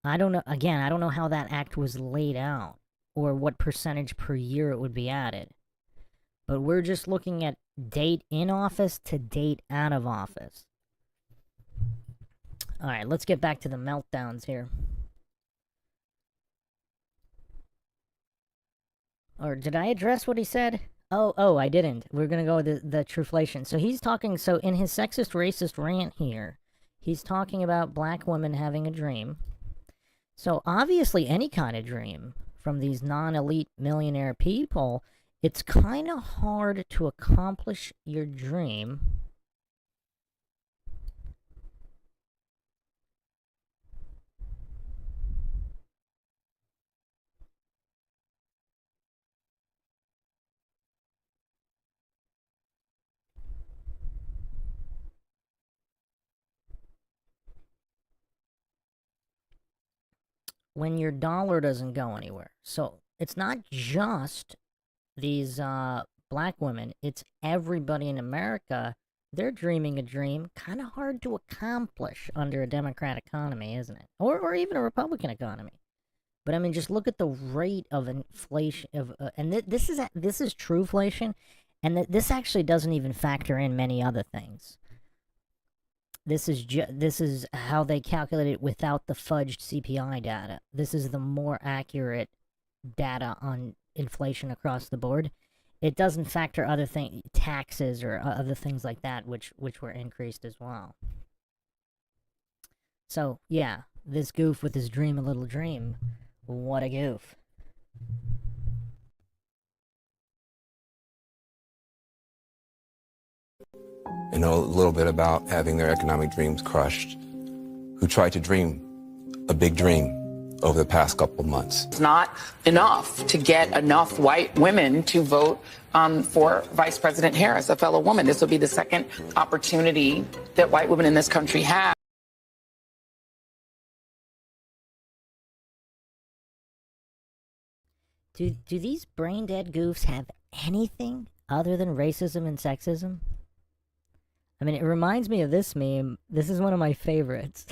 I don't know. Again, I don't know how that act was laid out or what percentage per year it would be added. But we're just looking at date in office to date out of office. Alright, let's get back to the meltdowns here. Or did I address what he said? Oh, I didn't. We're gonna go with the truflation. So he's talking, so in his sexist, racist rant here, he's talking about black women having a dream. So obviously any kind of dream from these non-elite millionaire people, it's kind of hard to accomplish your dream when your dollar doesn't go anywhere. So it's not just these black women, it's everybody in America. They're dreaming a dream, kind of hard to accomplish under a Democrat economy, isn't it? Or even a Republican economy. But I mean, just look at the rate of inflation and this is true inflation, and this actually doesn't even factor in many other things. This is how they calculate it without the fudged CPI data. This is the more accurate data on inflation across the board. It doesn't factor other things, taxes or other things like that, which were increased as well. So yeah, this goof with his dream a little dream, what a goof. You know, a little bit about having their economic dreams crushed, who tried to dream a big dream over the past couple of months. It's not enough to get enough white women to vote for Vice President Harris, a fellow woman. This will be the second opportunity that white women in this country have. Do these brain-dead goofs have anything other than racism and sexism? I mean, it reminds me of this meme. This is one of my favorites.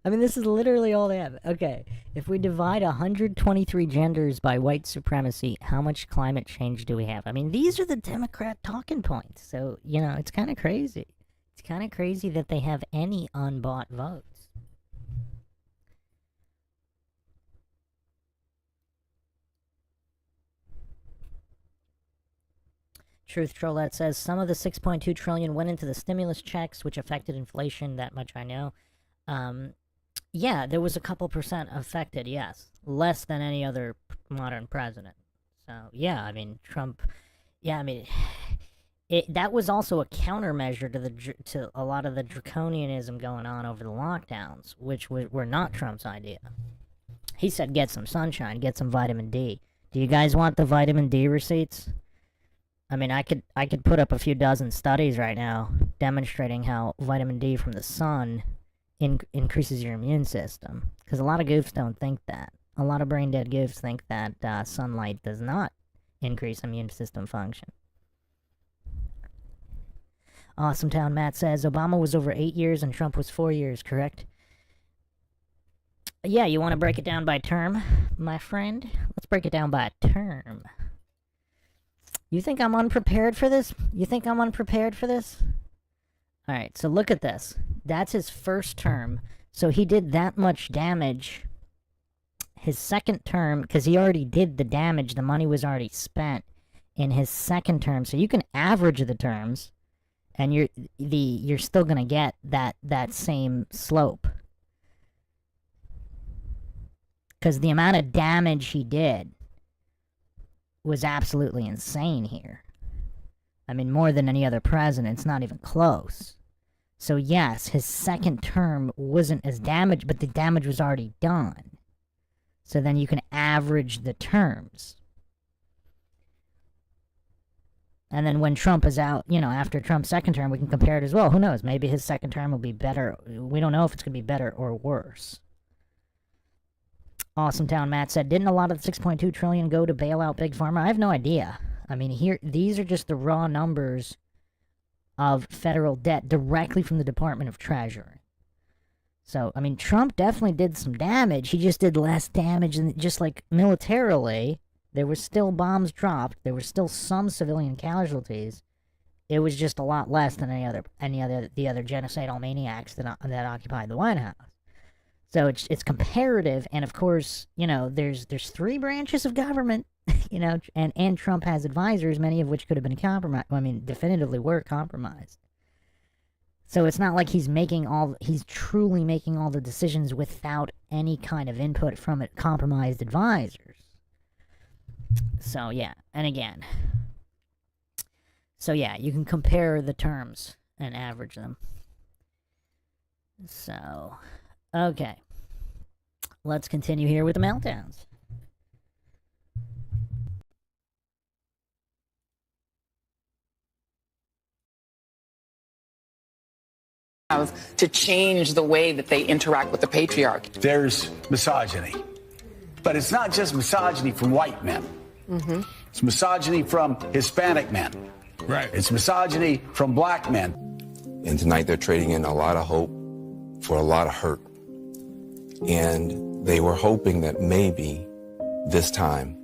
I mean, this is literally all they have. Okay, if we divide 123 genders by white supremacy, how much climate change do we have? I mean, these are the Democrat talking points. So, you know, it's kind of crazy. It's kind of crazy that they have any unbought votes. Truth Trollette says some of the 6.2 trillion went into the stimulus checks, which affected inflation. That much I know. Yeah, there was a couple percent affected, yes. Less than any other modern president. So, yeah, I mean, Trump... Yeah, I mean... that was also a countermeasure to a lot of the draconianism going on over the lockdowns, which were not Trump's idea. He said get some sunshine, get some vitamin D. Do you guys want the vitamin D receipts? I mean, I could put up a few dozen studies right now demonstrating how vitamin D from the sun increases your immune system. Because a lot of goofs don't think that. A lot of brain-dead goofs think that sunlight does not increase immune system function. Awesome Town Matt says, Obama was over 8 years and Trump was 4 years, correct? Yeah, you want to break it down by term, my friend? Let's break it down by term. You think I'm unprepared for this? You think I'm unprepared for this? Alright, so look at this. That's his first term. So he did that much damage. his second term, because he already did the damage, the money was already spent in his second term, so you can average the terms, and you're still gonna get that same slope. Because the amount of damage he did was absolutely insane here. I mean, more than any other president. It's not even close. So yes, his second term wasn't as damaged, but the damage was already done. So then you can average the terms. And then when Trump is out, you know, after Trump's second term, we can compare it as well. Who knows? Maybe his second term will be better. We don't know if it's going to be better or worse. Awesome Town Matt said, didn't a lot of the $6.2 trillion go to bail out Big Pharma? I have no idea. I mean, these are just the raw numbers of federal debt directly from the Department of Treasury. So, I mean, Trump definitely did some damage. He just did less damage, and just like militarily, there were still bombs dropped. There were still some civilian casualties. It was just a lot less than the other genocidal maniacs that occupied the White House. So it's comparative, and of course, you know, there's three branches of government, you know, and Trump has advisors, many of which could have been compromised. I mean, definitively were compromised. So it's not like he's truly making all the decisions without any kind of input from compromised advisors. So yeah, and again, so yeah, you can compare the terms and average them. So, okay, let's continue here with the meltdowns. To change the way that they interact with the patriarchy. There's misogyny. But it's not just misogyny from white men. Mm-hmm. It's misogyny from Hispanic men. Right. It's misogyny from black men. And tonight they're trading in a lot of hope for a lot of hurt. And they were hoping that maybe this time,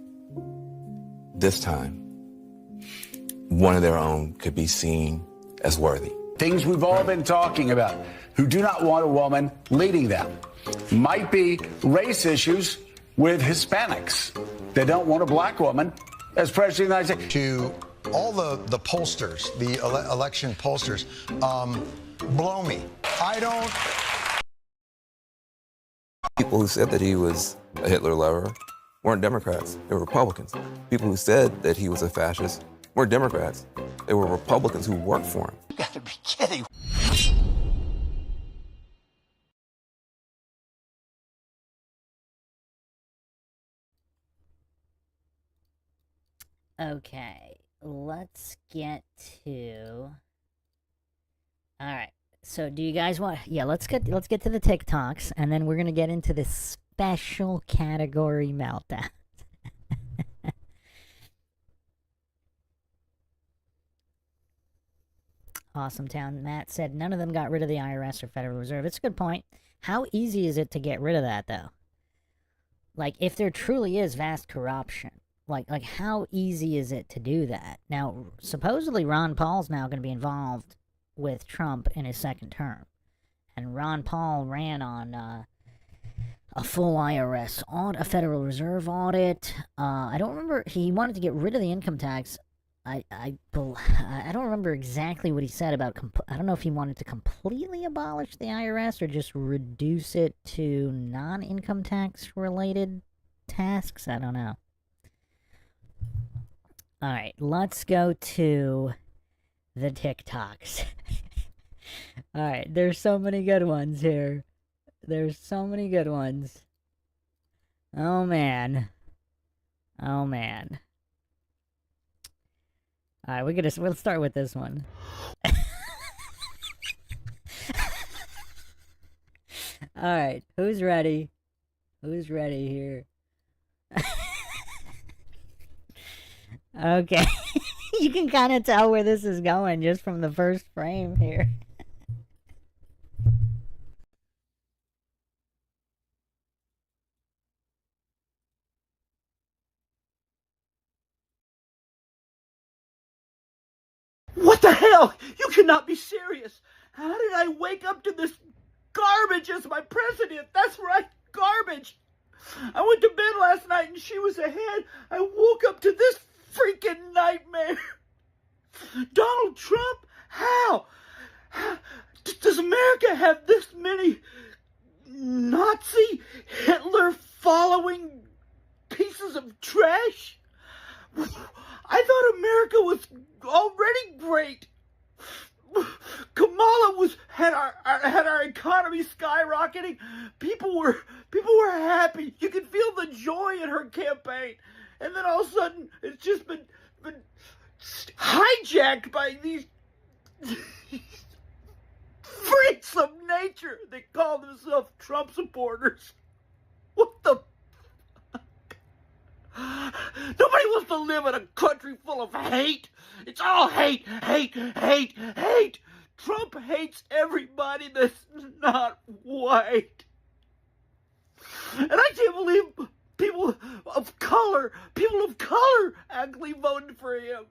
one of their own could be seen as worthy. Things we've all been talking about, who do not want a woman leading them. Might be race issues with Hispanics. They don't want a black woman as president of the United States. To all the pollsters, the election pollsters, blow me. I don't... People who said that he was a Hitler lover weren't Democrats. They were Republicans. People who said that he was a fascist weren't Democrats. They were Republicans who worked for him. You gotta be kidding. Okay, let's get to... Alright, so do you guys want... Yeah, let's get to the TikToks, and then we're gonna get into this special category meltdown. Awesome Town Matt said, none of them got rid of the IRS or Federal Reserve. It's a good point. How easy is it to get rid of that, though? Like, if there truly is vast corruption, like how easy is it to do that? Now, supposedly Ron Paul's now going to be involved with Trump in his second term. And Ron Paul ran on a full IRS audit, a Federal Reserve audit. I don't remember, he wanted to get rid of the income tax. I don't remember exactly what he said about, I don't know if he wanted to completely abolish the IRS or just reduce it to non-income tax related tasks. I don't know. Alright, let's go to the TikToks. Alright, there's so many good ones here. There's so many good ones. Oh man. Oh man. Alright, we'll start with this one. Alright, who's ready? Who's ready here? Okay. You can kind of tell where this is going just from the first frame here. What the hell? You cannot be serious. How did I wake up to this garbage as my president? That's right, garbage. I went to bed last night and she was ahead. I woke up to this freaking nightmare. Donald Trump? How? Does America have this many Nazi, Hitler following pieces of trash? I thought America was already great. Kamala had our economy skyrocketing. People were happy. You could feel the joy in her campaign. And then all of a sudden it's just been hijacked by these freaks of nature that call themselves Trump supporters. What the Nobody wants to live in a country full of hate. It's all hate, hate, hate, hate. Trump hates everybody that's not white. And I can't believe people of color actually voted for him.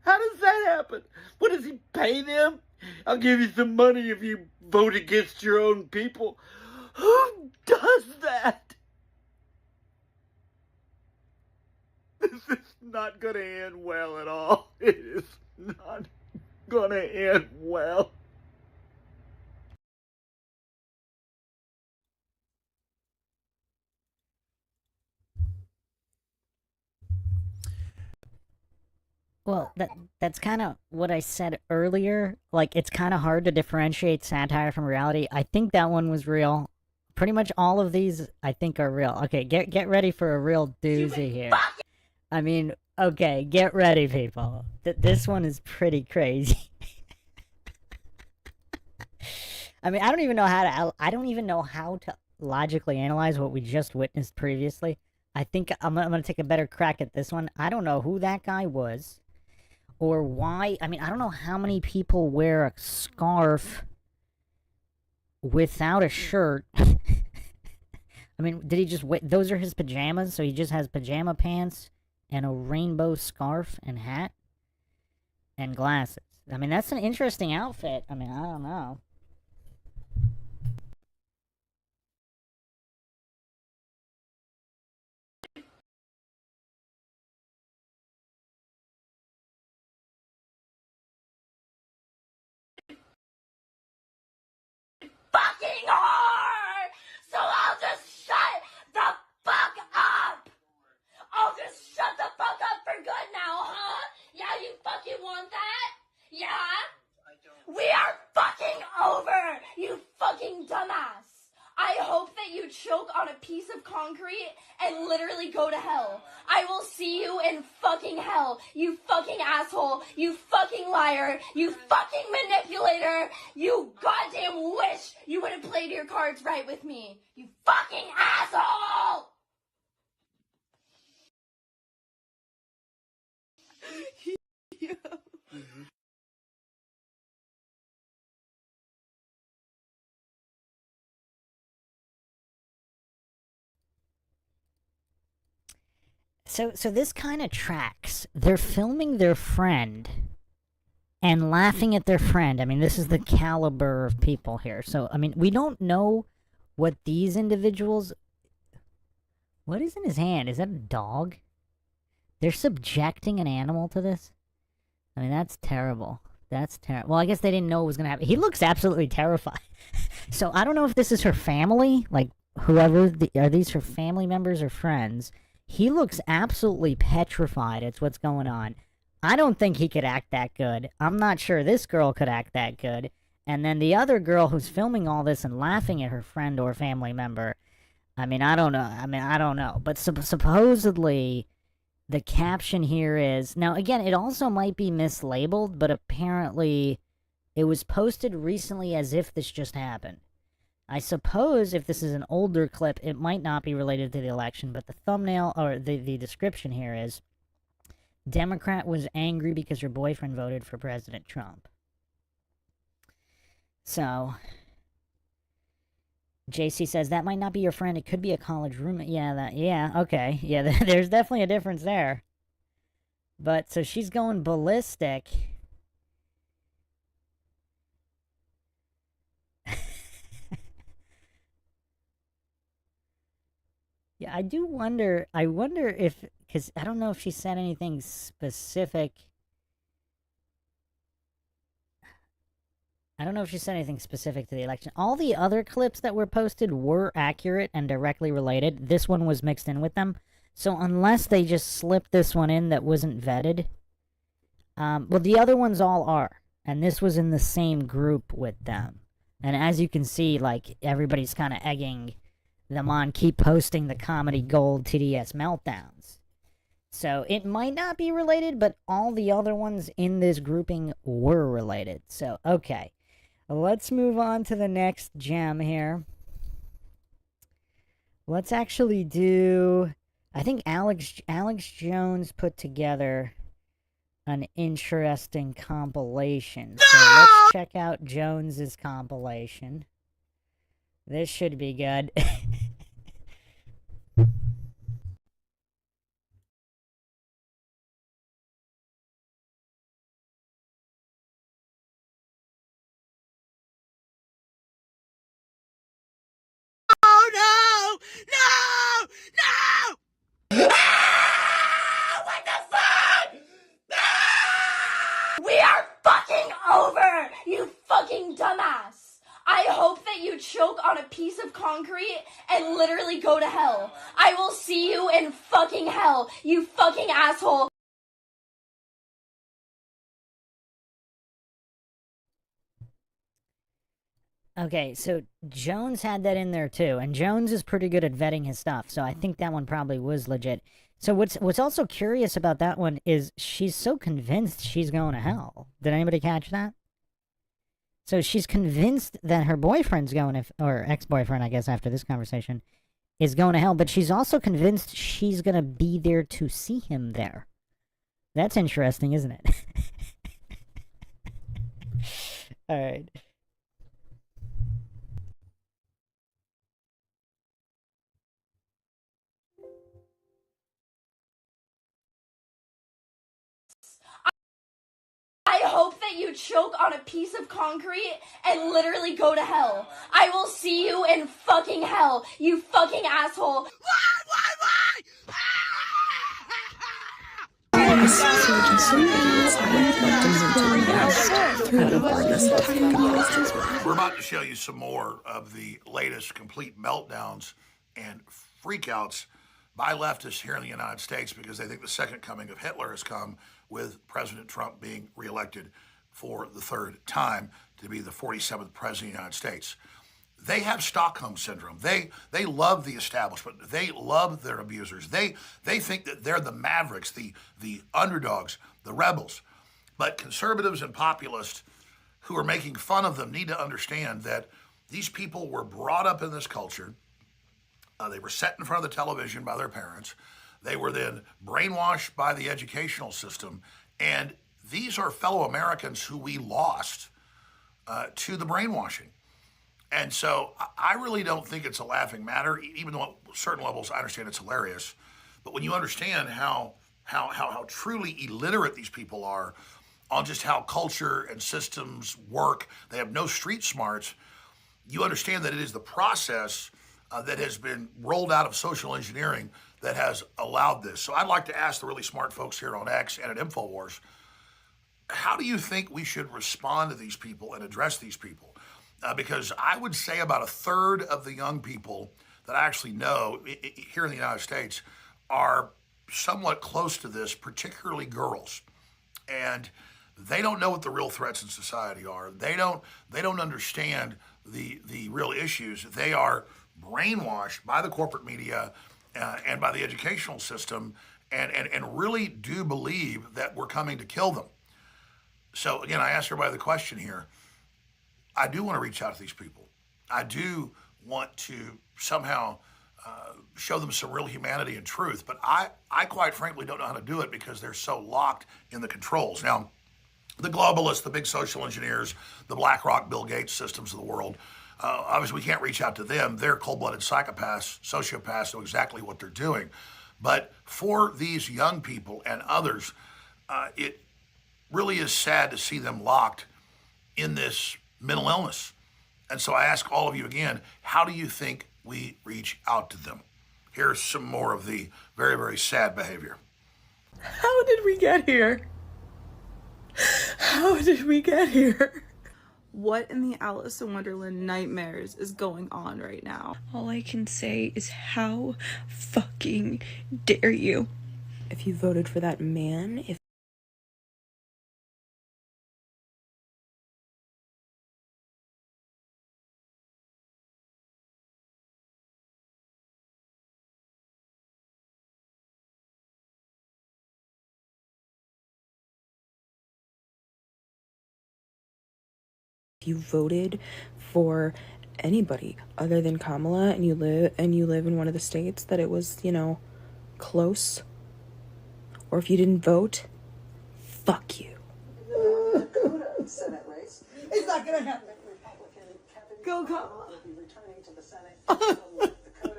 How does that happen? What, does he pay them? I'll give you some money if you vote against your own people. Who does that? This is not going to end well at all. It is not going to end well. Well, that's kind of what I said earlier. Like, it's kind of hard to differentiate satire from reality. I think that one was real. Pretty much all of these, I think, are real. Okay, get ready for a real doozy here. I mean, okay, get ready, people. This one is pretty crazy. I mean, I don't even know how to logically analyze what we just witnessed previously. I think I'm gonna take a better crack at this one. I don't know who that guy was, or why. I mean, I don't know how many people wear a scarf without a shirt. I mean, did he just those are his pajamas, so he just has pajama pants and a rainbow scarf and hat and glasses. I mean, that's an interesting outfit. I mean, I don't know. Fucking whore! So I'll just shut the fuck up! I'll just shut the fuck up for good now, huh? Yeah, you fucking want that? Yeah? We are fucking over, you fucking dumbass! I hope that you choke on a piece of concrete and literally go to hell. I will see you in fucking hell, you fucking asshole, you fucking liar, you fucking manipulator, you goddamn wish you would have played your cards right with me, you fucking asshole! Yeah. So this kind of tracks. They're filming their friend and laughing at their friend. I mean, this is the caliber of people here. So, I mean, we don't know what these individuals... What is in his hand? Is that a dog? They're subjecting an animal to this? I mean, that's terrible. That's terrible. Well, I guess they didn't know it was going to happen. He looks absolutely terrified. So, I don't know if this is her family. Like, whoever... are these her family members or friends? He looks absolutely petrified. It's what's going on. I don't think he could act that good. I'm not sure this girl could act that good. And then the other girl who's filming all this and laughing at her friend or family member, I mean, I don't know. But supposedly, the caption here is... Now, again, it also might be mislabeled, but apparently it was posted recently as if this just happened. I suppose if this is an older clip, it might not be related to the election, but the thumbnail, or the description here is, Democrat was angry because her boyfriend voted for President Trump. So, JC says, that might not be your friend, it could be a college roommate. Yeah, okay. Yeah, there's definitely a difference there. But, so she's going ballistic. Yeah, I do wonder. I wonder if, because I don't know if she said anything specific. I don't know if she said anything specific to the election. All the other clips that were posted were accurate and directly related. This one was mixed in with them. So unless they just slipped this one in that wasn't vetted, well, the other ones all are. And this was in the same group with them. And as you can see, like, everybody's kind of egging them on, keep posting the comedy gold TDS meltdowns. So it might not be related, but all the other ones in this grouping were related. So, okay. Let's move on to the next gem here. Let's actually do... I think Alex Jones put together an interesting compilation. So let's check out Jones's compilation. This should be good. Oh no! No! No! What the fuck? We are fucking over, you fucking dumbass. I hope that you choke on a piece of concrete and literally go to hell. I will see you in fucking hell, you fucking asshole. Okay, so Jones had that in there too, and Jones is pretty good at vetting his stuff, so I think that one probably was legit. So what's also curious about that one is she's so convinced she's going to hell. Did anybody catch that? So she's convinced that her boyfriend's going to, or ex-boyfriend, I guess, after this conversation, is going to hell, but she's also convinced she's going to be there to see him there. That's interesting, isn't it? All right. I hope that you choke on a piece of concrete and literally go to hell. I will see you in fucking hell, you fucking asshole. We're about to show you some more of the latest complete meltdowns and freakouts by leftists here in the United States because they think the second coming of Hitler has come with President Trump being reelected for the third time to be the 47th president of the United States. They have Stockholm syndrome. They love the establishment. They love their abusers. They think that they're the mavericks, the underdogs, the rebels. But conservatives and populists who are making fun of them need to understand that these people were brought up in this culture. They were set in front of the television by their parents. They were then brainwashed by the educational system. And these are fellow Americans who we lost to the brainwashing. And so I really don't think it's a laughing matter, even though at certain levels I understand it's hilarious. But when you understand how truly illiterate these people are on just how culture and systems work, they have no street smarts, you understand that it is the process that has been rolled out of social engineering that has allowed this. So I'd like to ask the really smart folks here on X and at InfoWars, how do you think we should respond to these people and address these people? Because I would say about a third of the young people that I actually know here in the United States are somewhat close to this, particularly girls. And they don't know what the real threats in society are. They don't understand the real issues. They are brainwashed by the corporate media and by the educational system and really do believe that we're coming to kill them. So again, I ask everybody the question here. I do want to reach out to these people. I do want to somehow show them some real humanity and truth, but I quite frankly don't know how to do it because they're so locked in the controls. Now, the globalists, the big social engineers, the BlackRock, Bill Gates systems of the world, obviously we can't reach out to them. They're cold-blooded psychopaths, sociopaths, know exactly what they're doing. But for these young people and others, it really is sad to see them locked in this mental illness. And so I ask all of you again, how do you think we reach out to them? Here's some more of the very, very sad behavior. How did we get here? How did we get here? What in the Alice in Wonderland nightmares is going on right now? All I can say is how fucking dare you? If you voted for that man, if you voted for anybody other than Kamala and you live in one of the states that it was, you know, close, or if you didn't vote, fuck you. Senate race. It's not gonna happen. Go Kamala.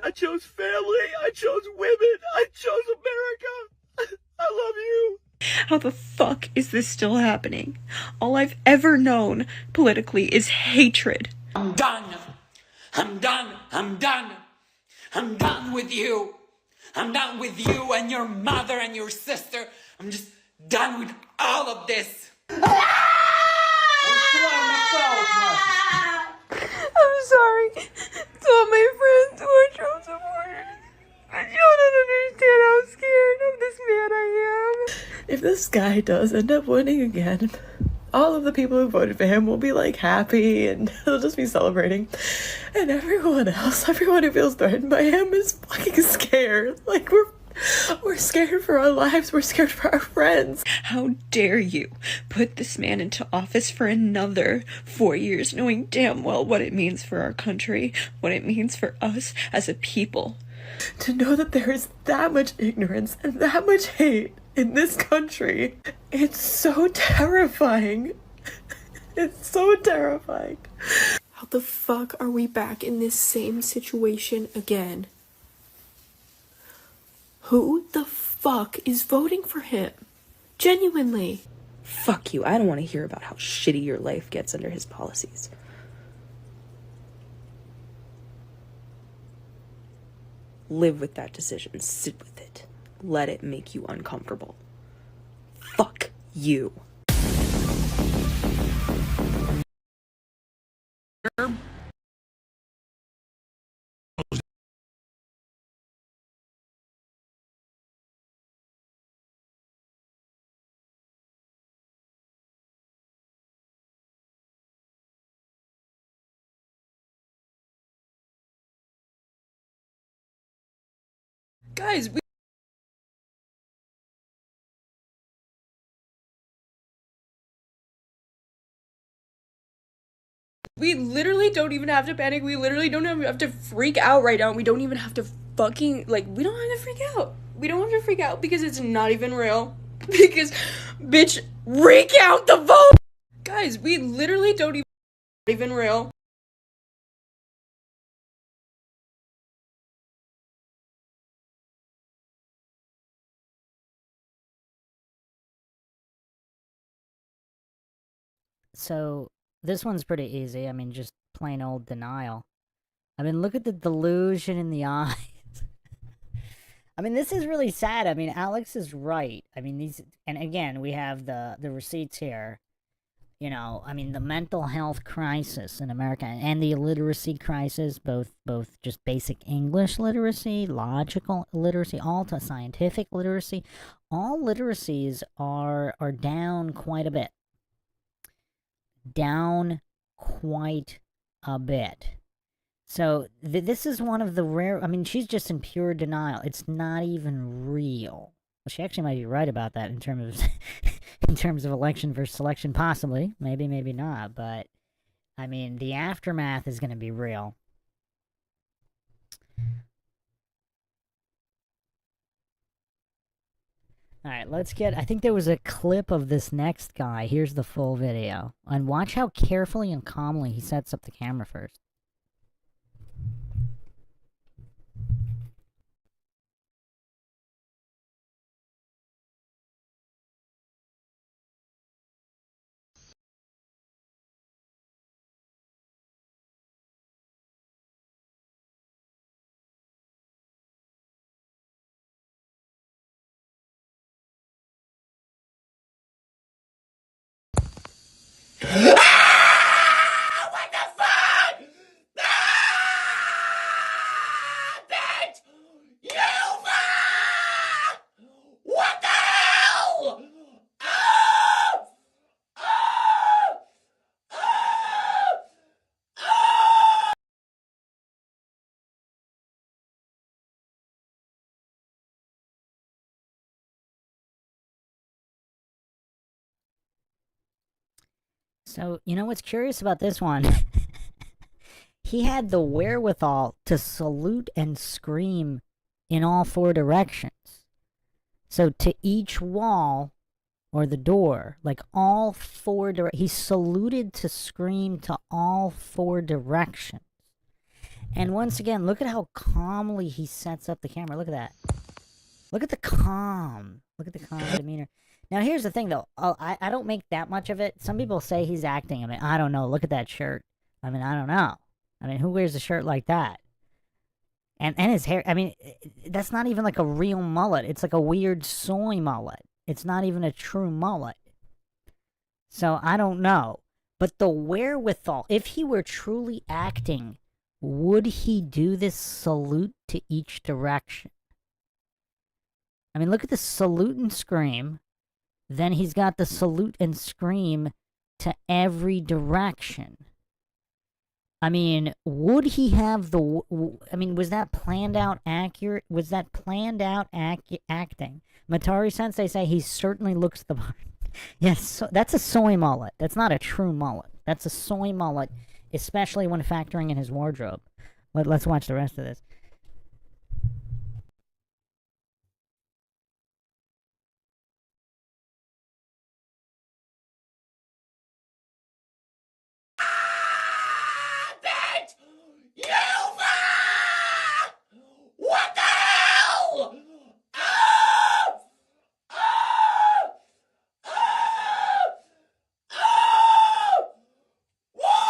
I chose family. I chose women. I chose America. I love you. How the fuck is this still happening? All I've ever known politically is hatred. I'm done. I'm done. I'm done. I'm done with you. I'm done with you and your mother and your sister. I'm just done with all of this. I'm sorry to all my friends who are Trump supporters. But you don't understand how scared of this man I am. If this guy does end up winning again, all of the people who voted for him will be like happy and they'll just be celebrating. And everyone else, everyone who feels threatened by him is fucking scared. Like we're scared for our lives. We're scared for our friends. How dare you put this man into office for another 4 years, knowing damn well what it means for our country, what it means for us as a people. To know that there is that much ignorance and that much hate in this country, it's so terrifying. It's so terrifying. How the fuck are we back in this same situation again? Who the fuck is voting for him? Genuinely. Fuck you. I don't want to hear about how shitty your life gets under his policies. Live with that decision. Sit with it. Let it make you uncomfortable. Fuck you. Guys, we literally don't even have to panic. We literally don't even have to freak out right now. We don't even have to fucking, like, we don't have to freak out. We don't have to freak out because it's not even real. Because, bitch, recount the vote! Guys, we literally don't even real. So, this one's pretty easy. I mean, just plain old denial. I mean, look at the delusion in the eyes. I mean, this is really sad. I mean, Alex is right. I mean, these, and again, we have the receipts here. You know, I mean, the mental health crisis in America and the illiteracy crisis, both just basic English literacy, logical literacy, all to scientific literacy, all literacies are down quite a bit. Down quite a bit. So this is one of the rare, I mean, she's just in pure denial. It's not even real. Well, she actually might be right about that in terms of in terms of election versus selection, possibly. Maybe, maybe not. But, I mean, the aftermath is going to be real. Alright, let's get... I think there was a clip of this next guy. Here's the full video. And watch how carefully and calmly he sets up the camera first. Ah! What the fuck? Ah! Bitch! You fuck! What the hell? Ah! Ah! Ah! Ah! So, you know what's curious about this one? He had the wherewithal to salute and scream in all four directions. So to each wall or the door, like all four he saluted to scream to all four directions. And once again, look at how calmly he sets up the camera. Look at that. Look at the calm. Look at the calm demeanor. Now, here's the thing, though. I don't make that much of it. Some people say he's acting. I mean, I don't know. Look at that shirt. I mean, I don't know. I mean, who wears a shirt like that? And his hair, I mean, that's not even like a real mullet. It's like a weird soy mullet. It's not even a true mullet. So, I don't know. But the wherewithal, if he were truly acting, would he do this salute to each direction? I mean, look at the salute and scream. Then he's got the salute and scream to every direction. I mean, would he have the... I mean, was that planned out accurate? Was that planned out acting? Matari Sensei say he certainly looks the part. Yes, so that's a soy mullet. That's not a true mullet. That's a soy mullet, especially when factoring in his wardrobe. Let's watch the rest of this. Bitch! You fuck! What the hell? Ah! Ah! Ah! Ah! Wah!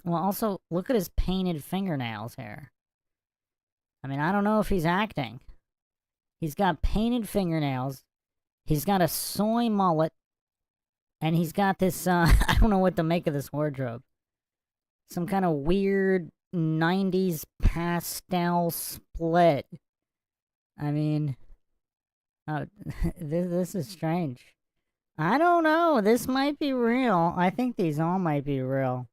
Well, also, look at his painted fingernails here. I mean, I don't know if he's acting. He's got painted fingernails. He's got a soy mullet. And he's got this, I don't know what to make of this wardrobe. Some kind of weird 90s pastel split. I mean, oh, this is strange. I don't know. This might be real. I think these all might be real.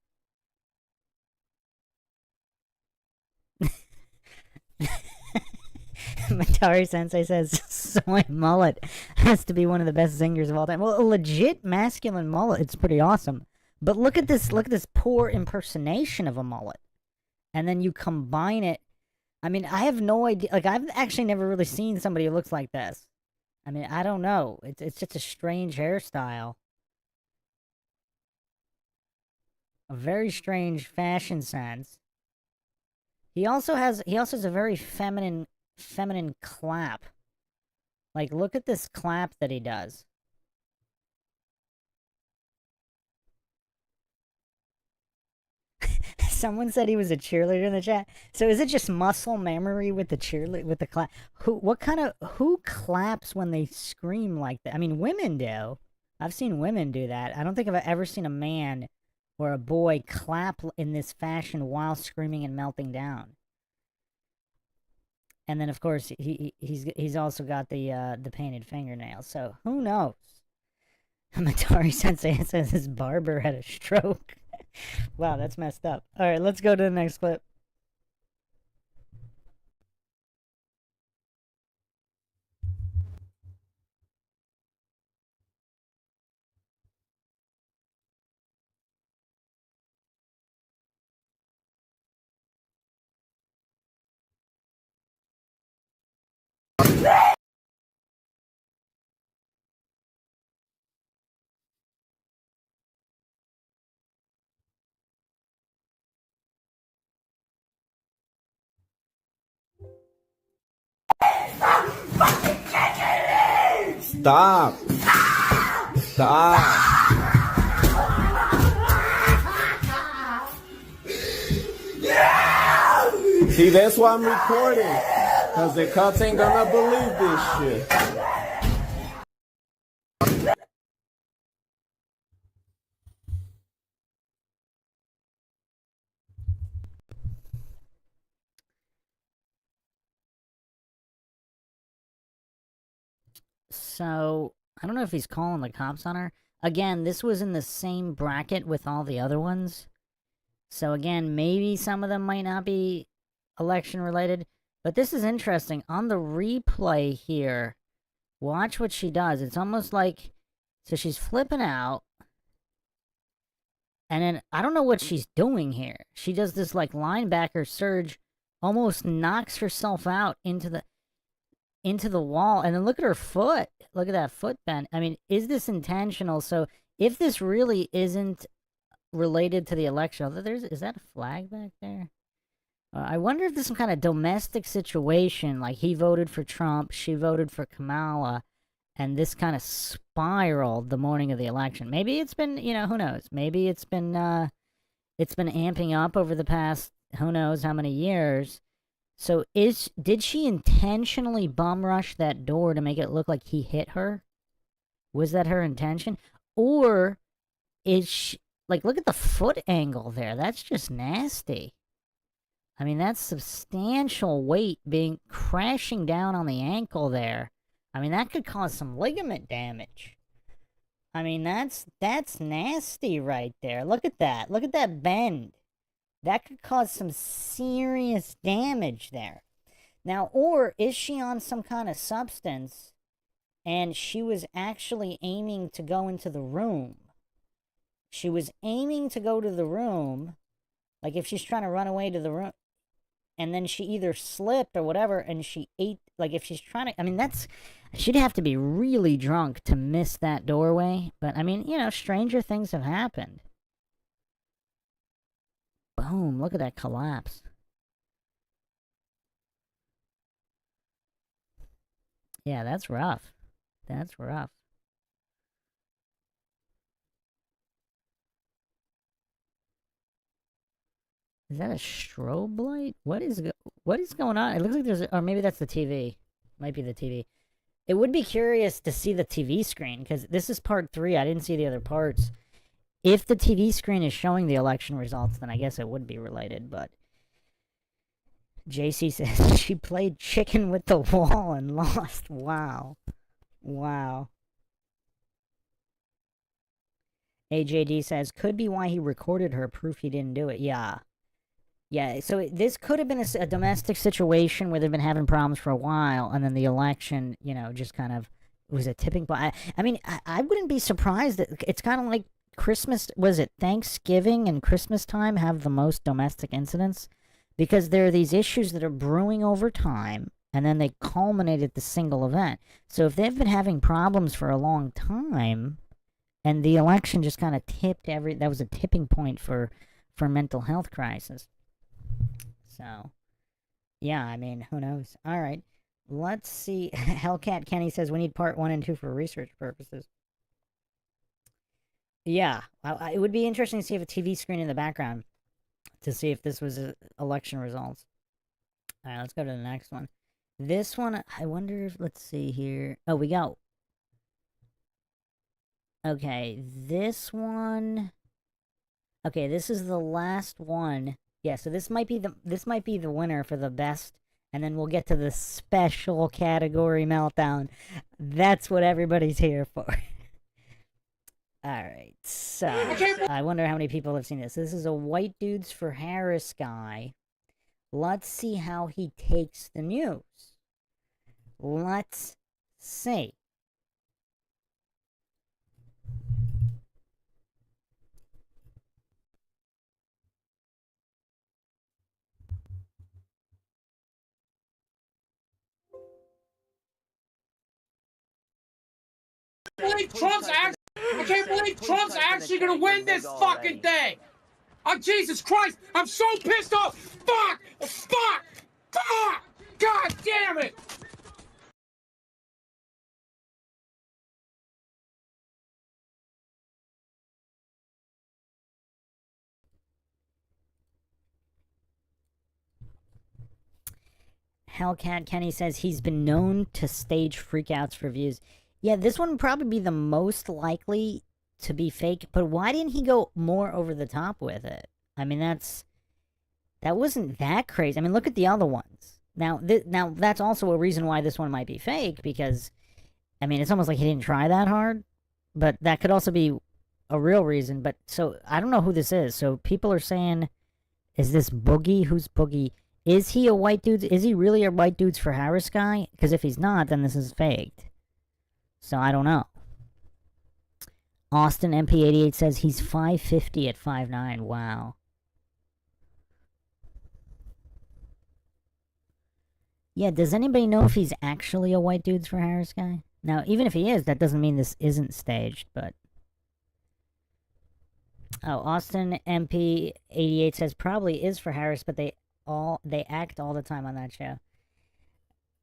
Matari Sensei says soy mullet has to be one of the best zingers of all time. Well, a legit masculine mullet, it's pretty awesome. But look at this poor impersonation of a mullet. And then you combine it. I mean, I have no idea. Like, I've actually never really seen somebody who looks like this. I mean, I don't know. It's just a strange hairstyle. A very strange fashion sense. He also has a very feminine clap. Like, look at this clap that he does. Someone said he was a cheerleader in the chat. So is it just muscle memory with the clap? Who claps when they scream like that? I mean, women do. I've seen women do that. I don't think I've ever seen a man or a boy clap in this fashion while screaming and melting down. And then, of course, he's also got the painted fingernails. So who knows? Matari Sensei says his barber had a stroke. Wow, that's messed up. All right, let's go to the next clip. Stop. Stop. See, that's why I'm recording. Because the cops ain't gonna believe this shit. So, I don't know if he's calling the cops on her. Again, this was in the same bracket with all the other ones. So again, maybe some of them might not be election related. But this is interesting. On the replay here, watch what she does. It's almost like, so she's flipping out. And then, I don't know what she's doing here. She does this like linebacker surge, almost knocks herself out into the wall. And then look at her foot. Look at that foot bend. I mean, is this intentional? So if this really isn't related to the election, although is that a flag back there? I wonder if there's some kind of domestic situation, like he voted for Trump, she voted for Kamala, and this kind of spiraled the morning of the election. Maybe it's been, who knows? Maybe it's been amping up over the past, who knows how many years. So did she intentionally bum rush that door to make it look like he hit her? Was that her intention? Or is she, like, look at the foot angle there. That's just nasty. I mean, that's substantial weight crashing down on the ankle there. I mean, that could cause some ligament damage. I mean, that's nasty right there. Look at that. Look at that bend. That could cause some serious damage there. Now, or is she on some kind of substance and she was actually aiming to go into the room? She was aiming to go to the room, like if she's trying to run away to the room, and then she either slipped or whatever, and she ate, like if she's trying to, I mean, she'd have to be really drunk to miss that doorway. But, I mean, stranger things have happened. Boom, look at that collapse. Yeah, that's rough. That's rough. Is that a strobe light? What is going on? It looks like there's, or maybe that's the TV. Might be the TV. It would be curious to see the TV screen, because this is part 3. I didn't see the other parts. If the TV screen is showing the election results, then I guess it would be related, but JC says she played chicken with the wall and lost. Wow. Wow. AJD says, could be why he recorded her, proof he didn't do it. Yeah. Yeah, so this could have been a domestic situation where they've been having problems for a while, and then the election, just kind of was a tipping point. I mean, I wouldn't be surprised that it's kind of like Christmas, was it Thanksgiving and Christmas time have the most domestic incidents? Because there are these issues that are brewing over time, and then they culminate at the single event. So if they've been having problems for a long time, and the election just kind of that was a tipping point for mental health crisis. So, yeah, I mean, who knows? All right, let's see. Hellcat Kenny says we need part 1 and 2 for research purposes. Yeah, it would be interesting to see if a TV screen in the background to see if this was election results. All right, let's go to the next one. This one, I wonder if, let's see here. Oh, we go. Okay, this one. Okay, this is the last one. Yeah, so this might be the winner for the best, and then we'll get to the special category meltdown. That's what everybody's here for. Alright, so I wonder how many people have seen this. This is a White Dudes for Harris guy. Let's see how he takes the news. Let's see. I can't believe Trump's actually gonna win this fucking thing. Oh, Jesus Christ, I'm so pissed off. Fuck! Fuck! Fuck! God damn it! Hellcat Kenny says he's been known to stage freakouts for views. Yeah, this one would probably be the most likely to be fake, but why didn't he go more over the top with it? I mean, that wasn't that crazy. I mean, look at the other ones. Now, now that's also a reason why this one might be fake, because, I mean, it's almost like he didn't try that hard, but that could also be a real reason. But, so, I don't know who this is. So, people are saying, is this Boogie? Who's Boogie? Is he a white dude? Is he really a white dudes for Harris guy? Because if he's not, then this is faked. So, I don't know. Austin MP88 says he's 5'50" at 5'9". Wow. Yeah, does anybody know if he's actually a white dudes for Harris guy? Now, even if he is, that doesn't mean this isn't staged, but... Oh, Austin MP88 says probably is for Harris, but they act all the time on that show.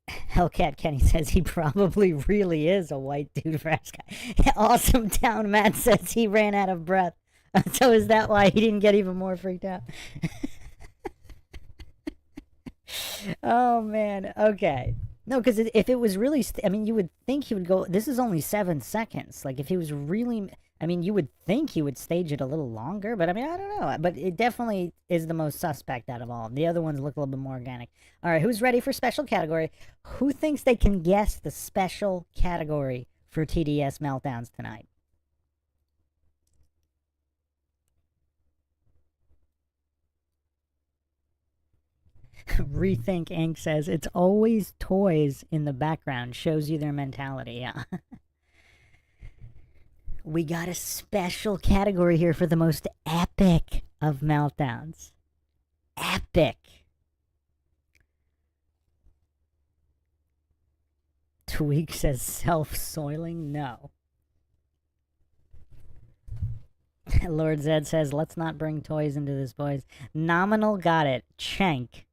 Hellcat Kenny says he probably really is a white dude for Harris guy. Awesome Town Matt says he ran out of breath. So is that why he didn't get even more freaked out? Oh, man. Okay. No, because if it was really... I mean, you would think he would go... This is only 7 seconds. Like, if he was really... I mean, you would think he would stage it a little longer, but I mean, I don't know. But it definitely is the most suspect out of all. The other ones look a little bit more organic. All right, who's ready for special category? Who thinks they can guess the special category for TDS Meltdowns tonight? Rethink Inc. says, it's always toys in the background. Shows you their mentality, yeah. We got a special category here for the most epic of meltdowns. Epic. Tweak says self-soiling? No. Lord Zed says, let's not bring toys into this, boys. Nominal got it. Chank.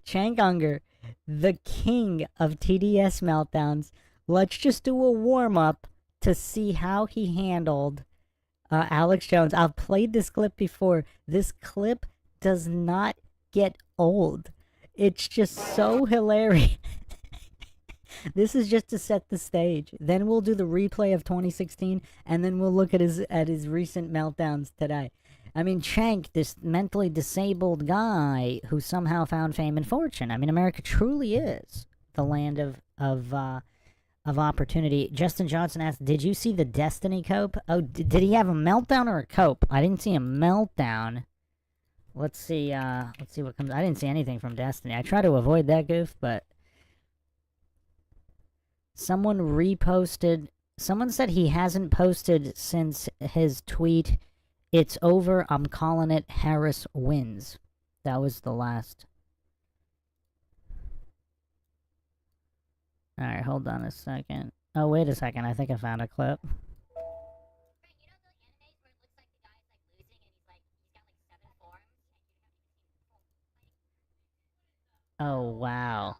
Chank Unger, the king of TDS meltdowns. Let's just do a warm-up to see how he handled Alex Jones. I've played this clip before. This clip does not get old. It's just so hilarious. This is just to set the stage. Then we'll do the replay of 2016, and then we'll look at his recent meltdowns today. I mean, Chank, this mentally disabled guy who somehow found fame and fortune. I mean, America truly is the land of opportunity. Justin Johnson asked, did you see the Destiny cope? Oh, did he have a meltdown or a cope? I didn't see a meltdown. Let's see what comes. I didn't see anything from Destiny. I try to avoid that goof, but someone reposted. Someone said he hasn't posted since his tweet, "It's over, I'm calling it, Harris wins." That was the last. Alright, hold on a second. Oh, wait a second. I think I found a clip. Oh, wow.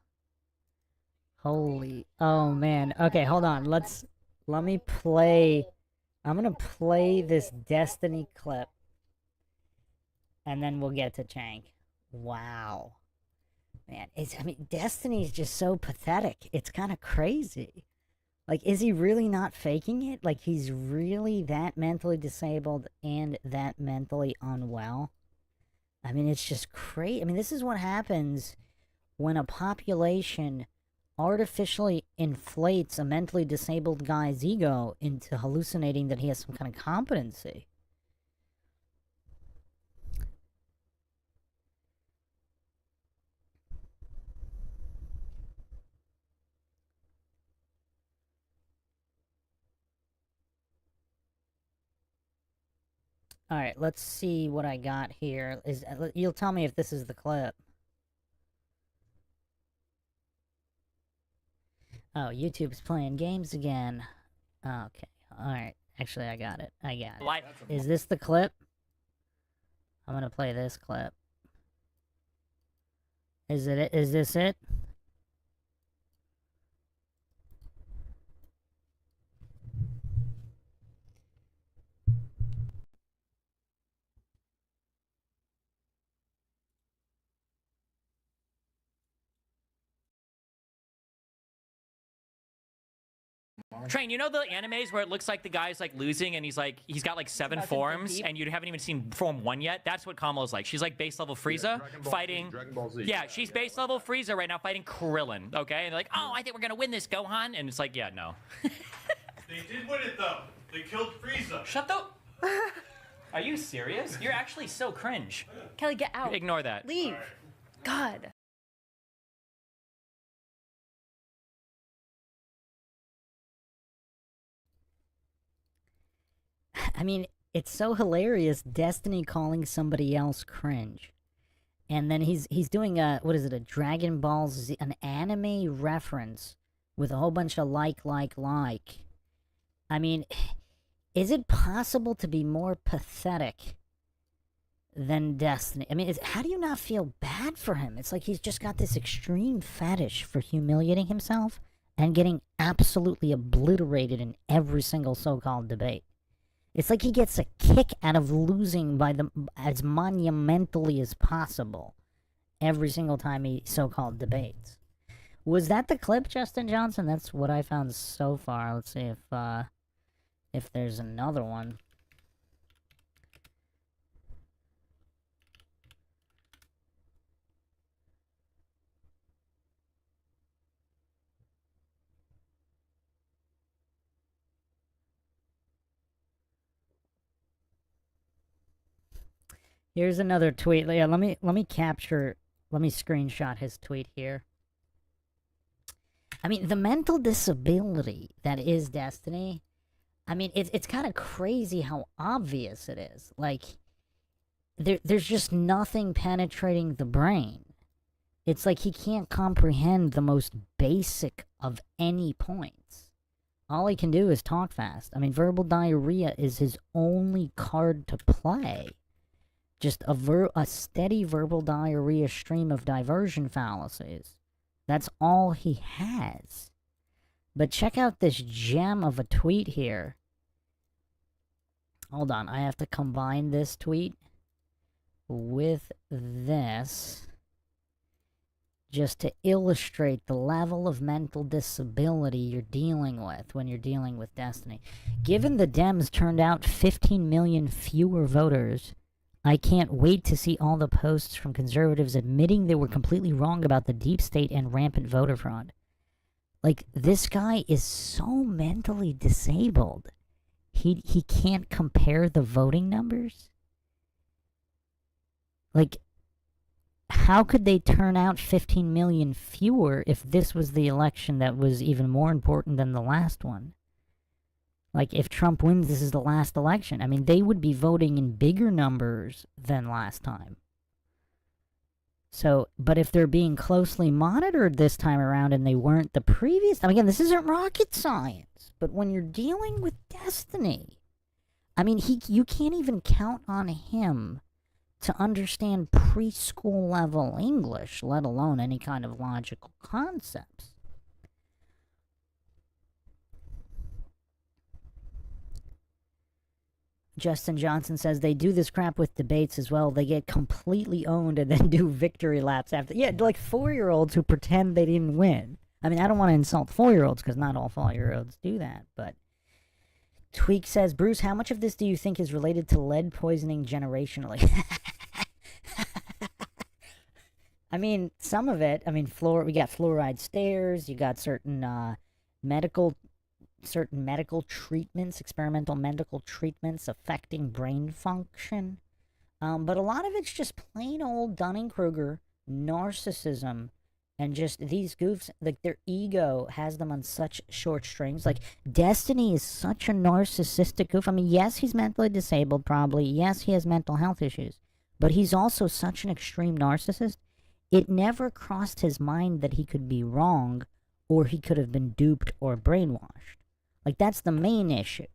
Holy... Oh, man. Okay, hold on. Let me play... I'm gonna play this Destiny clip. And then we'll get to Chank. Wow. Man, I mean, Destiny's just so pathetic. It's kind of crazy. Like, is he really not faking it? Like, he's really that mentally disabled and that mentally unwell? I mean, it's just crazy. I mean, this is what happens when a population artificially inflates a mentally disabled guy's ego into hallucinating that he has some kind of competency. Alright, let's see what I got here. You'll tell me if this is the clip. Oh, YouTube's playing games again. Okay, alright. Actually, I got it. I got it. Is this the clip? I'm gonna play this clip. Is this it? Train, you know the animes where it looks like the guy's like losing and he's got like 7 forms and you haven't even seen form 1 yet? That's what Kamala's like. She's like base level Frieza fighting. Dragon Ball Z. Yeah, she's base level Frieza right now fighting Krillin, okay? And they're like, oh, I think we're gonna win this, Gohan. And it's like, yeah, no. They did win it though. They killed Frieza. Shut the... Are you serious? You're actually so cringe. Kelly, get out. Ignore that. Leave. God. I mean, it's so hilarious. Destiny calling somebody else cringe, and then he's doing a a Dragon Ball Z, an anime reference with a whole bunch of like. I mean, is it possible to be more pathetic than Destiny? I mean, how do you not feel bad for him? It's like he's just got this extreme fetish for humiliating himself and getting absolutely obliterated in every single so-called debate. It's like he gets a kick out of losing as monumentally as possible every single time he so-called debates. Was that the clip, Justin Johnson? That's what I found so far. Let's see if there's another one. Here's another tweet. Yeah, let me screenshot his tweet here. I mean, the mental disability that is Destiny, I mean, it's kind of crazy how obvious it is. Like, there's just nothing penetrating the brain. It's like he can't comprehend the most basic of any points. All he can do is talk fast. I mean, verbal diarrhea is his only card to play. Just a steady verbal diarrhea stream of diversion fallacies. That's all he has. But check out this gem of a tweet here. Hold on, I have to combine this tweet with this just to illustrate the level of mental disability you're dealing with when you're dealing with Destiny. Given the Dems turned out 15 million fewer voters, I can't wait to see all the posts from conservatives admitting they were completely wrong about the deep state and rampant voter fraud. Like, this guy is so mentally disabled. He can't compare the voting numbers? Like, how could they turn out 15 million fewer if this was the election that was even more important than the last one? Like, if Trump wins, this is the last election. I mean, they would be voting in bigger numbers than last time. So, but if they're being closely monitored this time around and they weren't the previous time, again, this isn't rocket science, but when you're dealing with Destiny, I mean, you can't even count on him to understand preschool level English, let alone any kind of logical concepts. Justin Johnson says they do this crap with debates as well. They get completely owned and then do victory laps after. Yeah, like 4-year-olds who pretend they didn't win. I mean, I don't want to insult 4-year-olds because not all 4-year-olds do that. But Tweak says, Bruce, how much of this do you think is related to lead poisoning generationally? I mean, some of it. I mean, we got fluoride stairs. You got certain medical treatments, experimental medical treatments affecting brain function. But a lot of it's just plain old Dunning-Kruger narcissism and just these goofs, like their ego has them on such short strings. Like, Destiny is such a narcissistic goof. I mean, yes, he's mentally disabled probably. Yes, he has mental health issues. But he's also such an extreme narcissist. It never crossed his mind that he could be wrong or he could have been duped or brainwashed. Like, that's the main issue.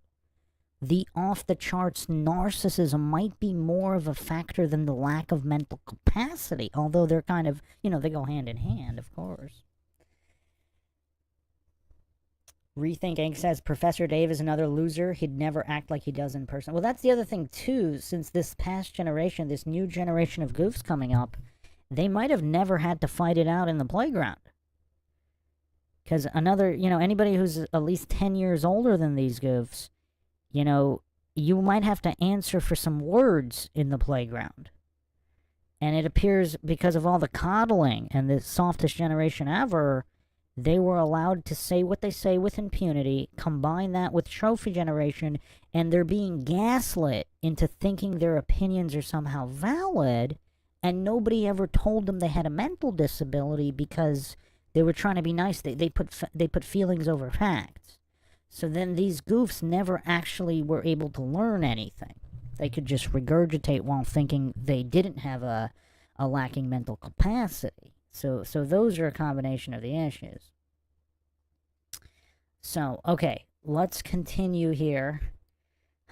The off-the-charts narcissism might be more of a factor than the lack of mental capacity, although they're kind of, they go hand in hand, of course. Rethink Inc. says, Professor Dave is another loser. He'd never act like he does in person. Well, that's the other thing, too, since this past generation, this new generation of goofs coming up, they might have never had to fight it out in the playground. Because another, anybody who's at least 10 years older than these goofs, you might have to answer for some words in the playground. And it appears because of all the coddling and the softest generation ever, they were allowed to say what they say with impunity, combine that with trophy generation, and they're being gaslit into thinking their opinions are somehow valid, and nobody ever told them they had a mental disability because they were trying to be nice. They put feelings over facts. So then these goofs never actually were able to learn anything. They could just regurgitate while thinking they didn't have a lacking mental capacity. So those are a combination of the issues. So, okay, let's continue here.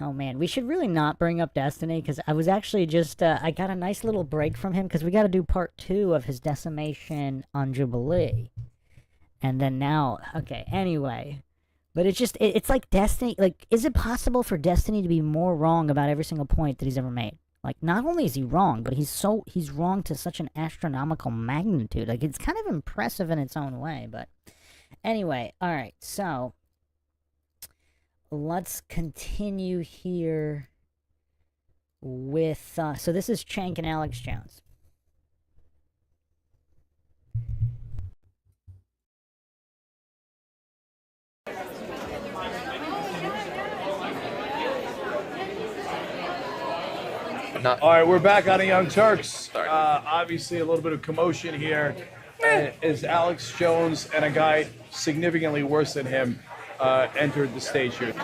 Oh man, we should really not bring up Destiny, because I was actually just, I got a nice little break from him, because we got to do part 2 of his decimation on Jubilee. And then now, okay, anyway. But it's just, it's like Destiny, like, is it possible for Destiny to be more wrong about every single point that he's ever made? Like, not only is he wrong, but he's wrong to such an astronomical magnitude. Like, it's kind of impressive in its own way, but anyway, alright, so let's continue here with, so this is Cenk and Alex Jones. All right, we're back on the Young Turks. Obviously, a little bit of commotion here as Alex Jones and a guy significantly worse than him entered the stage here. And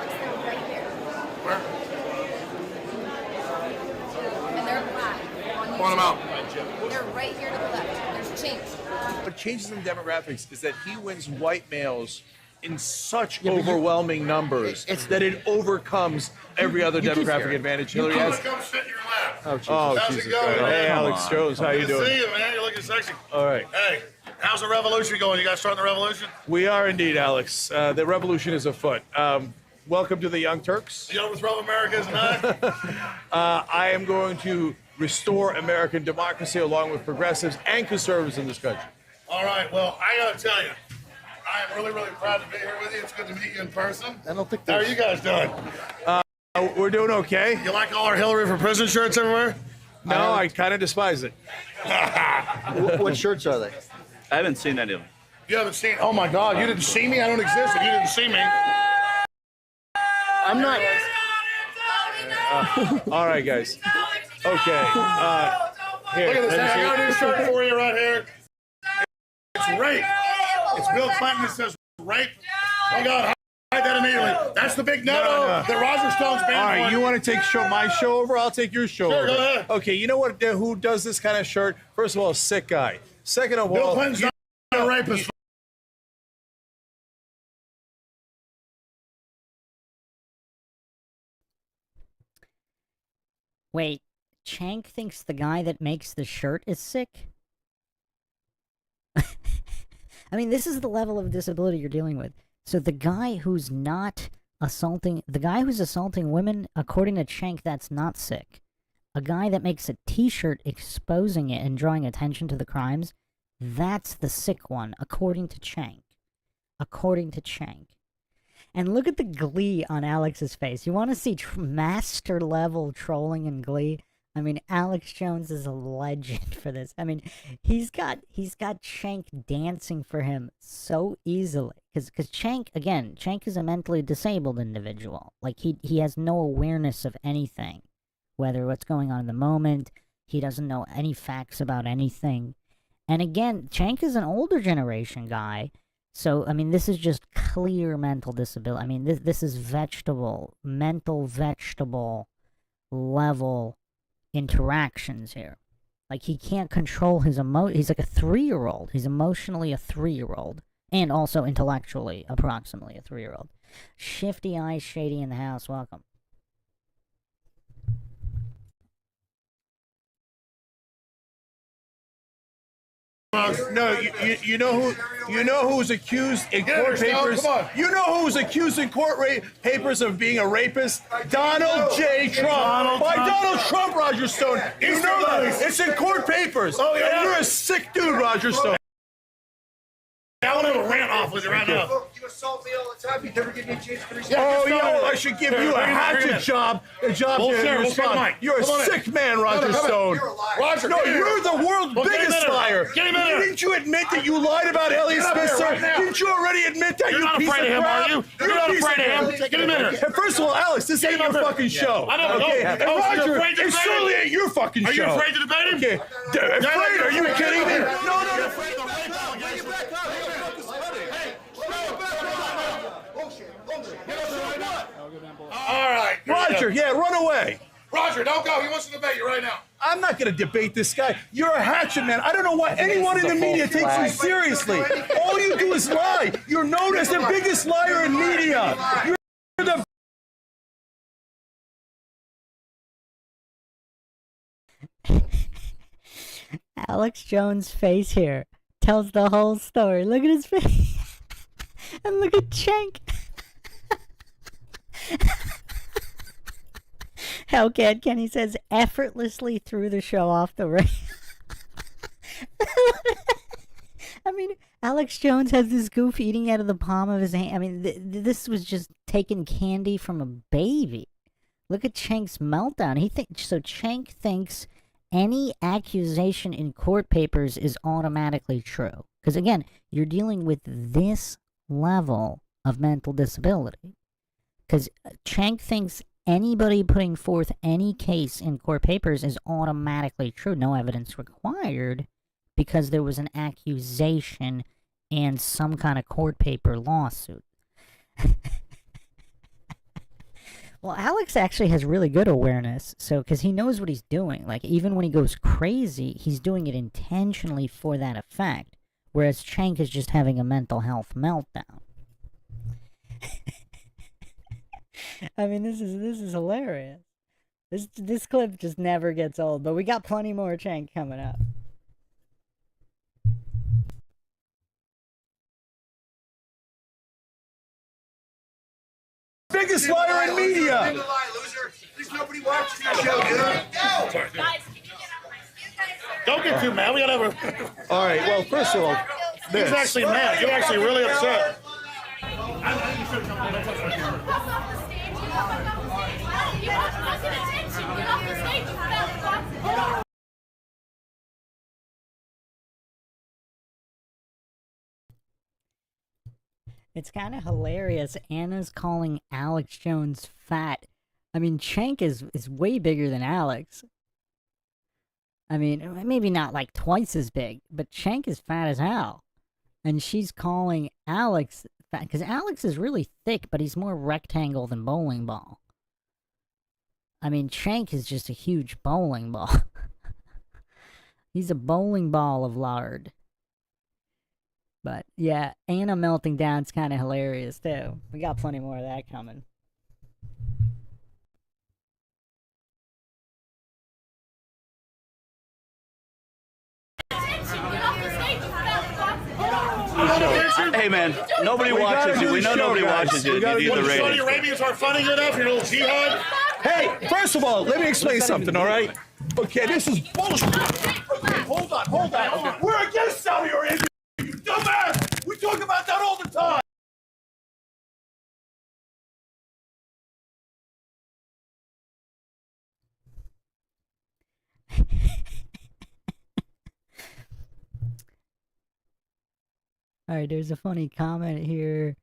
they're black. Point them out. They're right here to the left. There's change. What changes in demographics is that he wins white males in such overwhelming numbers that it overcomes every other demographic advantage Hillary has. Come sit in your lap. Oh, How's Jesus it going? Christ. Hey, Alex Jones, how you Good to doing? see you, man. You're looking sexy. All right. Hey, how's the revolution going? You guys starting the revolution? We are indeed, Alex. The revolution is afoot. Welcome to the Young Turks. You know what's wrong with America is not? I am going to restore American democracy along with progressives and conservatives in this country. All right. Well, I got to tell you, I am really, really proud to be here with you. It's good to meet you in person. I don't think How are you guys doing? We're doing okay. You like all our Hillary for Prison shirts everywhere? No, I kind of despise it. What shirts are they? I haven't seen any of them. You haven't seen? Oh my God! You didn't see me? I don't exist. If you didn't see me, I'm not. All right, guys. Okay. Here. Look at this. I got a new shirt for you right here. It's rape. It's Bill Clinton that says rape. Oh God. Hide that immediately. That's the big no-no that Roger Stone's banned. All right, you want to take my show over? I'll take your show over. Go ahead. Okay, you know what? Who does this kind of shirt? First of all, a sick guy. Second of Bill all, Clinton's not a rapist. Wait, Cenk thinks the guy that makes the shirt is sick? I mean, this is the level of disability you're dealing with. So the guy who's not assaulting, the guy who's assaulting women, according to Cenk, that's not sick. A guy that makes a t-shirt exposing it and drawing attention to the crimes, that's the sick one, according to Cenk. According to Cenk. And look at the glee on Alex's face. You want to see master level trolling and glee? I mean, Alex Jones is a legend for this. I mean, he's got Cenk dancing for him so easily. Because Cenk, again, Cenk is a mentally disabled individual. Like, he has no awareness of anything. Whether what's going on in the moment, he doesn't know any facts about anything. And again, Cenk is an older generation guy. So, I mean, this is just clear mental disability. I mean, this is mental vegetable level interactions here. Like, he can't control his he's like a 3-year-old. He's emotionally a 3-year-old. And also intellectually, approximately a 3-year-old. Shifty Eyes Shady in the house, welcome. No, you know who's accused in court papers. You know who's accused in court papers of being a rapist? Donald J. Trump. Donald Trump, Roger Stone. You know that. It's in court papers. Oh yeah. And you're a sick dude, Roger Stone. I want to have a rant off with you right now. You assault me all the time. You never give me a chance to respond. Oh, yeah, well, I should give you a hatchet job. A job to respond. You're a sick man, Roger Stone. Roger, no, you're the world's biggest liar. Didn't you admit that you lied about Elliot Smith, sir? Didn't you already admit that? You're not afraid of him, are you? You're not afraid of him. Get him in here. And first of all, Alex, this ain't your fucking show. I know. Okay, and Roger, it surely ain't your fucking show. Are you afraid to debate him? Okay, afraid? Are you kidding me? No. All right, Roger, yeah, run away. Roger, don't go. He wants to debate you right now. I'm not going to debate this guy. You're a hatchet man. I don't know why anyone in the media takes you seriously. All you do is lie. You're known as the biggest liar in media. You're the Alex Jones' face here tells the whole story. Look at his face. And look at Cenk. Hellcat Kenny says effortlessly threw the show off the rails. I mean, Alex Jones has this goof eating out of the palm of his hand. I mean, this was just taking candy from a baby. Look at Cenk's meltdown. So Cenk thinks any accusation in court papers is automatically true. Because again, you're dealing with this level of mental disability. Because Cenk thinks anybody putting forth any case in court papers is automatically true. No evidence required because there was an accusation and some kind of court paper lawsuit. Well, Alex actually has really good awareness, so because he knows what he's doing. Like, even when he goes crazy, he's doing it intentionally for that effect, whereas Cenk is just having a mental health meltdown. I mean, this is hilarious. This clip just never gets old, but we got plenty more Cenk coming up. biggest liar in media. There's nobody watching your show, dude. Don't get too mad. We gotta have a... All right, well, first of all, He's actually mad. You're actually really upset. It's kind of hilarious. Anna's calling Alex Jones fat. I mean, Cenk is way bigger than Alex. I mean, maybe not like twice as big, but Cenk is fat as hell. And she's calling Alex fat, because Alex is really thick, but he's more rectangle than bowling ball. I mean, Cenk is just a huge bowling ball. He's a bowling ball of lard. But, yeah, Anna melting down's kind of hilarious, too. We got plenty more of that coming. Hey man, nobody watches you. We know nobody watches you. You need the ratings. Saudi Arabians aren't funny enough. Your little jihad. Hey, first of all, let me explain something, all right? Okay, this is bullshit. Okay, hold on. We're against Saudi Arabia, you dumbass. We talk about that all the time. Alright, there's a funny comment here.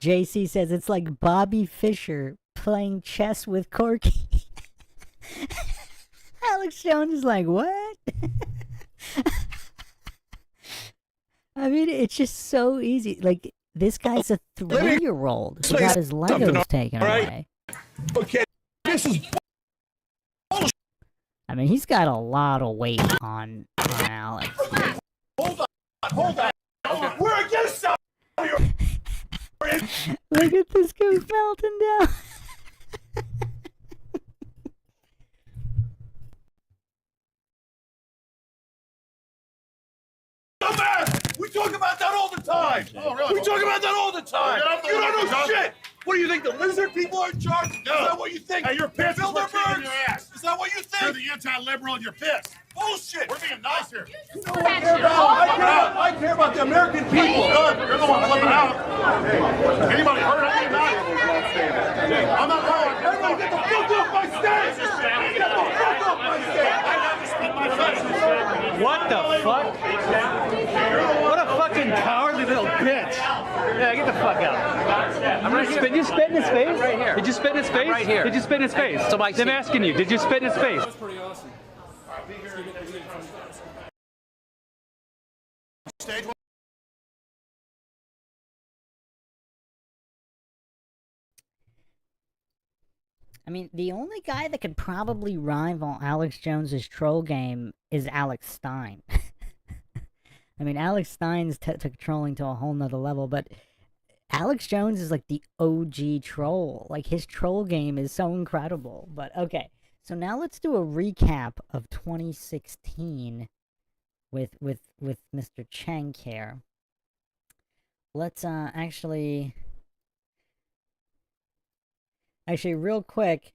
JC says it's like Bobby Fischer playing chess with Corky. Alex Jones is like, what? I mean, it's just so easy. Like, this guy's a 3-year-old who got his Legos taken away. Okay, this is bullshit. I mean, he's got a lot of weight on Alex. Hold on. We're against Saudi Arabia. Look at this goof melting down. Dumbass! We talk about that all the time. Oh, really? We talk about that all the time. You don't know shit. What do you think? The lizard people are in charge? No. Is that what you think? Hey, you're pissed. We're kicking your ass. Is that what you think? You're the anti-liberal and you're pissed. Bullshit. We're being nice here. I care about the American people. Good. You're the one flipping out. Anybody hurt? I'm not calling. Everybody get the fuck off my stage! Get the fuck off my stage! What the fuck? What a fucking cowardly little bitch. Yeah, get the fuck out. I'm right here. Did you spit in his face? Right here. Did you spit in his face? Right here. Did you spit in his face? So I'm asking you, did you spit in his face? That's pretty awesome. Stage one. I mean, the only guy that could probably rival Alex Jones's troll game is Alex Stein. I mean, Alex Stein's took trolling to a whole nother level, but Alex Jones is like the OG troll. Like, his troll game is so incredible. But, okay. So now let's do a recap of 2016 with Mr. Cheng here. Let's, actually, real quick,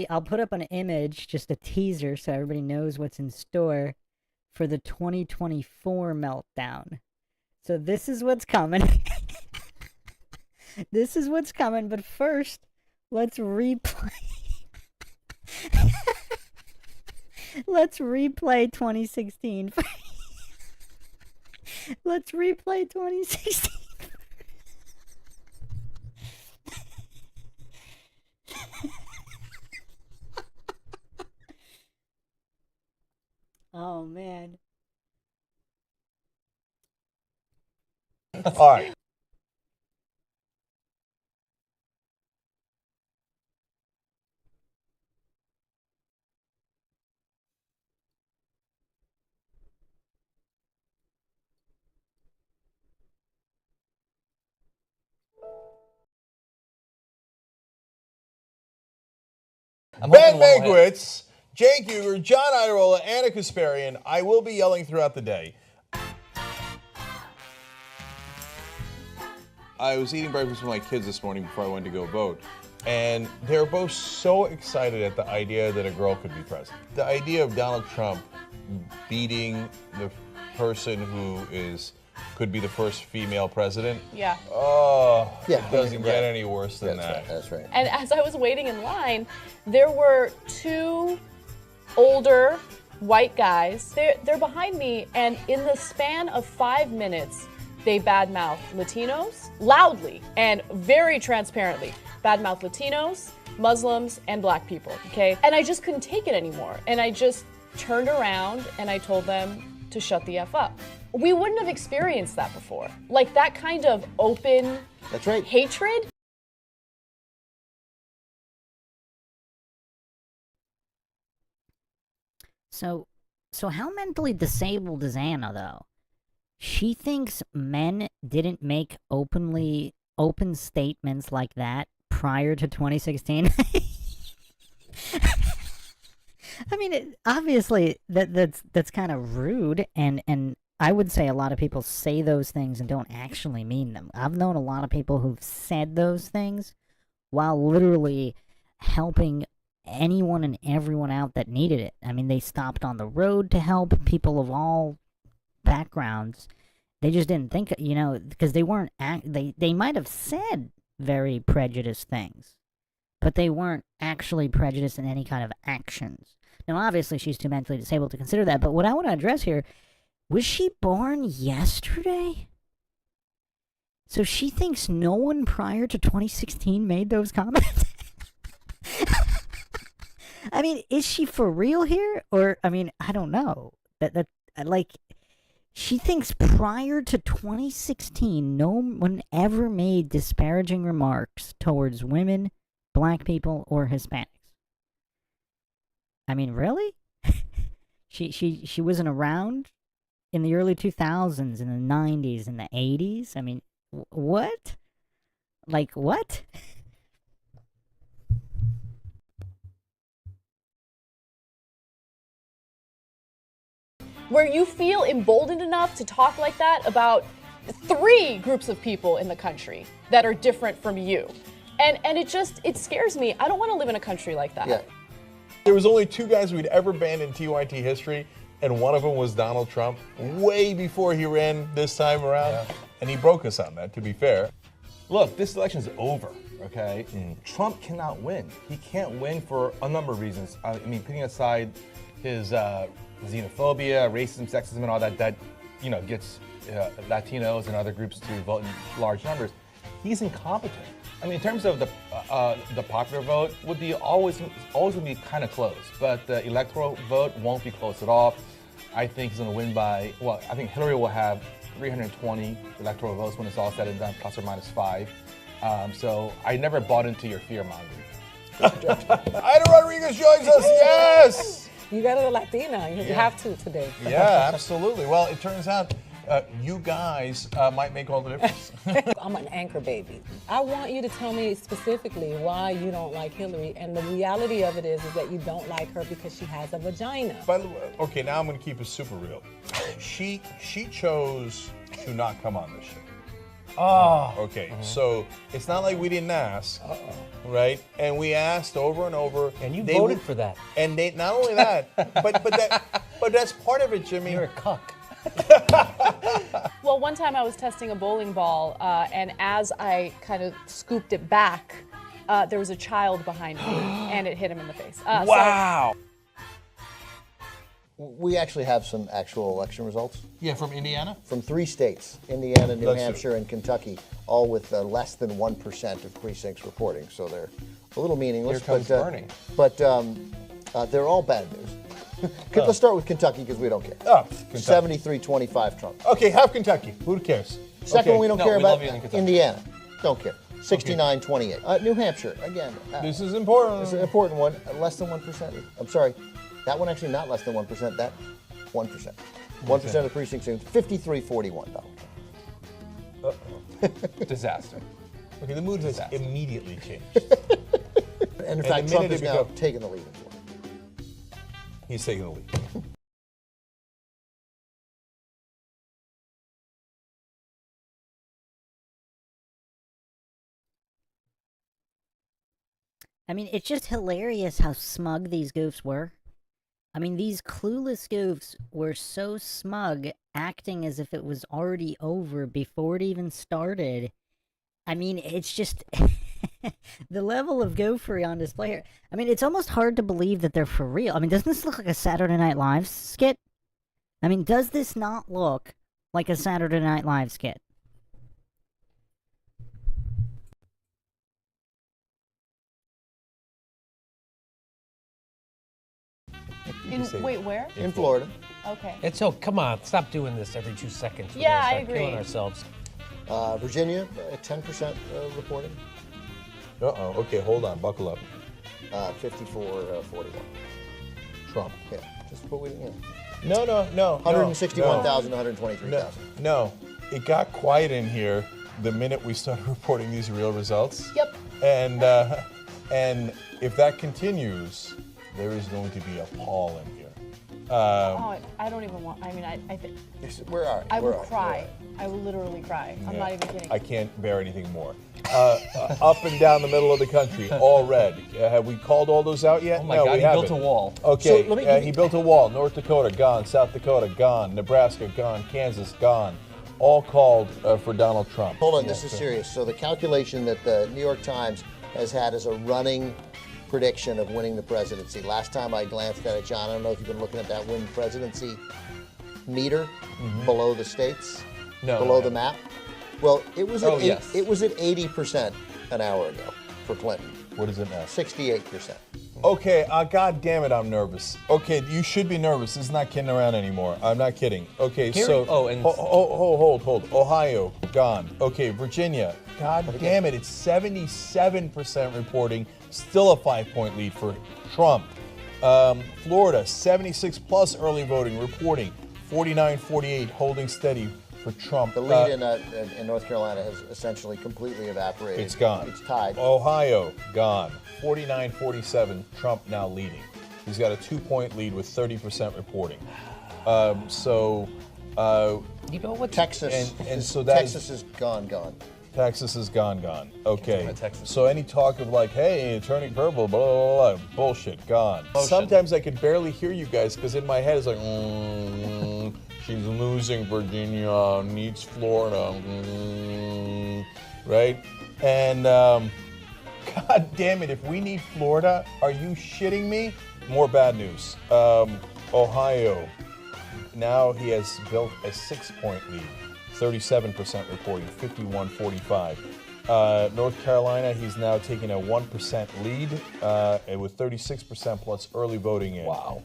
I'll put up an image, just a teaser, so everybody knows what's in store for the 2024 Meltdown. So this is what's coming. This is what's coming, but first, let's replay. Let's replay 2016. Let's replay 2016. Oh, man. All right. Ben Mankiewicz, Jake Uger, John Idarola, Anna Kasparian. I will be yelling throughout the day. I was eating breakfast with my kids this morning before I went to go vote, and they're both so excited at the idea that a girl could be president. The idea of Donald Trump beating the person who could be the first female president. Yeah. Oh, Yeah, it doesn't right. get any worse than That's that. right. That's right. And as I was waiting in line, there were two older white guys. They're behind me, and in the span of 5 minutes, they badmouth Latinos loudly and very transparently. Badmouth Latinos, Muslims, and black people, okay? And I just couldn't take it anymore. And I just turned around and I told them to shut the F up. We wouldn't have experienced that before. Like, that kind of open That's right. hatred. So how mentally disabled is Anna, though? She thinks men didn't make open statements like that prior to 2016. I mean, obviously that's kind of rude, and I would say a lot of people say those things and don't actually mean them. I've known a lot of people who've said those things while literally helping anyone and everyone out that needed it. I mean, they stopped on the road to help people of all backgrounds. They just didn't think, because they weren't, they might have said very prejudiced things, but they weren't actually prejudiced in any kind of actions. Now, obviously, she's too mentally disabled to consider that, but what I want to address here, was she born yesterday? So she thinks no one prior to 2016 made those comments? I mean, is she for real here? Or, I mean, I don't know. She thinks prior to 2016, no one ever made disparaging remarks towards women, black people, or Hispanics. I mean, really? She wasn't around in the early 2000s, in the 90s, in the 80s? I mean, what? Like, what? Where you feel emboldened enough to talk like that about 3 groups of people in the country that are different from you. And it scares me. I don't want to live in a country like that. Yeah. There was only 2 guys we'd ever banned in TYT history, and one of them was Donald Trump way before he ran this time around, and he broke us on that, to be fair. Look, this election is over, okay? Trump cannot win. He can't win for a number of reasons. I mean, putting aside his xenophobia, racism, sexism, and all that gets Latinos and other groups to vote in large numbers. He's incompetent. I mean, in terms of the popular vote, would be always would be kind of close, but the electoral vote won't be close at all. I think he's going to win by, well, I think Hillary will have 320 electoral votes when it's all said and done, plus or minus 5. So I never bought into your fear-mongering. Ida Rodriguez joins us, yes! You got a Latina, you have to today. Yeah, absolutely. Well, it turns out you guys might make all the difference. I'm an anchor baby. I want you to tell me specifically why you don't like Hillary, and the reality of it is that you don't like her because she has a vagina. By the way, okay, now I'm going to keep it super real. She chose to not come on this show. Oh. Okay, so it's not like we didn't ask, right? And we asked over and over. And you voted for that. And they not only that, but that's part of it, Jimmy. You're a cuck. Well, one time I was testing a bowling ball, and as I kind of scooped it back, there was a child behind me, and it hit him in the face. Wow. We actually have some actual election results. Yeah, from Indiana? From 3 states, Indiana, New Let's Hampshire, and Kentucky, all with less than 1% of precincts reporting. So they're a little meaningless. Here comes Bernie. But they're all bad news. Let's start with Kentucky because we don't care. Oh, 73-25 Trump. Okay, have Kentucky. Who cares? Second one we don't care about, love you in Kentucky. Indiana. Don't care. 69-28. New Hampshire, again. This is important. This is an important one. Less than 1%. I'm sorry. That one actually not less than 1%. That 1%. 1% of the precincts. 53-41. Disaster. Okay, the mood has immediately changed. And in fact, Trump is now taking the lead in Florida. He's taking the lead. I mean, it's just hilarious how smug these goofs were. I mean, these clueless goofs were so smug, acting as if it was already over before it even started. I mean, it's just the level of goofery on display here. I mean, it's almost hard to believe that they're for real. I mean, doesn't this look like a Saturday Night Live skit? I mean, does this not look like a Saturday Night Live skit? Wait, where? In Florida. Okay. Come on, stop doing this every 2 seconds. Yeah, I agree. Killing ourselves. Virginia, 10% reporting. Uh-oh. Okay, hold on. Buckle up. 54-41. Trump. Yeah. Just what we, No. 161,000, 123,000. No. It got quiet in here the minute we started reporting these real results. Yep. And if that continues, there is going to be a Paul in here. I don't even want. I mean, I think. Where are you? I will cry. I will literally cry. I'm not even kidding. I can't bear anything more. Up and down the middle of the country, all red. Have we called all those out yet? Oh my no, God, we he haven't. built a wall. Okay, he built a wall. North Dakota, gone. South Dakota, gone. Nebraska, gone. Kansas, gone. All called for Donald Trump. Hold on, this is serious. So the calculation that the New York Times has had as a running prediction of winning the presidency. Last time I glanced at it, John, I don't know if you've been looking at that win presidency meter below the states, below the map. Well, it was at it was at 80% an hour ago for Clinton. What is it now? 68%. Okay, God damn it, I'm nervous. Okay, you should be nervous. This is not kidding around anymore. I'm not kidding. Okay, so hold. Ohio, gone. Okay, Virginia, God damn it, it's 77% reporting. Still a 5-point lead for Trump. Florida, 76 plus early voting reporting. 49-48 holding steady for Trump. The lead in North Carolina has essentially completely evaporated. It's gone. It's tied. Ohio, gone. 49-47, Trump now leading. He's got a 2-point lead with 30% reporting. You know what? Texas, and so that Texas is gone. Texas is gone. Okay. So any talk of like, hey, turning purple, blah, blah, blah, bullshit, gone. Sometimes I could barely hear you guys because in my head it's like, she's losing Virginia, needs Florida, right? And God damn it, if we need Florida, are you shitting me? More bad news. Ohio, now he has built a 6-point lead. 37% reporting, 51-45. North Carolina, he's now taking a 1% lead with 36% plus early voting in. Wow.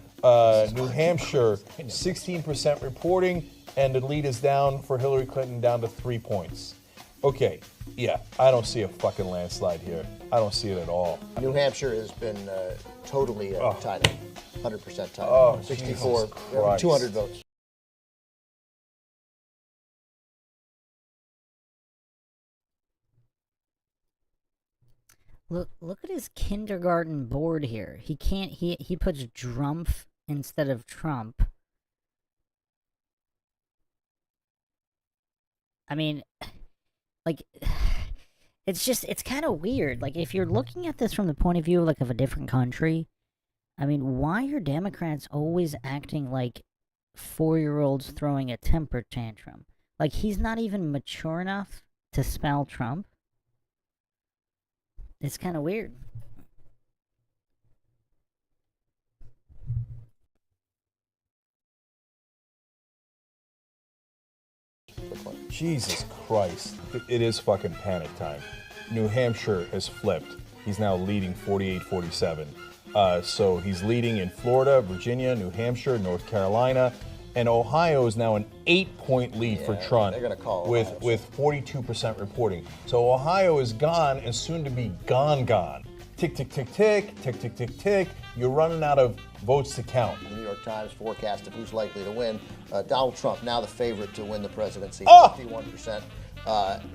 New Hampshire, 16% reporting, and the lead is down for Hillary Clinton down to 3 points. Okay, yeah, I don't see a fucking landslide here. I don't see it at all. New Hampshire has been totally tied up, 100% tied up. 64, 200 votes. Look at his kindergarten board here. He can't. He puts Drumpf instead of Trump. I mean, like, it's kind of weird. Like, if you're looking at this from the point of view like of a different country, I mean, why are Democrats always acting like 4-year-olds throwing a temper tantrum? Like, he's not even mature enough to spell Trump. It's kind of weird. Jesus Christ. It is fucking panic time. New Hampshire has flipped. He's now leading 48-47. So he's leading in Florida, Virginia, New Hampshire, North Carolina, and Ohio is now an 8-point lead for Trump with 42% reporting. So Ohio is gone and soon to be gone. Tick, tick, tick, tick, tick, tick, tick, tick. You're running out of votes to count. The New York Times forecasted who's likely to win. Donald Trump, now the favorite to win the presidency, 51%.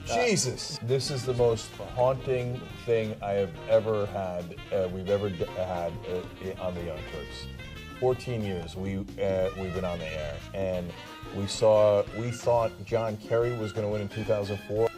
Jesus. This is the most haunting thing I have ever had, we've ever had on the Young Turks. 14 years we've been on the air, and we thought John Kerry was going to win in 2004.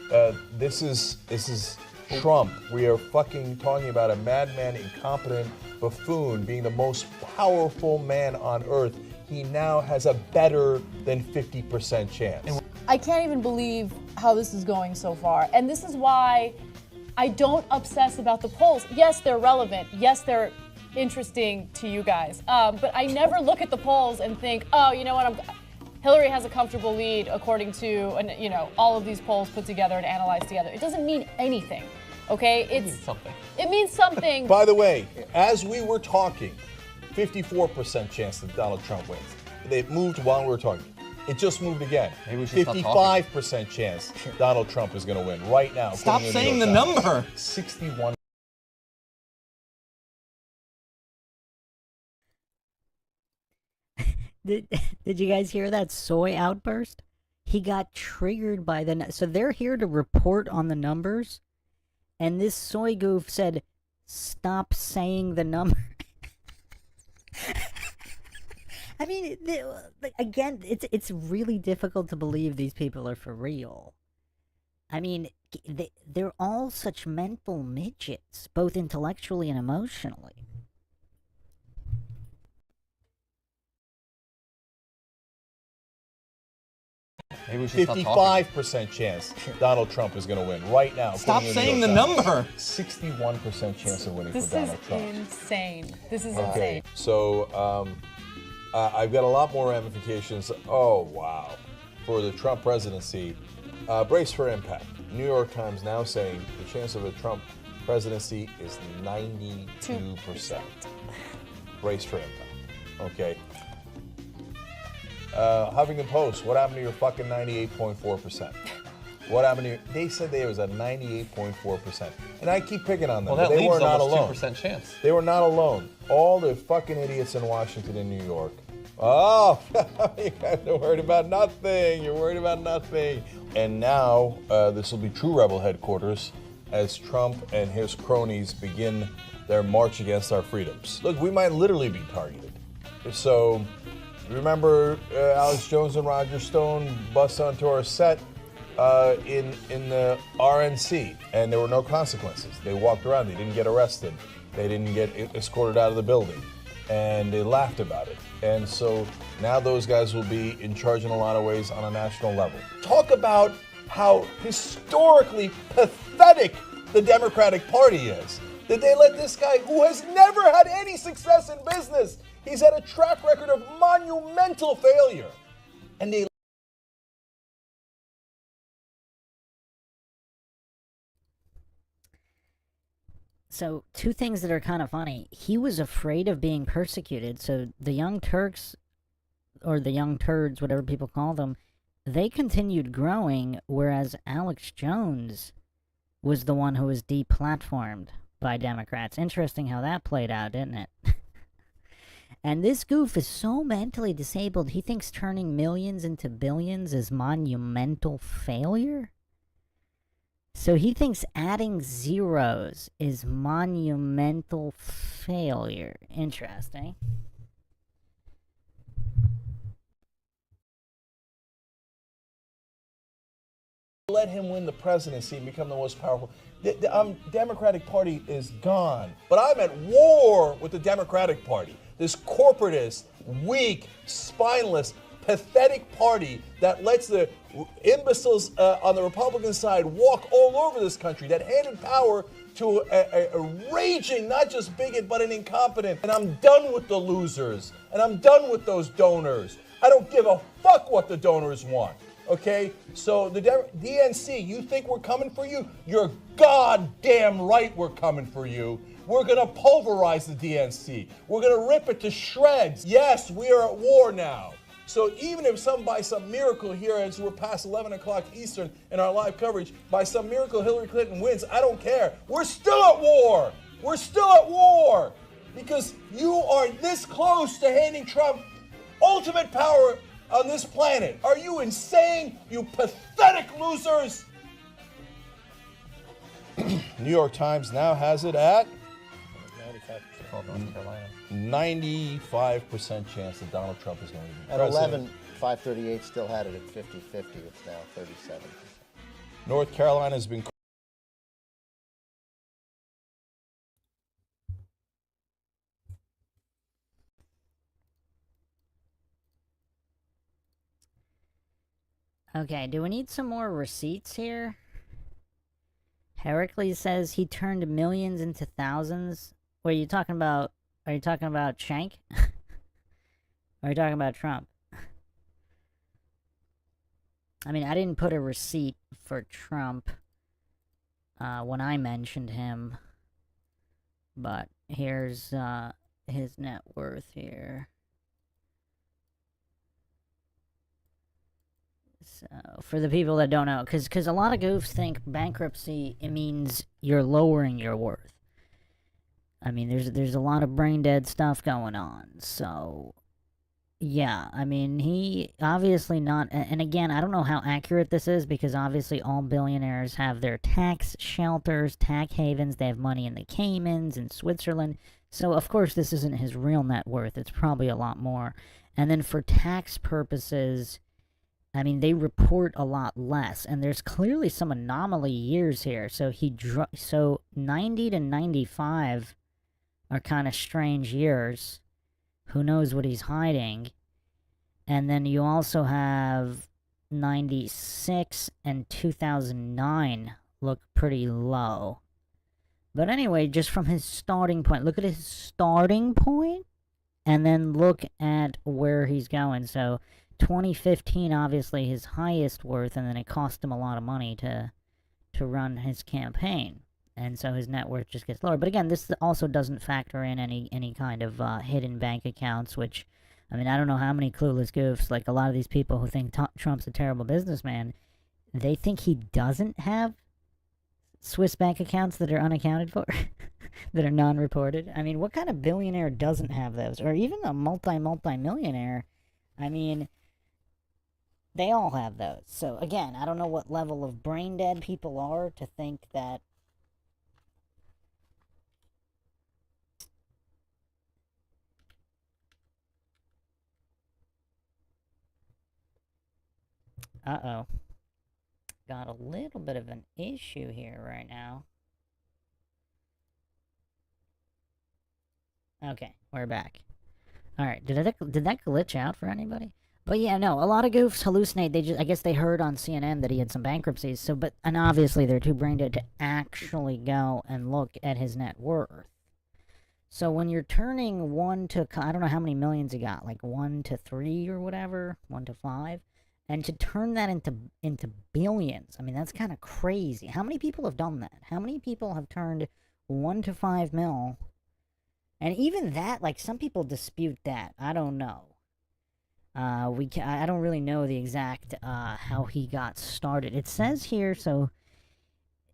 This is Trump. We are fucking talking about a madman, incompetent buffoon being the most powerful man on earth. He now has a better than 50% chance. I can't even believe how this is going so far. And this is why I don't obsess about the polls. Yes, they're relevant. Yes, they're interesting to you guys. But I never look at the polls and think, oh, you know what, Hillary has a comfortable lead according to, all of these polls put together and analyzed together. It doesn't mean anything, okay? It means something. By the way, as we were talking, 54% chance that Donald Trump wins. It moved while we were talking. It just moved again. 55% chance Donald Trump is going to win right now. Stop saying the number. 61. Did you guys hear that soy outburst? He got triggered by so they're here to report on the numbers, and this soy goof said, "Stop saying the number." I mean, again, it's really difficult to believe these people are for real. I mean, they're all such mental midgets, both intellectually and emotionally. Maybe we should 55% chance Donald Trump is going to win right now. Stop saying the number. 61% chance of winning for Donald Trump. This is insane. This is Okay, insane. so I've got a lot more ramifications. Oh, wow. For the Trump presidency, brace for impact. New York Times now saying the chance of a Trump presidency is 92%. Brace for impact. Okay. Huffington Post, what happened to your fucking 98.4%? What happened to your, they said there was a 98.4%. And I keep picking on them, Well, that but they leaves were not almost alone. 2% chance. They were not alone. All the fucking idiots in Washington and New York. Oh, you guys are worried about nothing. You're worried about nothing. And now this will be true rebel headquarters as Trump and his cronies begin their march against our freedoms. Look, we might literally be targeted. So remember Alex Jones and Roger Stone bust onto our set in the RNC, and there were no consequences. They walked around. They didn't get arrested. They didn't get escorted out of the building, and they laughed about it. And so now those guys will be in charge in a lot of ways on a national level. Talk about how historically pathetic the Democratic Party is. That they let this guy, who has never had any success in business, he's had a track record of monumental failure, and they. So, two things that are kind of funny. He was afraid of being persecuted, so the young Turks, or the young turds, whatever people call them, they continued growing, whereas Alex Jones was the one who was deplatformed by Democrats. Interesting how that played out, didn't it? And this goof is so mentally disabled, he thinks turning millions into billions is monumental failure? So he thinks adding zeros is monumental failure. Interesting. Let him win the presidency and become the most powerful. The Democratic Party is gone. But I'm at war with the Democratic Party. This corporatist, weak, spineless, pathetic party that lets the imbeciles on the Republican side walk all over this country, that handed power to a raging, not just bigot, but an incompetent. And I'm done with the losers. And I'm done with those donors. I don't give a fuck what the donors want. Okay? So the DNC, you think we're coming for you? You're goddamn right we're coming for you. We're going to pulverize the DNC. We're going to rip it to shreds. Yes, we are at war now. So even if by some miracle here, as we're past 11 o'clock Eastern in our live coverage, by some miracle Hillary Clinton wins, I don't care. We're still at war. We're still at war. Because you are this close to handing Trump ultimate power on this planet. Are you insane, you pathetic losers? New York Times now has it at 95% chance that Donald Trump is going to be At president. 11, 538 still had it at 50-50. It's now 37%. North Carolina has been. Okay, do we need some more receipts here? Heracles says he turned millions into thousands. What are you talking about? Are you talking about Shank? Or are you talking about Trump? I mean, I didn't put a receipt for Trump when I mentioned him. But here's his net worth here. So, for the people that don't know, because a lot of goofs think bankruptcy, it means you're lowering your worth. I mean, there's a lot of brain dead stuff going on. So, yeah, I mean, he obviously not, and again, I don't know how accurate this is, because obviously all billionaires have their tax shelters, tax havens, they have money in the Caymans and Switzerland. So, of course, this isn't his real net worth. It's probably a lot more. And then for tax purposes, I mean, they report a lot less, and there's clearly some anomaly years here. So so 90 to 95 are kind of strange years. Who knows what he's hiding? And then you also have 96 and 2009 look pretty low. But anyway, just from his starting point, look at his starting point, and then look at where he's going. So 2015, obviously his highest worth, and then it cost him a lot of money to run his campaign, and so his net worth just gets lower. But again, this also doesn't factor in any kind of hidden bank accounts, which, I mean, I don't know how many clueless goofs, like a lot of these people who think Trump's a terrible businessman, they think he doesn't have Swiss bank accounts that are unaccounted for, that are non-reported. I mean, what kind of billionaire doesn't have those? Or even a multi-millionaire? I mean, they all have those. So, again, I don't know what level of brain dead people are to think that uh-oh. got a little bit of an issue here right now. Okay, we're back. Alright, did that glitch out for anybody? But yeah, no, a lot of goofs hallucinate. I guess they heard on CNN that he had some bankruptcies, and obviously they're too brain dead to actually go and look at his net worth. So when you're turning 1 to, I don't know how many millions he got, like 1 to 3 or whatever, 1 to 5, and to turn that into billions, I mean, that's kind of crazy. How many people have done that? How many people have turned 1 to 5 mil? And even that, like, some people dispute that. I don't know. I don't really know the exact, how he got started. It says here, so...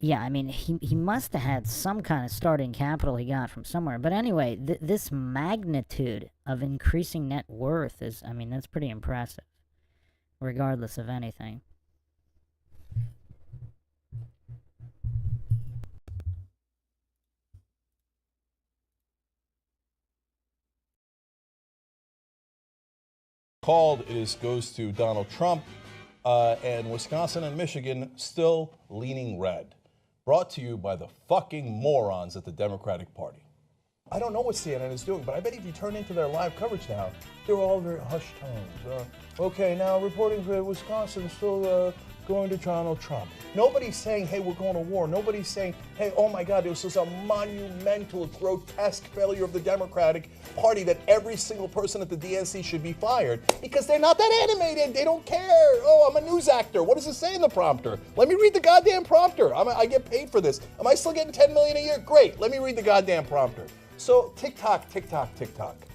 Yeah, I mean, he must have had some kind of starting capital he got from somewhere. But anyway, this magnitude of increasing net worth is, I mean, that's pretty impressive. Regardless of anything. Called, goes to Donald Trump, and Wisconsin and Michigan still leaning red. Brought to you by the fucking morons at the Democratic Party. I don't know what CNN is doing, but I bet if you turn into their live coverage now, they're all very hushed tones. Okay, now reporting for Wisconsin still going to Donald Trump. Nobody's saying, hey, we're going to war. Nobody's saying, hey, oh my God, this is a monumental, grotesque failure of the Democratic Party that every single person at the DNC should be fired because they're not that animated. They don't care. Oh, I'm a news actor. What does it say in the prompter? Let me read the goddamn prompter. I get paid for this. Am I still getting $10 million a year? Great. Let me read the goddamn prompter. So TikTok,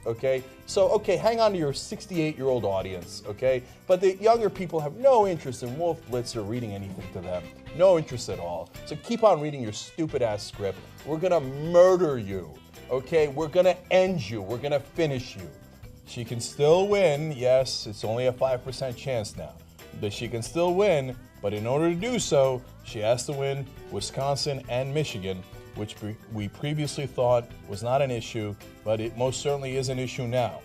okay? So, okay, hang on to your 68-year-old audience, okay? But the younger people have no interest in Wolf Blitzer reading anything to them. No interest at all. So keep on reading your stupid-ass script. We're gonna murder you, okay? We're gonna end you. We're gonna finish you. She can still win. Yes, it's only a 5% chance now. But she can still win, but in order to do so, she has to win Wisconsin and Michigan, which we previously thought was not an issue, but it most certainly is an issue now.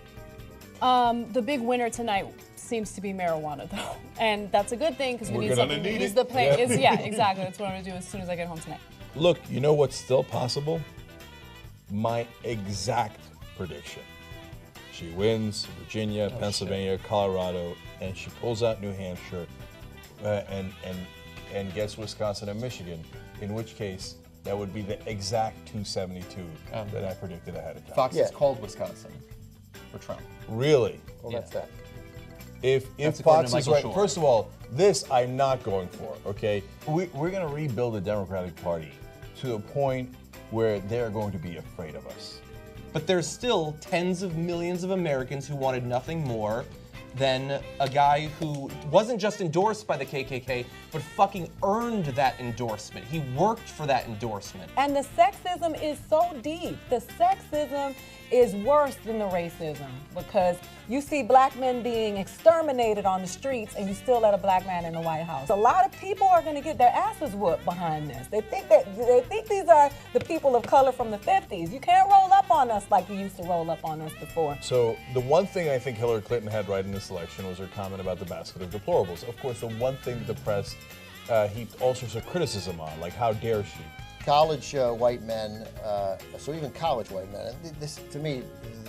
The big winner tonight seems to be marijuana, though, and that's a good thing because we need something to ease the pain. Yeah, exactly. That's what I'm gonna do as soon as I get home tonight. Look, you know what's still possible? My exact prediction. She wins Virginia, Pennsylvania, Colorado, and she pulls out New Hampshire, and gets Wisconsin and Michigan. In which case, that would be the exact 272 that I predicted ahead of time. Fox has called Wisconsin for Trump. Really? Well, that's that. If Fox is right, first of all, this I'm not going for, okay? We're going to rebuild the Democratic Party to a point where they're going to be afraid of us. But there's still tens of millions of Americans who wanted nothing more than a guy who wasn't just endorsed by the KKK, but fucking earned that endorsement. He worked for that endorsement. And the sexism is so deep. The sexism is worse than the racism because you see black men being exterminated on the streets and you still let a black man in the White House. A lot of people are going to get their asses whooped behind this. They think these are the people of color from the 50s. You can't roll up on us like you used to roll up on us before. So the one thing I think Hillary Clinton had right in this election was her comment about the basket of deplorables. Of course, the one thing the press heaped all sorts of criticism on, like how dare she? College white men, so even college white men, to me,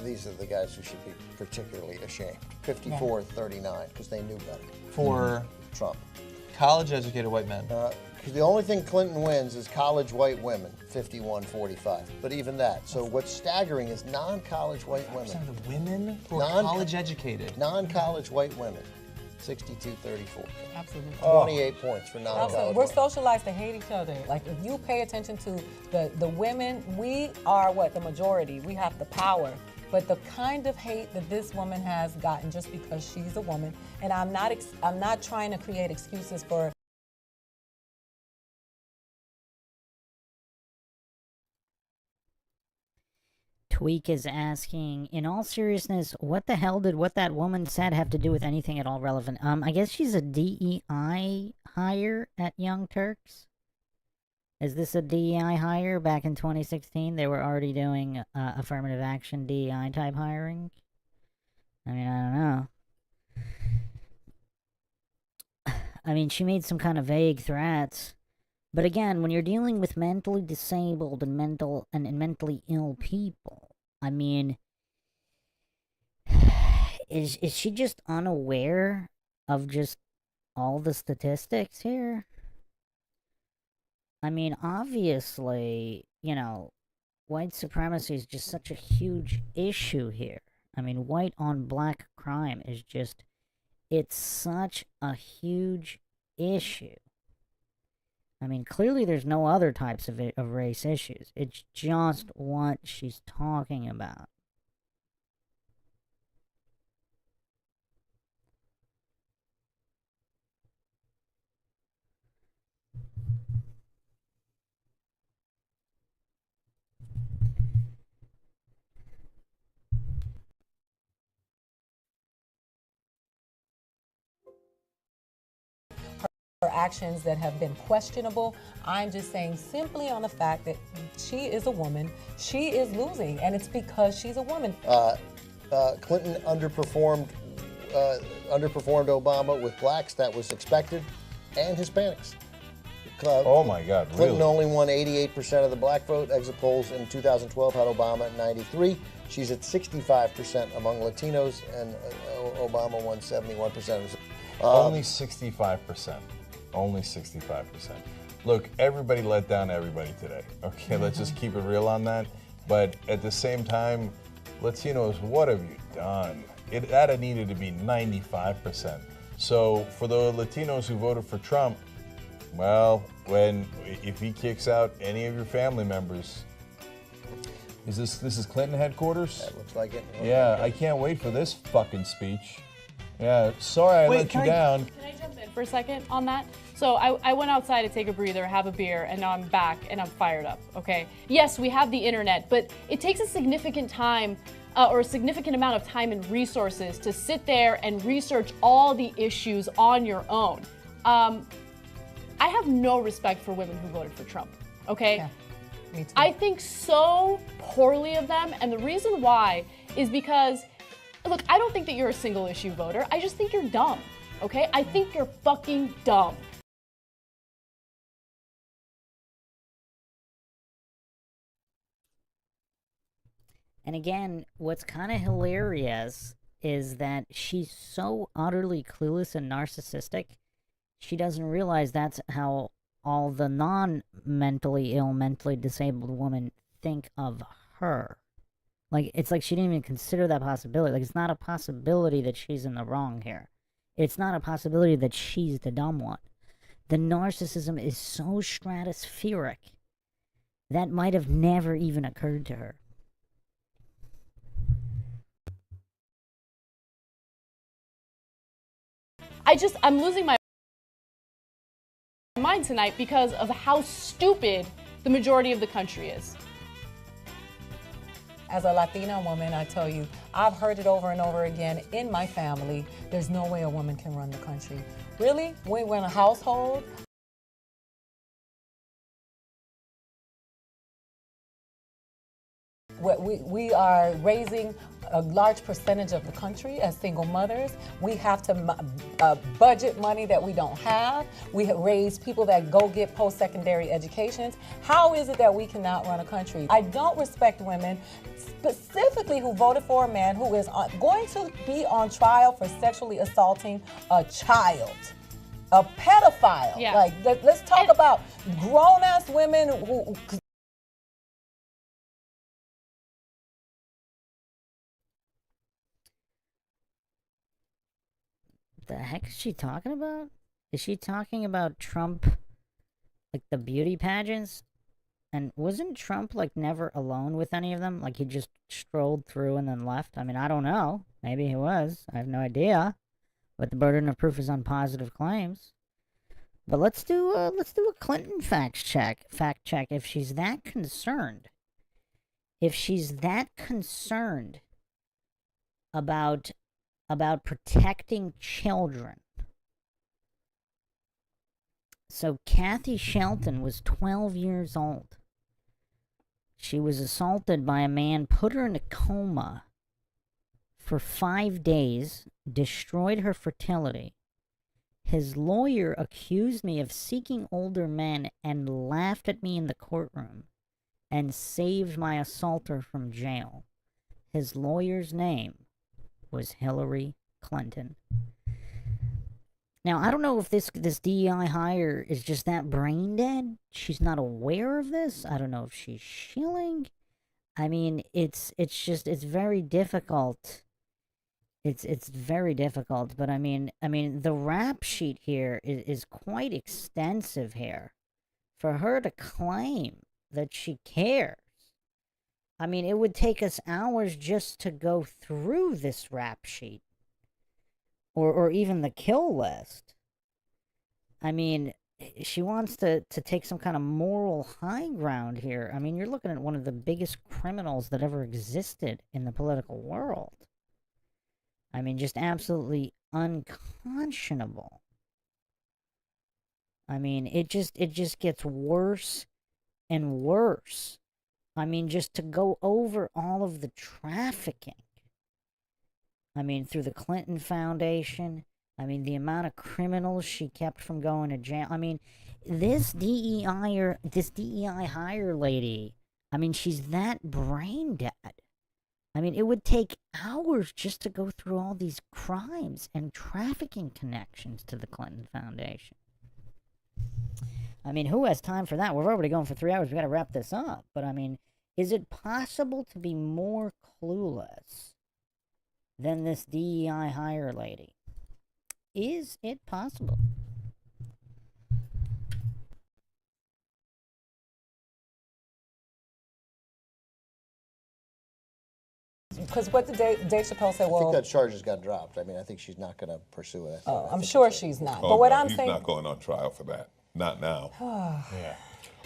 these are the guys who should be particularly ashamed. 54-39, because they knew better. For Trump. College-educated white men. Because the only thing Clinton wins is college white women, 51-45. But even that. So what's staggering is non-college white women. The women who are college-educated. Non-college white women. 62-34. Absolutely. 28 points for non-college. We're socialized to hate each other. Like, if you pay attention to the women, we are the majority. We have the power. But the kind of hate that this woman has gotten just because she's a woman, and I'm not trying to create excuses for. Tweak is asking, in all seriousness, what the hell did what that woman said have to do with anything at all relevant? I guess she's a DEI hire at Young Turks. Is this a DEI hire? Back in 2016, they were already doing affirmative action DEI type hiring. I mean, I don't know. I mean, she made some kind of vague threats. But again, when you're dealing with mentally disabled and mentally ill people, I mean, is she just unaware of just all the statistics here? I mean, obviously, you know, white supremacy is just such a huge issue here. I mean, white on black crime is just, it's such a huge issue. I mean, clearly there's no other types of race issues. It's just what she's talking about. Her actions that have been questionable. I'm just saying simply on the fact that she is a woman, she is losing, and it's because she's a woman. Clinton underperformed Obama with blacks. That was expected, and Hispanics. Oh my God, really? Clinton only won 88% of the black vote. Exit polls in 2012 had Obama at 93. She's at 65% among Latinos, and Obama won 71%. Only 65%. Only 65%. Look, everybody let down everybody today. Okay, let's just keep it real on that. But at the same time, Latinos, what have you done? That needed to be 95%. So for the Latinos who voted for Trump, well, if he kicks out any of your family members, this is Clinton headquarters? That looks like it. Yeah, I can't wait for this fucking speech. Yeah, sorry I let you down. Can I jump in for a second on that? So I went outside to take a breather, have a beer, and now I'm back and I'm fired up, okay? Yes, we have the internet, but it takes a significant time or a significant amount of time and resources to sit there and research all the issues on your own. I have no respect for women who voted for Trump, okay? Yeah, me too. I think so poorly of them, and the reason why is because, look, I don't think that you're a single issue voter. I just think you're dumb, okay? I think you're fucking dumb. And again, what's kind of hilarious is that she's so utterly clueless and narcissistic, she doesn't realize that's how all the non-mentally ill, mentally disabled women think of her. Like, it's like she didn't even consider that possibility. Like, it's not a possibility that she's in the wrong here. It's not a possibility that she's the dumb one. The narcissism is so stratospheric that might have never even occurred to her. I'm losing my mind tonight because of how stupid the majority of the country is. As a Latina woman, I tell you, I've heard it over and over again in my family. There's no way a woman can run the country. Really? We were in a household. We are raising a large percentage of the country as single mothers. We have to budget money that we don't have. We have raised people that go get post-secondary educations. How is it that we cannot run a country? I don't respect women, specifically who voted for a man who is going to be on trial for sexually assaulting a child. A pedophile. Yeah. Like, let's talk about grown-ass women who... The heck is she talking about? Is she talking about Trump, like the beauty pageants? And wasn't Trump like never alone with any of them? Like he just strolled through and then left? I mean, I don't know. Maybe he was. I have no idea. But the burden of proof is on positive claims. But let's do a Clinton fact check. If she's that concerned. If she's that concerned about protecting children. So Kathy Shelton was 12 years old. She was assaulted by a man, put her in a coma for 5 days, destroyed her fertility. His lawyer accused me of seeking older men and laughed at me in the courtroom and saved my assaulter from jail. His lawyer's name was Hillary Clinton. Now, I don't know if this DEI hire is just that brain dead. She's not aware of this. I don't know if she's shilling. I mean, it's very difficult. It's very difficult, but I mean, the rap sheet here is quite extensive here. For her to claim that she cares. I mean, it would take us hours just to go through this rap sheet. Or even the kill list. I mean, she wants to take some kind of moral high ground here. I mean, you're looking at one of the biggest criminals that ever existed in the political world. I mean, just absolutely unconscionable. I mean, it just gets worse and worse. I mean, just to go over all of the trafficking. I mean, through the Clinton Foundation. I mean, the amount of criminals she kept from going to jail. I mean, this DEI hire lady, I mean, she's that brain dead. I mean, it would take hours just to go through all these crimes and trafficking connections to the Clinton Foundation. I mean, who has time for that? We're already going for 3 hours. We got to wrap this up. But, I mean, is it possible to be more clueless than this DEI hire lady? Is it possible? Because what did Dave Chappelle say? I Well, think that charge has got dropped. I mean, I think she's not going to pursue it. I'm sure she's not. Oh, But what no, I'm he's saying, not going on trial for that. Not now. Yeah.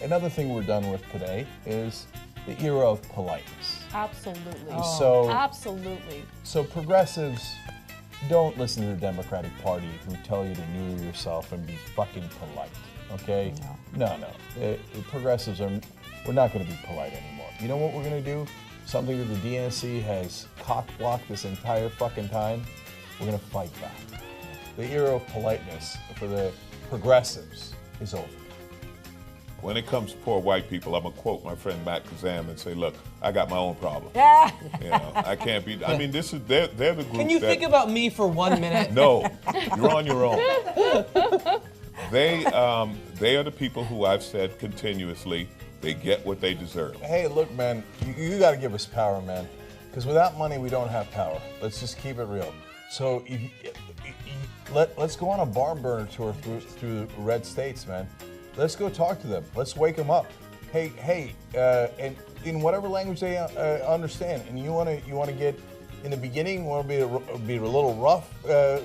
Another thing we're done with today is the era of politeness. Absolutely. Absolutely. So progressives, don't listen to the Democratic Party who tell you to neuter yourself and be fucking polite. Okay? No. Progressives we're not going to be polite anymore. You know what we're going to do? Something that the DNC has cock-blocked this entire fucking time. We're going to fight back. The era of politeness for the progressives is over. When it comes to poor white people, I'm going to quote my friend Matt Kazam and say, look, I got my own problem. You know, I can't be, I mean, they're the group. Can you think about me for 1 minute? No, you're on your own. They are the people who I've said continuously, they get what they deserve. Hey, look, man, you got to give us power, man. Because without money, we don't have power. Let's just keep it real. So let's go on a barn burner tour through the red states, man. Let's go talk to them. Let's wake them up. Hey, and in whatever language they understand. And you want to get in the beginning. You want to be a little rough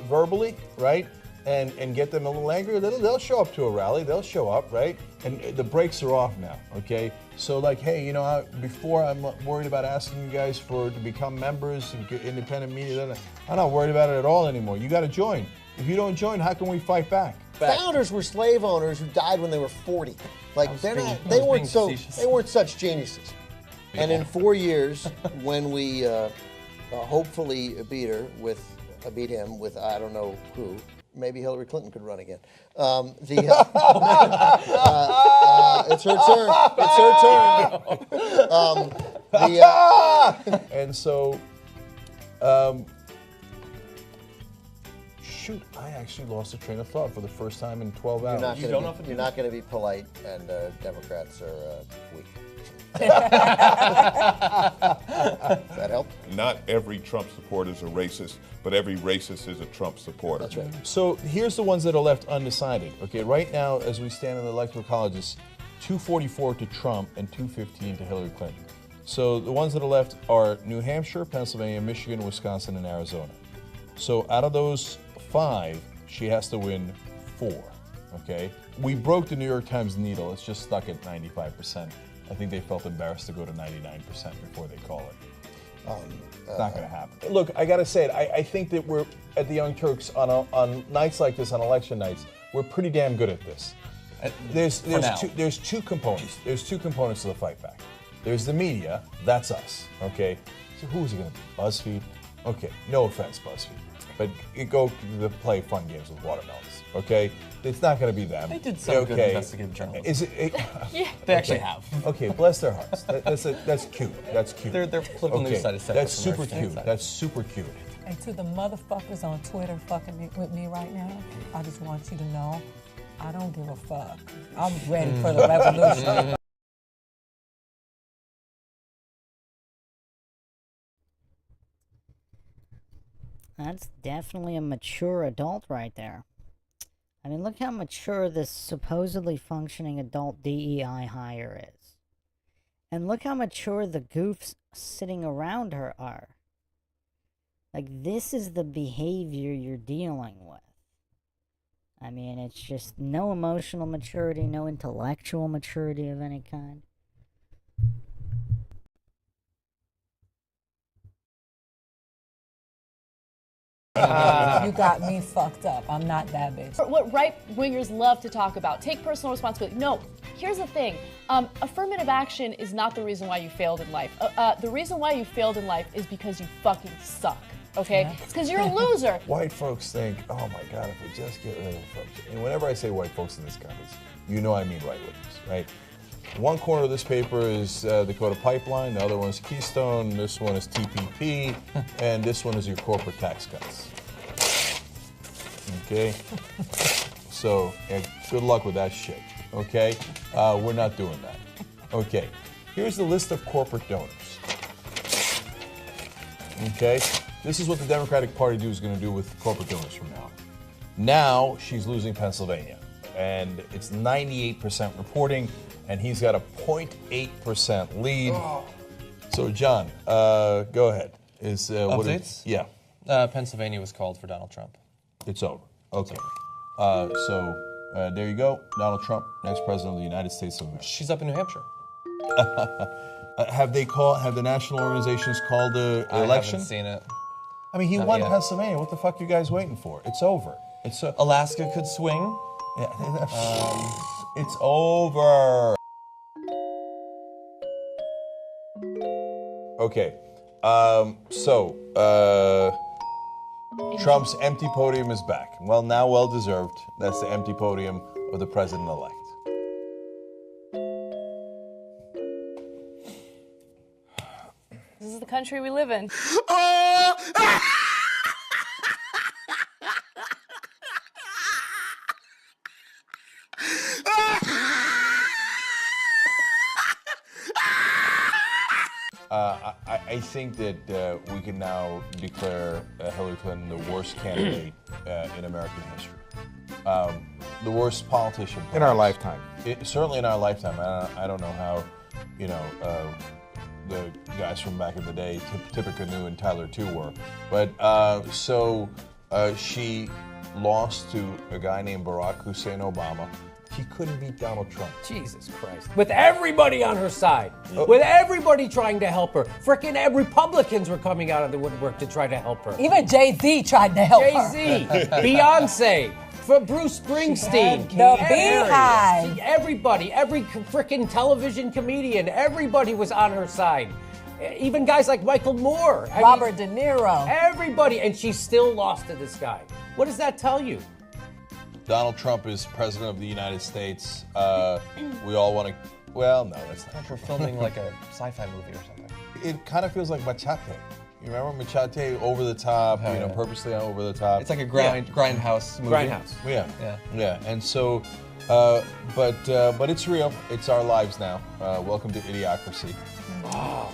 verbally, right? And get them a little angry. They'll show up to a rally. They'll show up, right? And the brakes are off now. Okay. So like, hey, you know, before I'm worried about asking you guys to become members and get independent media. I'm not worried about it at all anymore. You got to join. If you don't join, how can we fight back? Founders were slave owners who died when they were 40. Like they weren't such geniuses. And in 4 years, when we hopefully beat him with I don't know who, maybe Hillary Clinton could run again. It's her turn. And so. Shoot, I actually lost a train of thought for the first time in 12 hours. You're not going to be polite, and Democrats are weak. Does that help? Not every Trump supporter is a racist, but every racist is a Trump supporter. That's right. So here's the ones that are left undecided. Okay, right now, as we stand in the electoral college, it's 244 to Trump and 215 to Hillary Clinton. So the ones that are left are New Hampshire, Pennsylvania, Michigan, Wisconsin, and Arizona. So out of those 5, she has to win 4, okay? We broke the New York Times needle. It's just stuck at 95%. I think they felt embarrassed to go to 99% before they call it. It's not going to happen. Look, I got to say it. I think that we're, at the Young Turks, on nights like this, on election nights, we're pretty damn good at this. There's two components. There's 2 components to the fight back. There's the media. That's us, okay? So who's it going to be? BuzzFeed? Okay, no offense, BuzzFeed, but you go to play fun games with watermelons. Okay, it's not going to be them. They did some good investigative journalism. Is it? Yeah, they actually have. Okay, bless their hearts. That's cute. That's cute. Their political news site is separate That's from their super stand cute. site. That's super cute. And to the motherfuckers on Twitter fucking with me right now, I just want you to know, I don't give a fuck. I'm ready for the revolution. That's definitely a mature adult right there. I mean, look how mature this supposedly functioning adult DEI hire is. And look how mature the goofs sitting around her are. Like, this is the behavior you're dealing with. I mean, it's just no emotional maturity, no intellectual maturity of any kind. You got me fucked up. I'm not that bitch. What right-wingers love to talk about, take personal responsibility. No, here's the thing. Affirmative action is not the reason why you failed in life. The reason why you failed in life is because you fucking suck, okay? Yeah. It's because you're a loser. White folks think, oh my God, if we just get rid of folks. And whenever I say white folks in this country, you know I mean right wingers, right? One corner of this paper is Dakota Pipeline, the other one is Keystone, this one is TPP, and this one is your corporate tax cuts. Okay? So, good luck with that shit, okay? We're not doing that. Okay, here's the list of corporate donors. Okay? This is what the Democratic Party is going to do with corporate donors from now on. Now, she's losing Pennsylvania, and it's 98% reporting, and he's got a 0.8% lead. Oh. So, John, go ahead. Updates? Yeah. Pennsylvania was called for Donald Trump. It's over. Okay. There you go. Donald Trump, next president of the United States of America. She's up in New Hampshire. Have the national organizations called the election? I haven't seen it. I mean, he Not won yet. Pennsylvania. What the fuck are you guys waiting for? It's over. Alaska could swing. Yeah. It's over. Okay. Trump's empty podium is back. Well, now well deserved. That's the empty podium of the president-elect. This is the country we live in. I think that we can now declare Hillary Clinton the worst candidate in American history. The worst politician. In our lifetime. Certainly in our lifetime. I don't know how, the guys from back in the day, Tippecanoe and Tyler too were. But she lost to a guy named Barack Hussein Obama. He couldn't beat Donald Trump. Jesus Christ. With everybody on her side. With everybody trying to help her. Frickin' Republicans were coming out of the woodwork to try to help her. Even Jay-Z tried to help her. Jay-Z, Beyonce, for Bruce Springsteen. The Beehive. Everybody, every frickin' television comedian, everybody was on her side. Even guys like Michael Moore. Robert De Niro. Everybody, and she still lost to this guy. What does that tell you? Donald Trump is president of the United States. We all want to. Well, no, that's not. We're filming like a sci-fi movie or something. It kind of feels like Machete. You remember Machete? Over the top, purposely over the top. It's like a grindhouse movie. Grindhouse. Yeah. And so, but it's real. It's our lives now. Welcome to Idiocracy. Oh,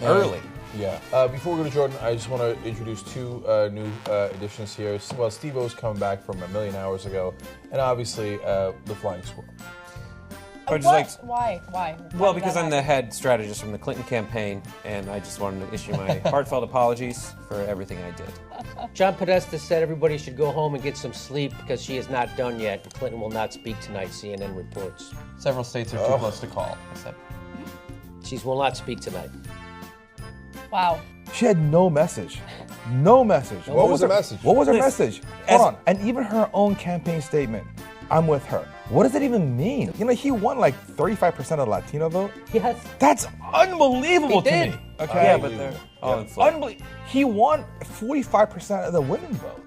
early. Yeah. Before we go to Jordan, I just want to introduce two new additions here. Well, Steve-O's coming back from a million hours ago, and obviously the Flying Squirrel. Why? Well, because I'm the head strategist from the Clinton campaign, and I just wanted to issue my heartfelt apologies for everything I did. John Podesta said everybody should go home and get some sleep because she is not done yet, and Clinton will not speak tonight, CNN reports. Several states are too close to call. She will not speak tonight. Wow. She had no message. No message. What was the message? What was her Listen, message? Hold on. And even her own campaign statement, I'm with her. What does it even mean? He won like 35% of the Latino vote? Yes. That's unbelievable to me. Okay. Yeah, but they're all in flux. He won 45% of the women vote.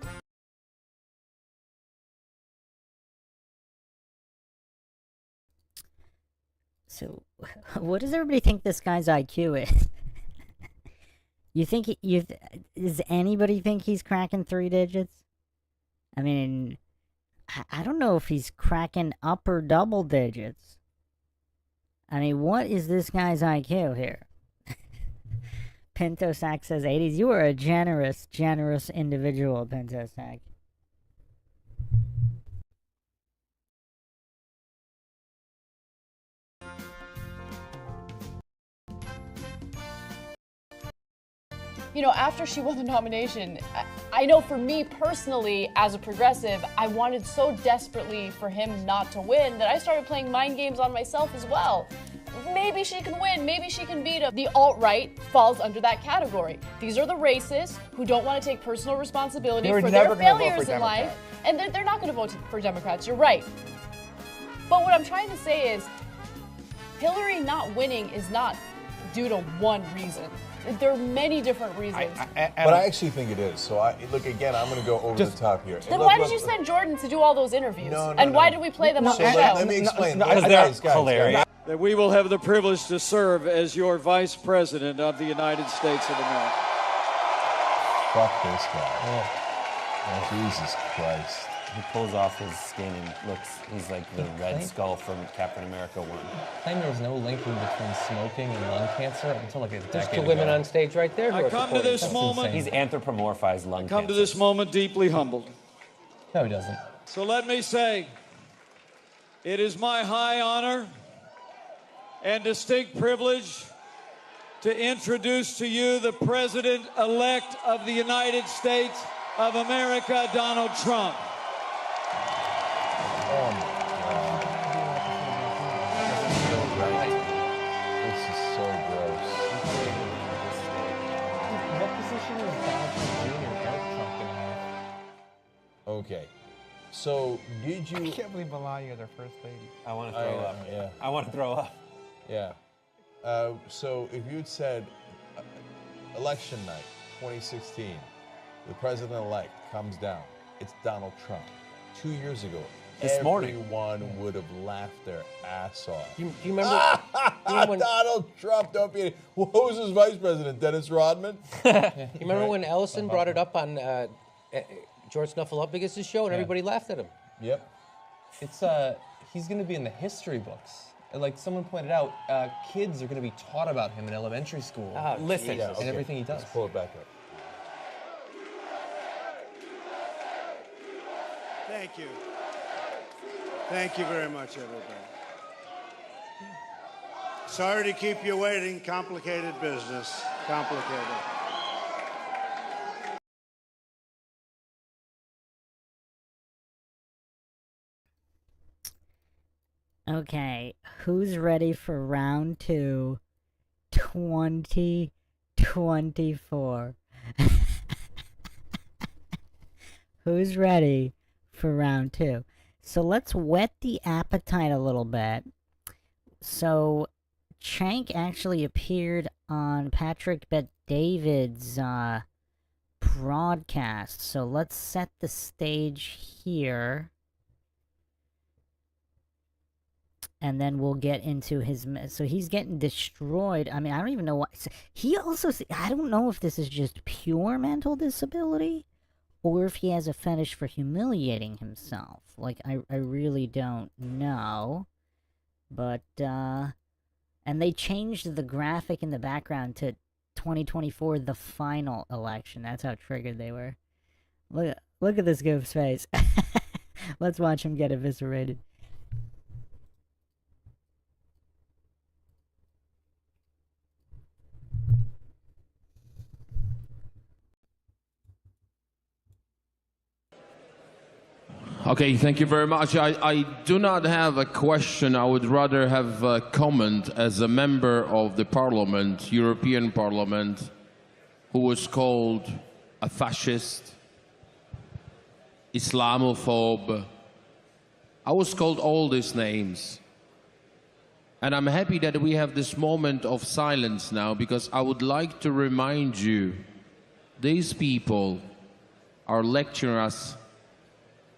So, what does everybody think this guy's IQ is? You think does anybody think he's cracking 3 digits? I mean, I don't know if he's cracking upper double digits. I mean, what is this guy's IQ here? Pinto Sack says 80s. You are a generous individual, Pinto Sack. You know, after she won the nomination, I know for me personally, as a progressive, I wanted so desperately for him not to win that I started playing mind games on myself as well. Maybe she can win, maybe she can beat him. The alt-right falls under that category. These are the racists who don't want to take personal responsibility for their failures in life, and they're not going to vote for Democrats, you're right. But what I'm trying to say is, Hillary not winning is not due to one reason. There are many different reasons. But I actually think it is. So look, again, I'm going to go over the top here. Then why did you send Jordan to do all those interviews? And why did we play them on the show? Let me explain. Guys, hilarious. That we will have the privilege to serve as your Vice President of the United States of America. Fuck this guy. Oh, Jesus Christ. He pulls off his skin and he's like the Red Skull from Captain America 1. Claim there was no link between smoking and lung cancer until like a decade There's two ago. women on stage right there. I come to this moment. He's anthropomorphized lung cancer. Come to this moment deeply humbled. No, he doesn't. So let me say, it is my high honor and distinct privilege to introduce to you the President-elect of the United States of America, Donald Trump. Oh my God. This is so gross. What position is Donald Trump Jr. Trump gonna have? Okay. So, did you... I can't believe Melania is our first lady. I want to throw up. Yeah. I want to throw up. Yeah. So, if you'd said election night, 2016, the president-elect comes down, it's Donald Trump. 2 years ago, everyone would have laughed their ass off. You remember? when, Donald Trump, don't be... Who was his vice president? Dennis Rodman? You remember when Ellison brought it up on George Snuffleupagus' show and everybody laughed at him? Yep. It's he's going to be in the history books. Like someone pointed out, kids are going to be taught about him in elementary school. Listen, and everything he does. Let's pull it back up. Thank you. Thank you very much, everybody. Sorry to keep you waiting. Complicated business. Complicated. Okay, who's ready for round 2, 2024? Who's ready for round 2? So let's whet the appetite a little bit. So Chank actually appeared on Patrick Bet-David's broadcast. So let's set the stage here. And then we'll get into his... So he's getting destroyed. I mean, I don't even know what... He also... I don't know if this is just pure mental disability, or if he has a fetish for humiliating himself. Like, I really don't know. But, and they changed the graphic in the background to 2024, the final election. That's how triggered they were. Look at this goof's face. Let's watch him get eviscerated. Okay, thank you very much. I do not have a question. I would rather have a comment as a member of the Parliament, European Parliament, who was called a fascist, Islamophobe. I was called all these names. And I'm happy that we have this moment of silence now, because I would like to remind you, these people are lecturing us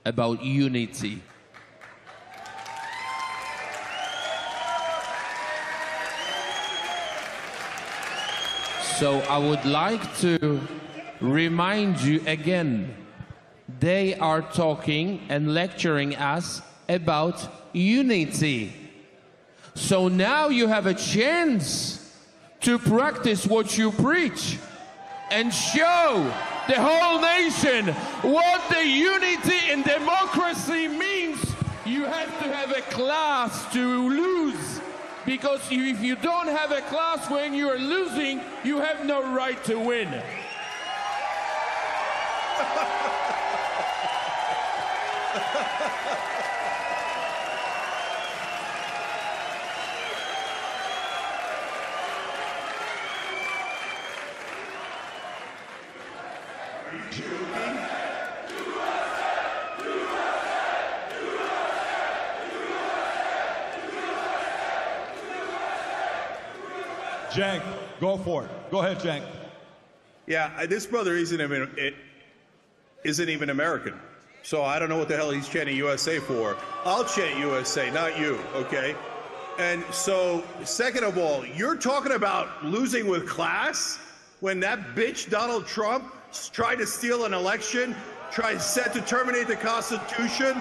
about unity. So I would like to remind you again, they are talking and lecturing us about unity. So now you have a chance to practice what you preach and show the whole nation what the unity in democracy means. You have to have a class to lose, because if you don't have a class when you're losing, you have no right to win. Jank, go for it. Go ahead, Jank. Yeah, this brother isn't even American. So I don't know what the hell he's chanting USA for. I'll chant USA, not you, okay? And so, second of all, you're talking about losing with class when that bitch Donald Trump tried to steal an election, set to terminate the Constitution,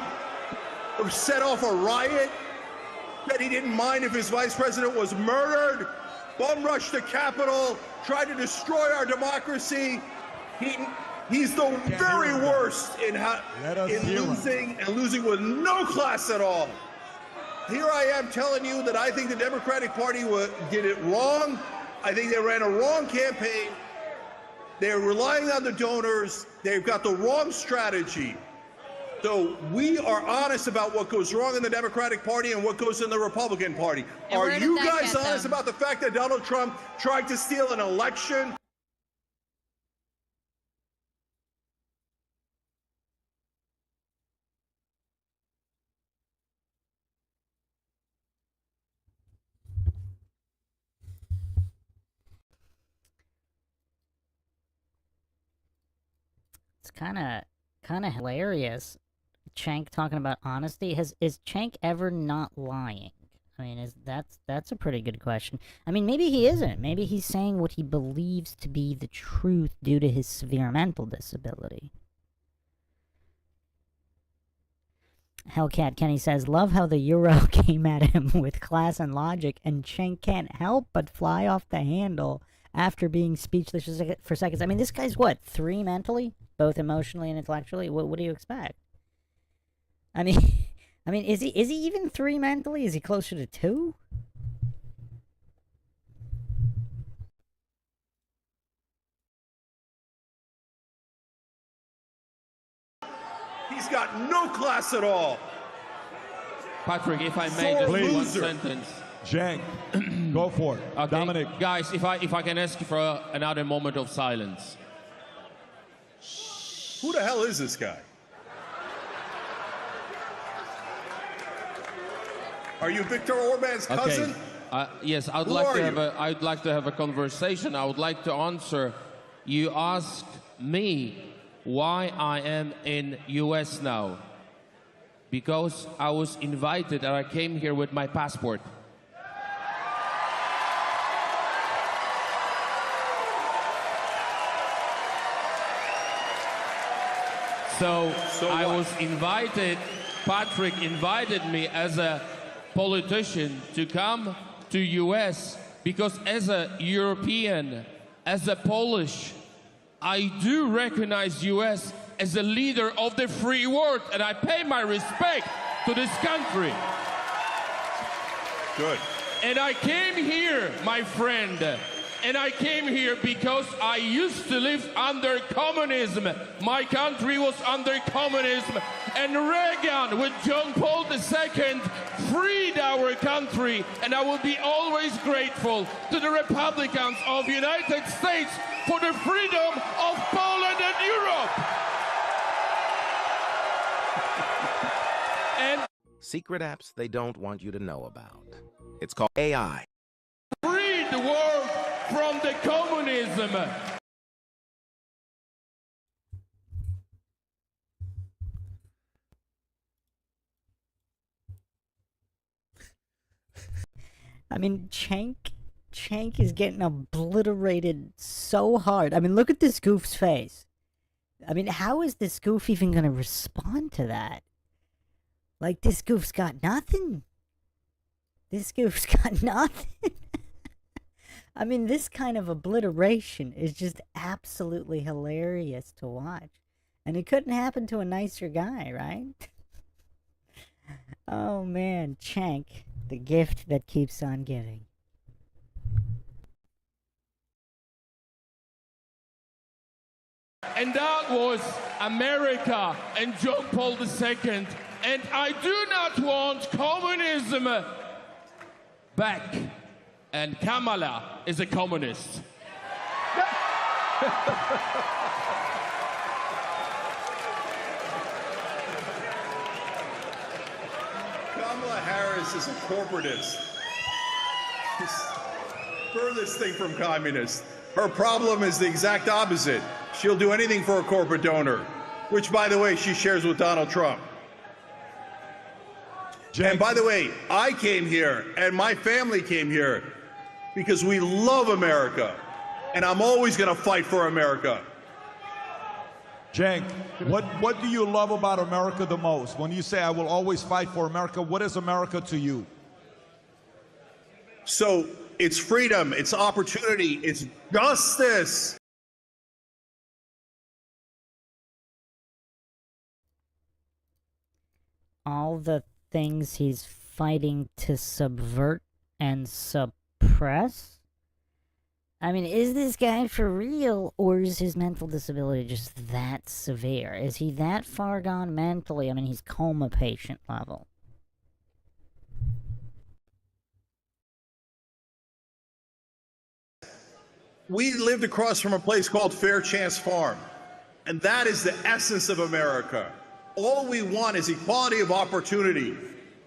or set off a riot, that he didn't mind if his vice president was murdered, bum rushed the Capitol, tried to destroy our democracy. He's the very worst in losing with no class at all. Here I am telling you that I think the Democratic Party did it wrong. I think they ran a wrong campaign. They're relying on the donors. They've got the wrong strategy. So we are honest about what goes wrong in the Democratic Party and what goes in the Republican Party. Are you guys honest about the fact that Donald Trump tried to steal an election? It's kind of hilarious. Chank talking about honesty. Is Chank ever not lying? I mean, that's a pretty good question. I mean, maybe he isn't. Maybe he's saying what he believes to be the truth due to his severe mental disability. Hellcat Kenny says, love how the Euro came at him with class and logic, and Chank can't help but fly off the handle after being speechless for seconds. I mean, this guy's what, 3 mentally? Both emotionally and intellectually? What do you expect? I mean, is he even 3 mentally? Is he closer to 2? He's got no class at all. Patrick, if I may, just one sentence. Jank, go for it. Okay. Dominic. Guys, if I can ask you for another moment of silence. Who the hell is this guy? Are you Viktor Orban's cousin? Okay. Yes, I'd like to have a conversation. I would like to answer. You asked me why I am in US now. Because I was invited and I came here with my passport. So I was invited, Patrick invited me as a politician to come to US because as a European, as a Polish, I do recognize US as a leader of the free world, and I pay my respect to this country. Good. And I came here, my friend, and I came here because I used to live under communism. My country was under communism, and Reagan with John Paul II freed our country, and I will be always grateful to the Republicans of the United States for the freedom of Poland and Europe. Secret apps they don't want you to know about. It's called AI. Free the world from the communism. I mean, Chank is getting obliterated so hard. I mean, look at this goof's face. I mean, how is this goof even gonna respond to that? Like, this goof's got nothing. This goof's got nothing. I mean, this kind of obliteration is just absolutely hilarious to watch. And it couldn't happen to a nicer guy, right? Oh man, Chank, the gift that keeps on giving. And that was America and John Paul II. And I do not want communism back. And Kamala is a communist. Kamala Harris is a corporatist. She's furthest thing from communist. Her problem is the exact opposite. She'll do anything for a corporate donor, which, by the way, she shares with Donald Trump. And by the way, I came here and my family came here because we love America, and I'm always going to fight for America. Cenk, what do you love about America the most? When you say, I will always fight for America, what is America to you? So it's freedom, it's opportunity, it's justice. All the things he's fighting to subvert and suppress? I mean, is this guy for real, or is his mental disability just that severe? Is he that far gone mentally? I mean, he's coma patient level. We lived across from a place called Fair Chance Farm, and that is the essence of America. All we want is equality of opportunity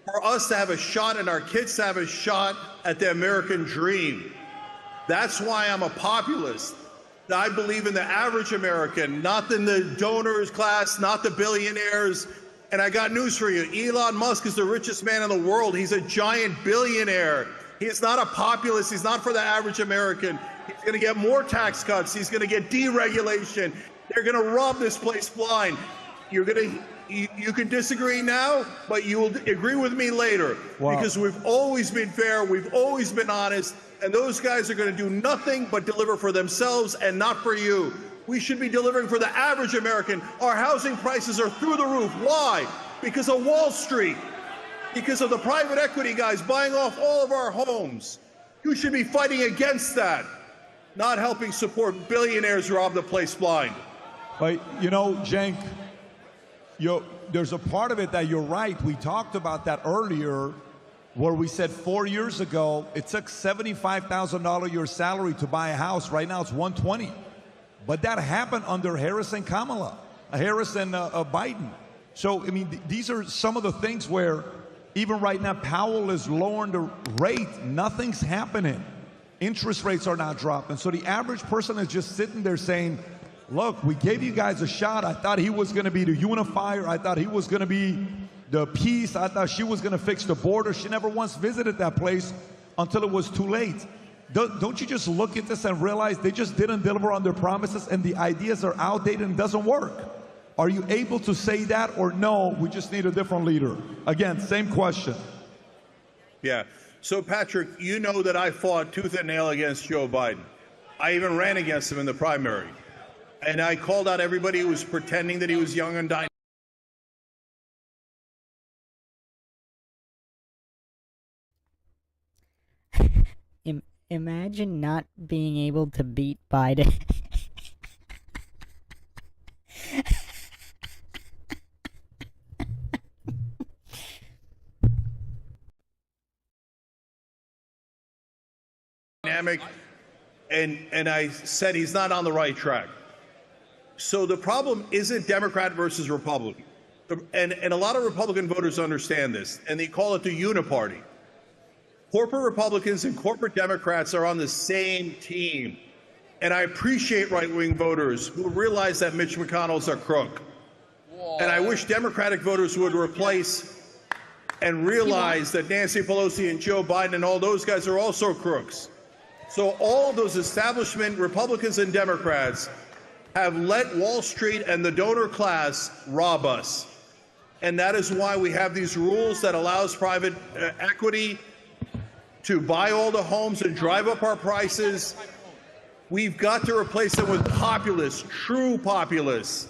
for us to have a shot and our kids to have a shot at the American dream. That's why I'm a populist. I believe in the average American, not in the donors class, not the billionaires. And I got news for you. Elon Musk is the richest man in the world. He's a giant billionaire. He's not a populist. He's not for the average American. He's going to get more tax cuts. He's going to get deregulation. They're going to rob this place blind. You can disagree now, but you will agree with me later. Wow. Because we've always been fair, we've always been honest, and those guys are going to do nothing but deliver for themselves and not for you. We should be delivering for the average American. Our housing prices are through the roof. Why? Because of Wall Street. Because of the private equity guys buying off all of our homes. You should be fighting against that, not helping support billionaires rob the place blind. But, you know, Cenk, there's a part of it that you're right. We talked about that earlier, where we said 4 years ago, it took $75,000 your salary to buy a house. Right now it's $120,000. But that happened under Harris and Kamala, Harris and Biden. So, I mean, these are some of the things where even right now, Powell is lowering the rate. Nothing's happening. Interest rates are not dropping. So the average person is just sitting there saying, look, we gave you guys a shot. I thought he was going to be the unifier. I thought he was going to be the peace. I thought she was going to fix the border. She never once visited that place until it was too late. Don't you just look at this and realize they just didn't deliver on their promises and the ideas are outdated and doesn't work? Are you able to say that, or no, we just need a different leader? Again, same question. Yeah. So, Patrick, you know that I fought tooth and nail against Joe Biden. I even ran against him in the primary. And I called out everybody who was pretending that he was young and dynamic. Imagine not being able to beat Biden. And I said he's not on the right track. So the problem isn't Democrat versus Republican. And a lot of Republican voters understand this, and they call it the uniparty. Corporate Republicans and corporate Democrats are on the same team. And I appreciate right-wing voters who realize that Mitch McConnell's a crook. And I wish Democratic voters would replace and realize that Nancy Pelosi and Joe Biden and all those guys are also crooks. So all those establishment Republicans and Democrats have let Wall Street and the donor class rob us. And that is why we have these rules that allows private equity to buy all the homes and drive up our prices. We've got to replace them with populists, true populists.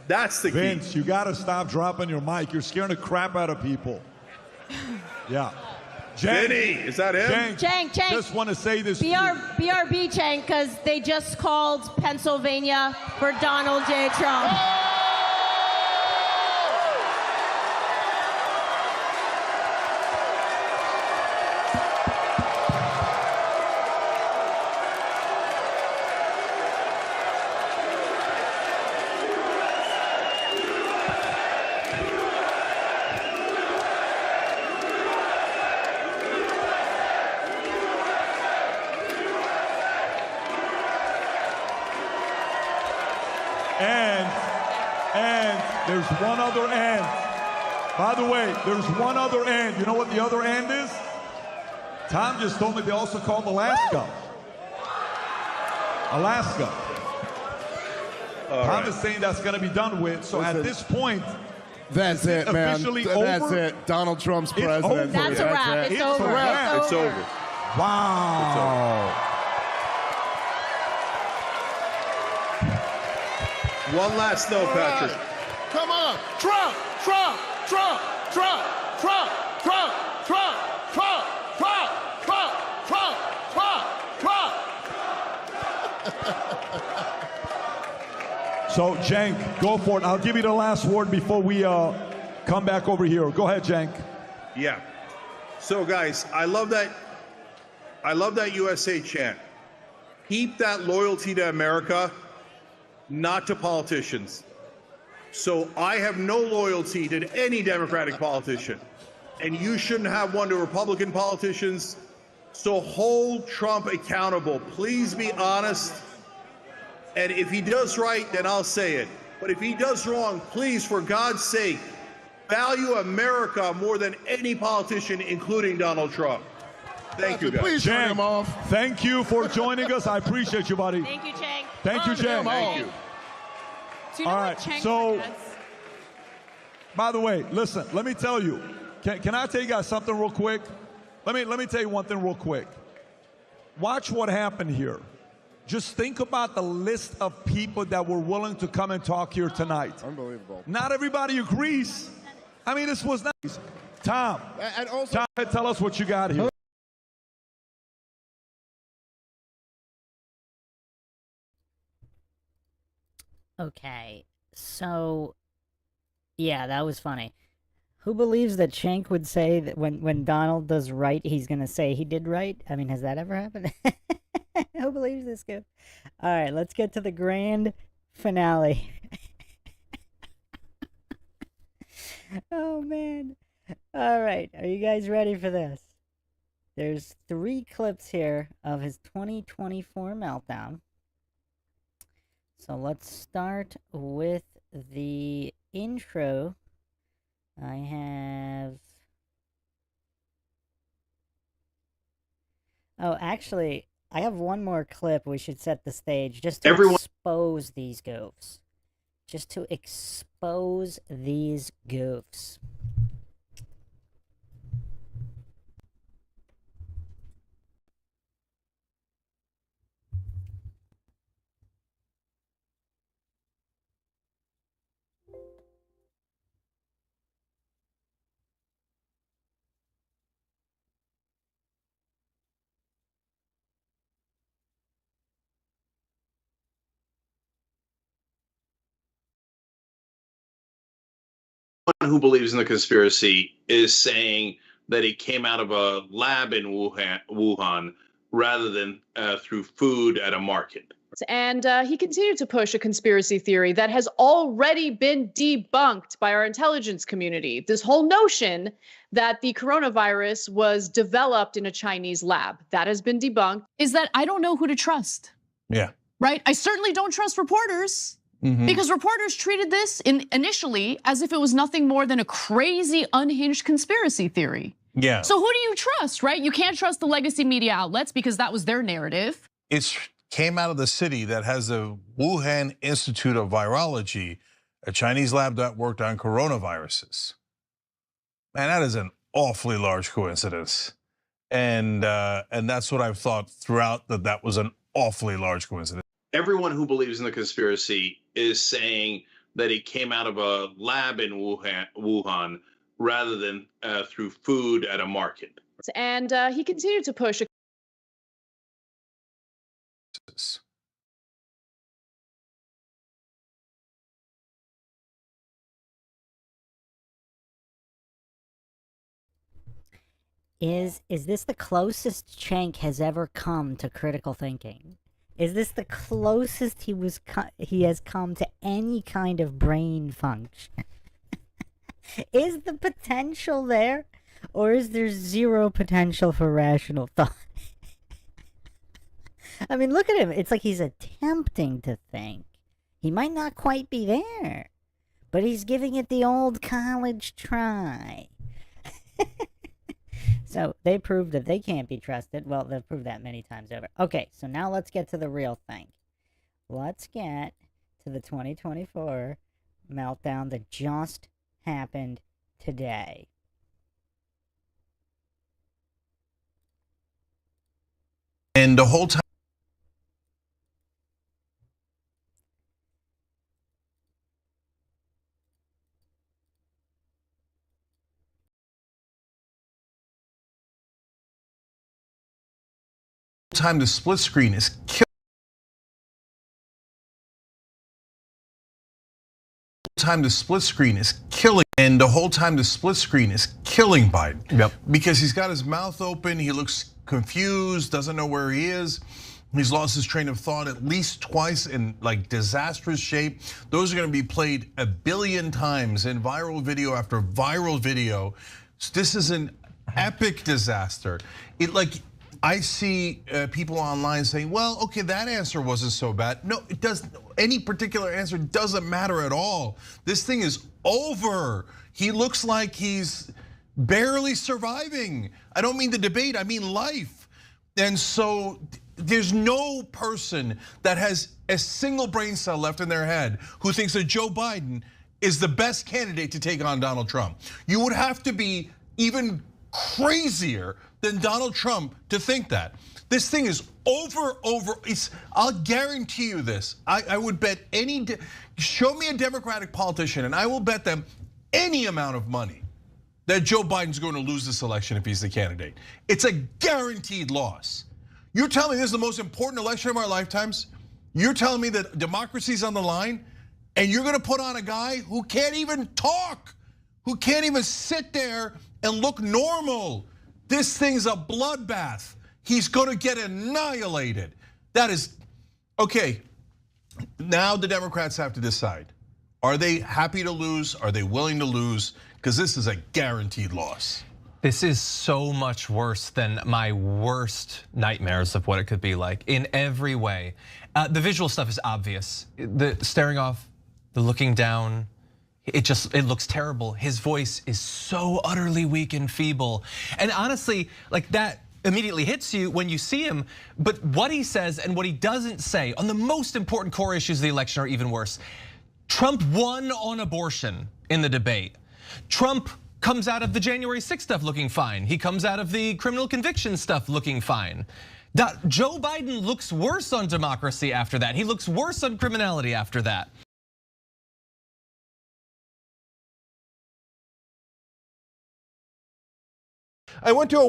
That's the key. Vince, you got to stop dropping your mic. You're scaring the crap out of people. Yeah. Cenk, Vinny, is that him? Cenk. Just want to say this. BRB, Cenk, because they just called Pennsylvania for Donald J. Trump. And there's one other end. By the way, there's one other end. You know what the other end is? Tom just told me they also called Alaska. Alaska. Tom is saying that's going to be done with. So at this point, that's it, man. Officially That's over? it. Donald Trump's It's president. over. That's a wrap. It's over. It's over. Wow. One last note, Patrick. Come on. Trump, Trump, Trump, Trump, Trump, Trump, Trump, Trump, Trump, Trump, Trump, Trump, Trump. So, Cenk, go for it. I'll give you the last word before we come back over here. Go ahead, Cenk. Yeah. So, guys, I love that USA chant. Keep that loyalty to America, not to politicians. So I have no loyalty to any Democratic politician, and you shouldn't have one to Republican politicians. So hold Trump accountable. Please be honest. And if he does right, then I'll say it. But if he does wrong, please, for God's sake, value America more than any politician, including Donald Trump. Thank you, guys. Please turn him off. Thank you for joining us. I appreciate you, buddy. Thank you, Cenk. Thank you, Cenk. Thank you. Do you know All what right, Cenk so, forgets? by the way, listen, let me tell you. Can I tell you guys something real quick? Let me tell you one thing real quick. Watch what happened here. Just think about the list of people that were willing to come and talk here tonight. Unbelievable. Not everybody agrees. I mean, this was nice. Tom, And also, Tom, tell us what you got here. Okay, so yeah, that was funny. Who believes that Cenk would say that when Donald does right, he's gonna say he did right? I mean, has that ever happened? Who believes this guy? All right, let's get to the grand finale. Oh man! All right, are you guys ready for this? There's 3 clips here of his 2024 meltdown. So let's start with the intro. I have... Oh, actually, I have one more clip we should set the stage just to expose these goofs. Just to expose these goofs. Who believes in the conspiracy is saying that it came out of a lab in Wuhan rather than through food at a market. And he continued to push a conspiracy theory that has already been debunked by our intelligence community. This whole notion that the coronavirus was developed in a Chinese lab, that has been debunked. Is that I don't know who to trust. Yeah. Right? I certainly don't trust reporters. Because reporters treated this initially as if it was nothing more than a crazy, unhinged conspiracy theory. Yeah. So who do you trust, right? You can't trust the legacy media outlets because that was their narrative. It came out of the city that has the Wuhan Institute of Virology, a Chinese lab that worked on coronaviruses. Man, that is an awfully large coincidence. And that's what I've thought throughout, that was an awfully large coincidence. Everyone who believes in the conspiracy is saying that it came out of a lab in Wuhan rather than through food at a market. And he continued to push. Is this the closest Cenk has ever come to critical thinking? Is this the closest he has come to any kind of brain function? Is the potential there, or is there zero potential for rational thought? I mean, look at him. It's like he's attempting to think. He might not quite be there, but he's giving it the old college try. So they proved that they can't be trusted. Well, they've proved that many times over. Okay, so now let's get to the real thing. Let's get to the 2024 meltdown that just happened today. And the whole time, the split screen is killing, and the whole time the split screen is killing Biden. Yep. Because he's got his mouth open, he looks confused, doesn't know where he is. He's lost his train of thought at least twice in like disastrous shape. Those are gonna be played 1 billion times in viral video after viral video. This is an epic disaster. I see people online saying, well, okay, that answer wasn't so bad. No, it doesn't. Any particular answer doesn't matter at all. This thing is over. He looks like he's barely surviving. I don't mean the debate, I mean life. And so there's no person that has a single brain cell left in their head who thinks that Joe Biden is the best candidate to take on Donald Trump. You would have to be even crazier than Donald Trump to think that. This thing is over. I'll guarantee you this. I would bet show me a Democratic politician and I will bet them any amount of money that Joe Biden's going to lose this election if he's the candidate. It's a guaranteed loss. You're telling me this is the most important election of our lifetimes? You're telling me that democracy's on the line and you're gonna put on a guy who can't even talk, who can't even sit there and look normal. This thing's a bloodbath. He's gonna get annihilated. That is, okay, now the Democrats have to decide. Are they happy to lose? Are they willing to lose? Because this is a guaranteed loss. This is so much worse than my worst nightmares of what it could be like in every way. The visual stuff is obvious. The staring off, the looking down, it looks terrible. His voice is so utterly weak and feeble. And honestly, like that immediately hits you when you see him, but what he says and what he doesn't say on the most important core issues of the election are even worse. Trump won on abortion in the debate. Trump comes out of the January 6th stuff looking fine. He comes out of the criminal conviction stuff looking fine. Joe Biden looks worse on democracy after that. He looks worse on criminality after that. I went to a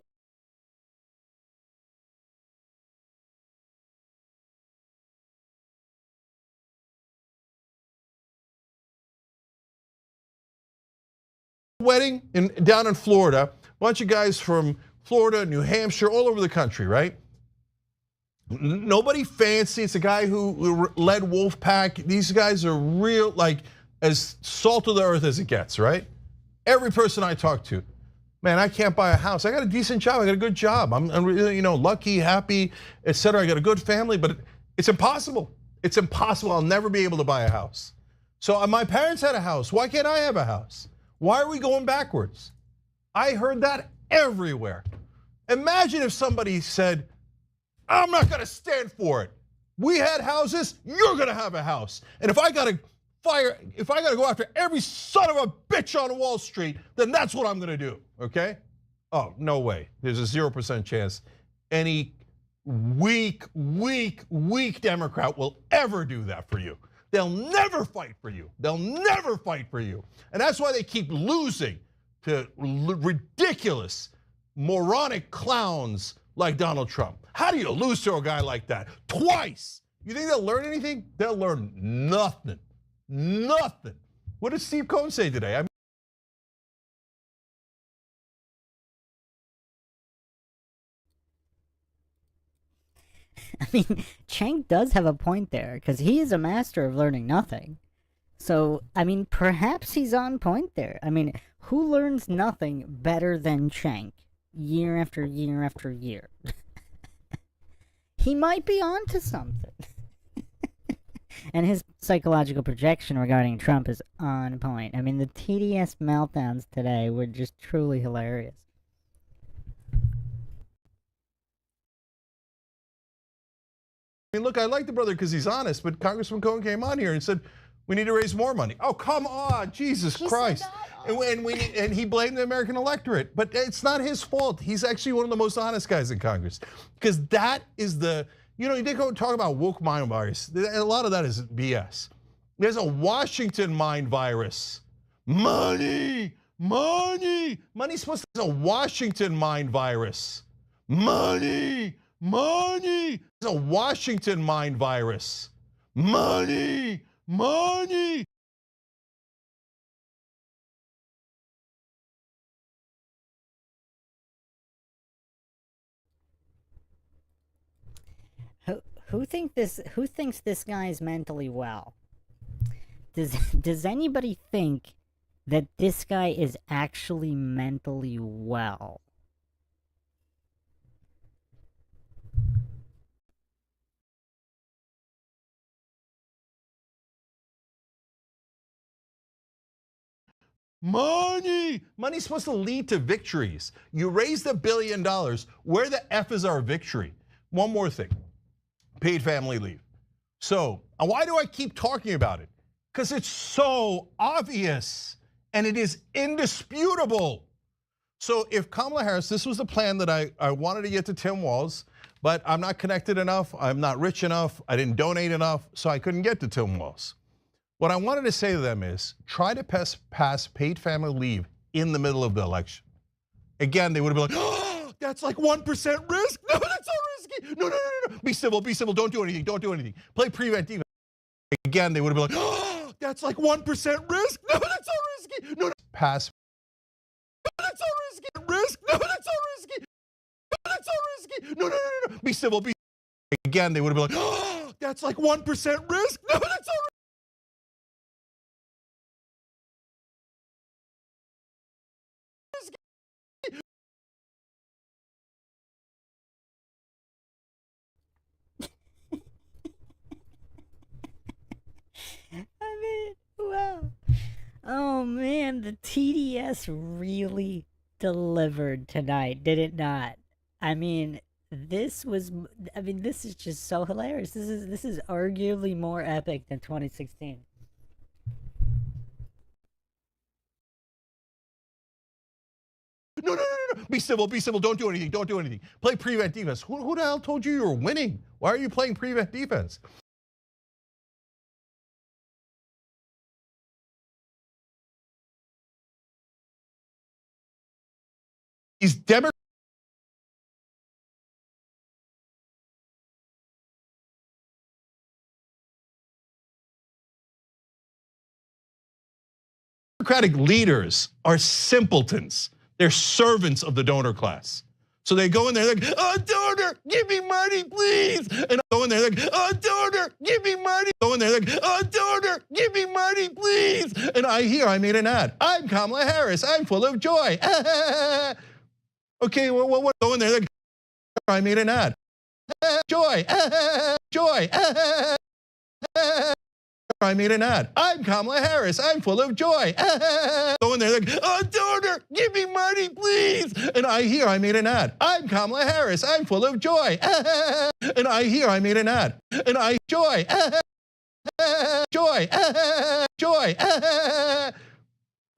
wedding down in Florida, a bunch of guys from Florida, New Hampshire, all over the country, right? Nobody fancy. It's a guy who led Wolfpack. These guys are real, like as salt of the earth as it gets, right? Every person I talk to, man, I can't buy a house. I got a decent job. I got a good job. I'm really, lucky, happy, etc. I got a good family, but it's impossible. It's impossible. I'll never be able to buy a house. So my parents had a house. Why can't I have a house? Why are we going backwards? I heard that everywhere. Imagine if somebody said, I'm not gonna stand for it. We had houses, you're gonna have a house. And if I gotta go after every son of a bitch on Wall Street, then that's what I'm gonna do, okay? Oh, no way. There's a 0% chance any weak Democrat will ever do that for you. They'll never fight for you. They'll never fight for you. And that's why they keep losing to ridiculous, moronic clowns like Donald Trump. How do you lose to a guy like that? Twice. You think they'll learn anything? They'll learn nothing. Nothing. What did Steve Cohen say today? I mean, Cenk does have a point there, because he is a master of learning nothing. So, I mean, perhaps he's on point there. I mean, who learns nothing better than Cenk year after year after year? He might be onto something. And his psychological projection regarding Trump is on point. I mean, the TDS meltdowns today were just truly hilarious. I mean, look, I like the brother because he's honest, but Congressman Cohen came on here and said, we need to raise more money. Oh, come on, Jesus Christ. And he blamed the American electorate, but it's not his fault. He's actually one of the most honest guys in Congress, because that is you did go talk about woke mind virus. A lot of that is BS. There's a Washington mind virus. Money's supposed to be a Washington mind virus. Money. It's a Washington mind virus. Money. Who thinks this guy's mentally well? Does anybody think that this guy is actually mentally well? Money's supposed to lead to victories. You raised $1 billion. Where the F is our victory? One more thing, paid family leave. So why do I keep talking about it? Because it's so obvious and it is indisputable. So if Kamala Harris, this was the plan that I wanted to get to Tim Walz, but I'm not connected enough, I'm not rich enough, I didn't donate enough, so I couldn't get to Tim Walz. What I wanted to say to them is, try to pass paid family leave in the middle of the election. Again, they would have been like, oh, that's like 1% risk? No, that's so risky. No. Be civil, don't do anything. Play prevent defense. Again, they would have been like, oh, that's like 1% risk? No, that's so risky. No. Pass. No, that's so risky. Risk? No, that's so risky. No, that's so risky. No. Be civil, Again, they would have been like, oh, that's like 1% risk? No, that's so risky. I mean, wow. Oh man, the TDS really delivered tonight, did it not? I mean, this is just so hilarious. This is arguably more epic than 2016. No. Be civil, don't do anything. Play prevent defense. Who the hell told you were winning? Why are you playing prevent defense? These Democratic leaders are simpletons. They're servants of the donor class. So they go in there like, oh, donor, give me money, please. And I go in there like, oh, donor, give me money. Go in there like, oh, donor, give me money, please. And I made an ad. I'm Kamala Harris. I'm full of joy. Okay, well, what? Go in there like, I made an ad. Joy, joy. I made an ad. I'm Kamala Harris. I'm full of joy. Go in there like, oh, donor, give me money, please. And I made an ad. I'm Kamala Harris. I'm full of joy. And I made an ad. And joy, joy, joy.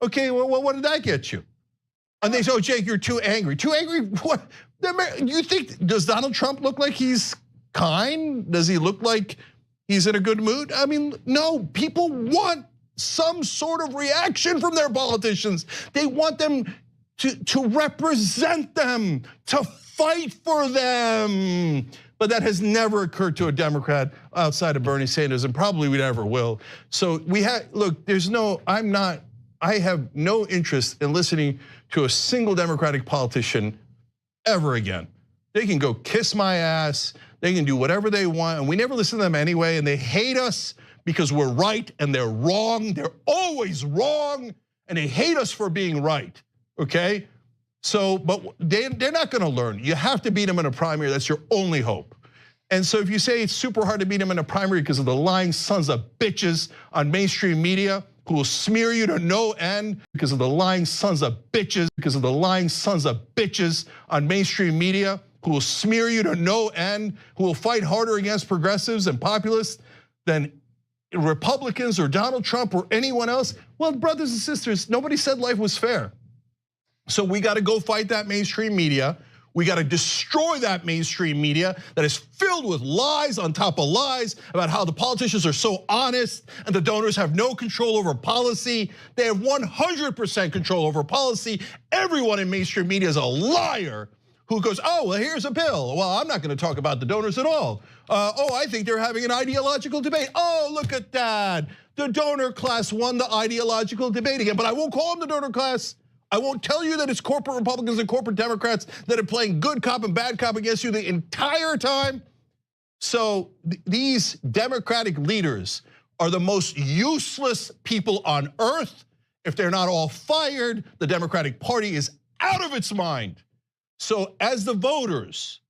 Okay, well, what did that get you? And they say, oh, Jake, you're too angry. Too angry? What? You think, does Donald Trump look like he's kind? Does he look like he's in a good mood? I mean, no, people want some sort of reaction from their politicians. They want them to represent them, to fight for them. But that has never occurred to a Democrat outside of Bernie Sanders, and probably we never will. So look, I have no interest in listening to a single Democratic politician ever again. They can go kiss my ass. They can do whatever they want, and we never listen to them anyway, and they hate us because we're right and they're wrong. They're always wrong, and they hate us for being right, okay? So, but they're not gonna learn. You have to beat them in a primary, that's your only hope. And so if you say it's super hard to beat them in a primary because of the lying sons of bitches on mainstream media who will smear you to no end, because of the lying sons of bitches, on mainstream media who will smear you to no end, who will fight harder against progressives and populists than Republicans or Donald Trump or anyone else. Well, brothers and sisters, nobody said life was fair. So we gotta go fight that mainstream media. We gotta destroy that mainstream media that is filled with lies on top of lies about how the politicians are so honest and the donors have no control over policy. They have 100% control over policy. Everyone in mainstream media is a liar who goes, oh, well, here's a bill. Well, I'm not gonna talk about the donors at all. Oh, I think they're having an ideological debate. Oh, look at that. The donor class won the ideological debate again, but I won't call them the donor class. I won't tell you that it's corporate Republicans and corporate Democrats that are playing good cop and bad cop against you the entire time. So these Democratic leaders are the most useless people on earth. If they're not all fired, the Democratic Party is out of its mind. So as the voters,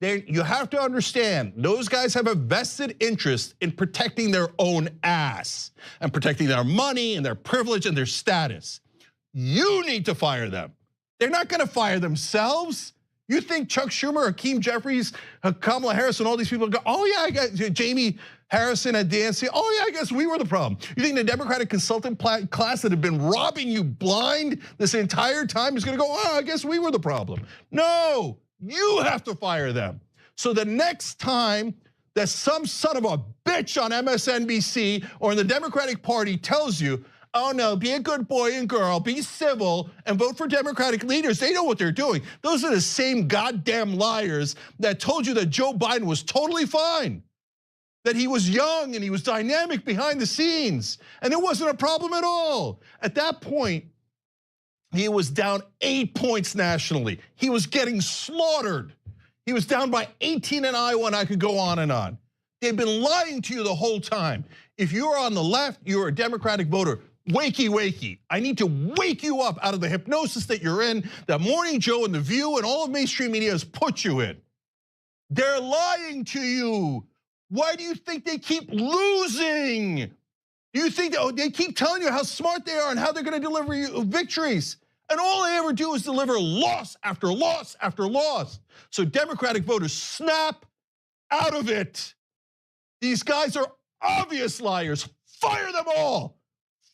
you have to understand, those guys have a vested interest in protecting their own ass and protecting their money and their privilege and their status. You need to fire them. They're not gonna fire themselves. You think Chuck Schumer, Hakeem Jeffries, Kamala Harris, and all these people go, oh yeah, I got Jamie Harrison at DNC. Oh yeah, I guess we were the problem. You think the Democratic consultant class that have been robbing you blind this entire time is gonna go, oh, I guess we were the problem. No, you have to fire them. So the next time that some son of a bitch on MSNBC or in the Democratic Party tells you, oh no, be a good boy and girl, be civil, and vote for Democratic leaders. They know what they're doing. Those are the same goddamn liars that told you that Joe Biden was totally fine, that he was young and he was dynamic behind the scenes, and it wasn't a problem at all. At that point, he was down 8 points nationally. He was getting slaughtered. He was down by 18 in Iowa, and I could go on and on. They've been lying to you the whole time. If you're on the left, you're a Democratic voter. Wakey, wakey. I need to wake you up out of the hypnosis that you're in, that Morning Joe and The View and all of mainstream media has put you in. They're lying to you. Why do you think they keep losing? Do you think they keep telling you how smart they are and how they're gonna deliver you victories? And all they ever do is deliver loss after loss after loss. So Democratic voters, snap out of it. These guys are obvious liars. Fire them all.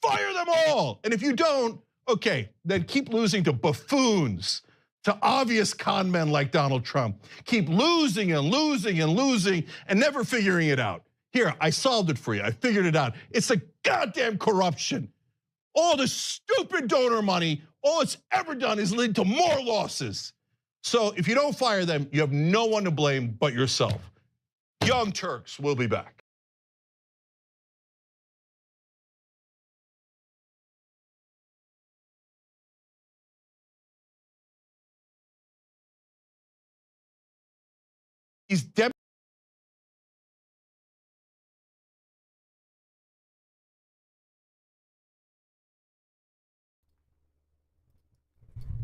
Fire them all. And if you don't, okay, then keep losing to buffoons, to obvious con men like Donald Trump. Keep losing and losing and losing and never figuring it out. Here, I solved it for you. I figured it out. It's a goddamn corruption. All the stupid donor money, all it's ever done is lead to more losses. So if you don't fire them, you have no one to blame but yourself. Young Turks will be back. He's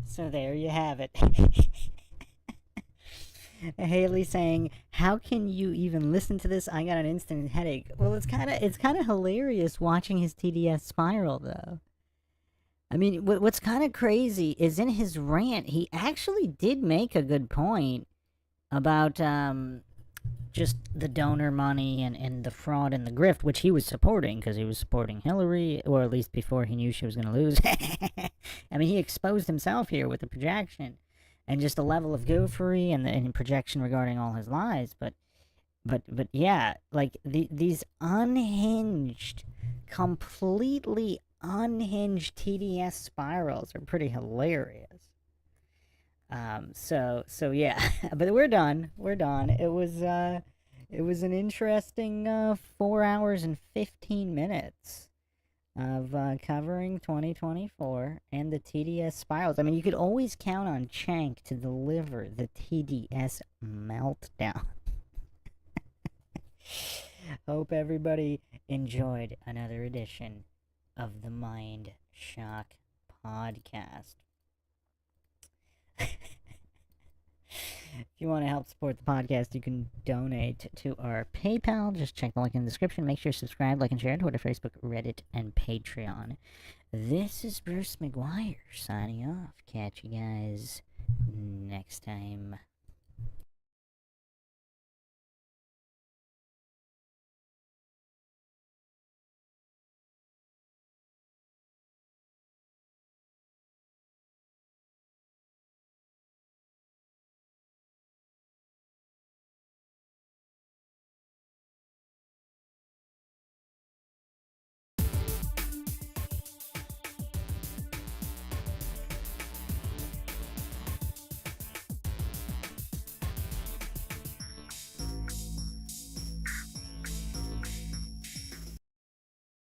So there you have it. Haley saying, "How can you even listen to this? I got an instant headache." Well, it's kind of hilarious watching his TDS spiral, though. I mean, what's kind of crazy is in his rant, he actually did make a good point about just the donor money and the fraud and the grift, which he was supporting because he was supporting Hillary, or at least before he knew she was going to lose. I mean, he exposed himself here with the projection and just the level of goofery and projection regarding all his lies. But yeah, like these unhinged, completely unhinged TDS spirals are pretty hilarious. So yeah, but we're done. It was an interesting 4 hours and 15 minutes of covering 2024 and the TDS spirals. I mean, you could always count on Chank to deliver the TDS meltdown. Hope everybody enjoyed another edition of the Mind Shock podcast. If you want to help support the podcast, you can donate to our PayPal. Just check the link in the description. Make sure to subscribe, like, and share on Twitter, Facebook, Reddit, and Patreon. This is Bruce McGuire signing off. Catch you guys next time.